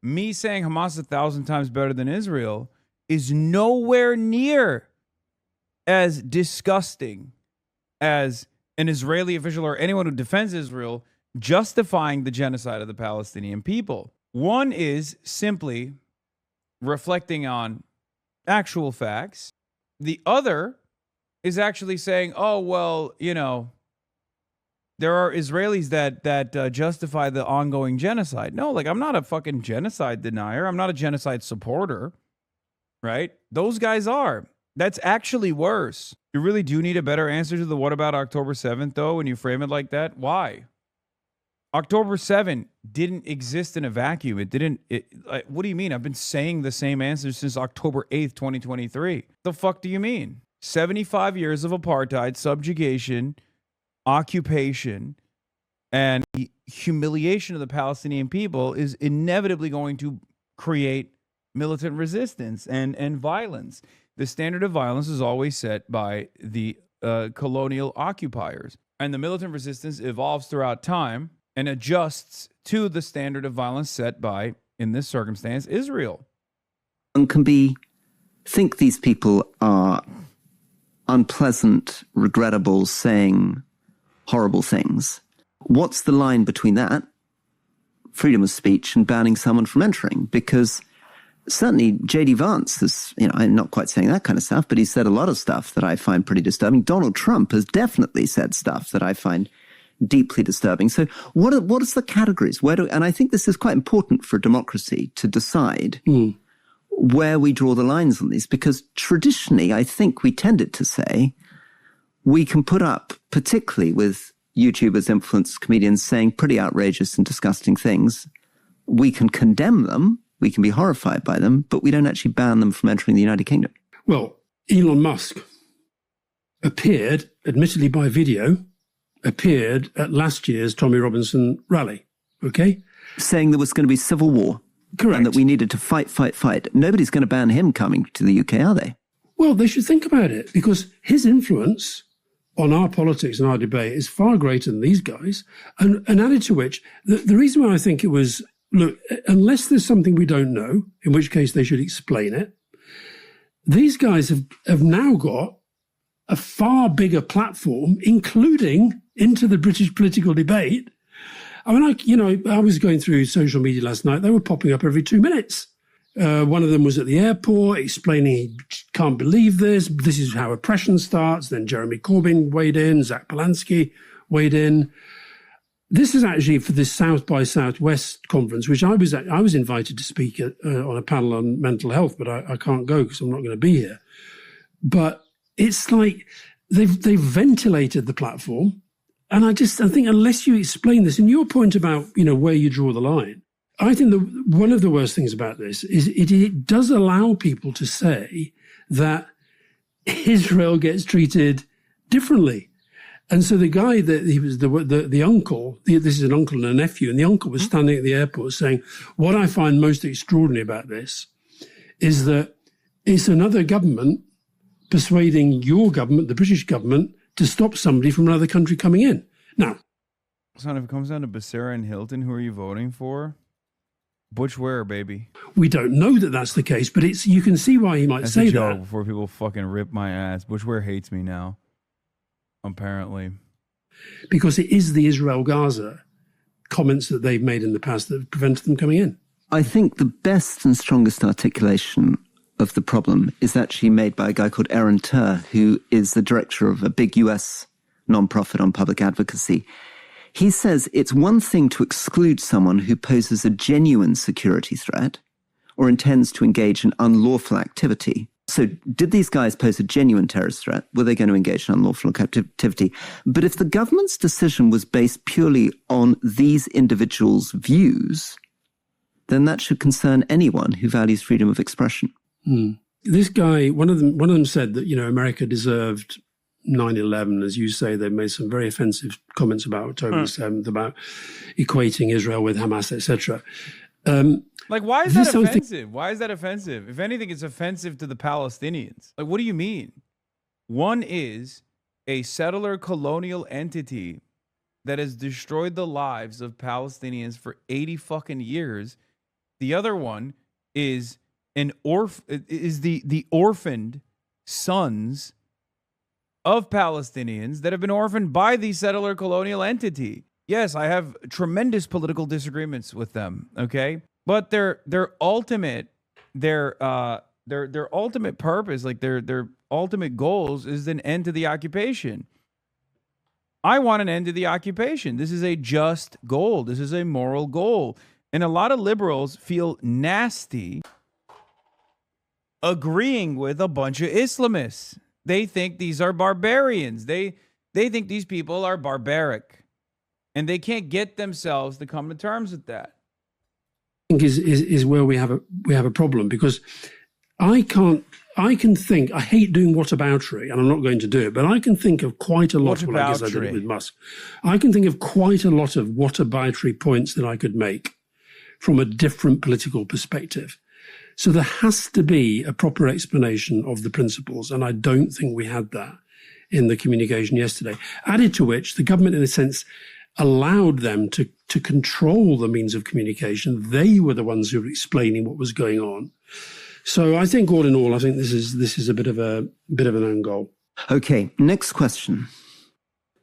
Me saying Hamas 1,000 times better than Israel is nowhere near as disgusting as an Israeli official or anyone who defends Israel justifying the genocide of the Palestinian people. One is simply reflecting on actual facts. The other is actually saying, oh, well, there are Israelis that justify the ongoing genocide. No, I'm not a fucking genocide denier. I'm not a genocide supporter, right? Those guys are. That's actually worse. You really do need a better answer to the what about October 7th, though, when you frame it like that. Why? October 7th didn't exist in a vacuum. What do you mean? I've been saying the same answer since October 8th, 2023. The fuck do you mean? 75 years of apartheid, subjugation, occupation, and the humiliation of the Palestinian people is inevitably going to create militant resistance and violence. The standard of violence is always set by the colonial occupiers, and the militant resistance evolves throughout time and adjusts to the standard of violence set by, in this circumstance, Israel. And think these people are unpleasant, regrettable, saying horrible things. What's the line between that, freedom of speech, and banning someone from entering? Because certainly J.D. Vance is, I'm not quite saying that kind of stuff, but he said a lot of stuff that I find pretty disturbing. Donald Trump has definitely said stuff that I find deeply disturbing. So what is the categories? And I think this is quite important for democracy to decide where we draw the lines on these, because traditionally I think we tended to say we can put up, particularly with YouTubers, influencers, comedians saying pretty outrageous and disgusting things, we can condemn them, we can be horrified by them, but we don't actually ban them from entering the United Kingdom. Well, Elon Musk appeared, admittedly by video, at last year's Tommy Robinson rally, okay? Saying there was going to be civil war. Correct. And that we needed to fight. Nobody's going to ban him coming to the UK, are they? Well, they should think about it, because his influence on our politics and our debate is far greater than these guys. And added to which, the reason why I think it was, look, unless there's something we don't know, in which case they should explain it, these guys have now got a far bigger platform, including into the British political debate. I mean, I was going through social media last night. They were popping up every 2 minutes. One of them was at the airport explaining he can't believe this. This is how oppression starts. Then Jeremy Corbyn weighed in. Zach Polanski weighed in. This is actually for this South by Southwest conference, which I was invited to speak at, on a panel on mental health, but I can't go because I'm not going to be here. But it's like they've ventilated the platform. And I think unless you explain this, and your point about, where you draw the line, I think one of the worst things about this is it does allow people to say that Israel gets treated differently. And so the guy that he was the uncle, this is an uncle and a nephew, and the uncle was standing at the airport saying, what I find most extraordinary about this is that it's another government persuading your government, the British government, to stop somebody from another country coming in. Now, son, if it comes down to Becerra and Hilton, who are you voting for? Butch Ware, baby. We don't know that that's the case, but you can see why he might That's say a joke that. before people fucking rip my ass. Butch Ware hates me now, apparently. Because it is the Israel-Gaza comments that they've made in the past that have prevented them coming in. I think the best and strongest articulation of the problem is actually made by a guy called Aaron Turr, who is the director of a big US nonprofit on public advocacy. He says it's one thing to exclude someone who poses a genuine security threat or intends to engage in unlawful activity. So did these guys pose a genuine terrorist threat? Were they going to engage in unlawful activity? But if the government's decision was based purely on these individuals' views, then that should concern anyone who values freedom of expression. This guy, one of them said that, America deserved 9/11. As you say, they made some very offensive comments about October 7th, about equating Israel with Hamas, etc. Why is that offensive? Why is that offensive? If anything, it's offensive to the Palestinians. What do you mean? One is a settler colonial entity that has destroyed the lives of Palestinians for 80 fucking years. The other one is the orphaned sons of Palestinians that have been orphaned by the settler colonial entity. Yes, I have tremendous political disagreements with them, okay? But their ultimate purpose, their ultimate goals is an end to the occupation. I want an end to the occupation. This is a just goal. This is a moral goal. And a lot of liberals feel nasty agreeing with a bunch of Islamists. They think these are barbarians. They think these people are barbaric. And they can't get themselves to come to terms with that. I think is where we have a problem, because I can think, I hate doing whataboutery, and I'm not going to do it, but I can think of quite a lot, well, I guess I did it with Musk. I can think of quite a lot of whataboutery points that I could make from a different political perspective. So there has to be a proper explanation of the principles, and I don't think we had that in the communication yesterday. Added to which, the government, in a sense, allowed them to control the means of communication. They were the ones who were explaining what was going on. So I think, all in all, I think this is a bit of an own goal. Okay, next question.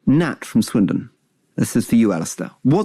Nat from Swindon. This is for you, Alistair. What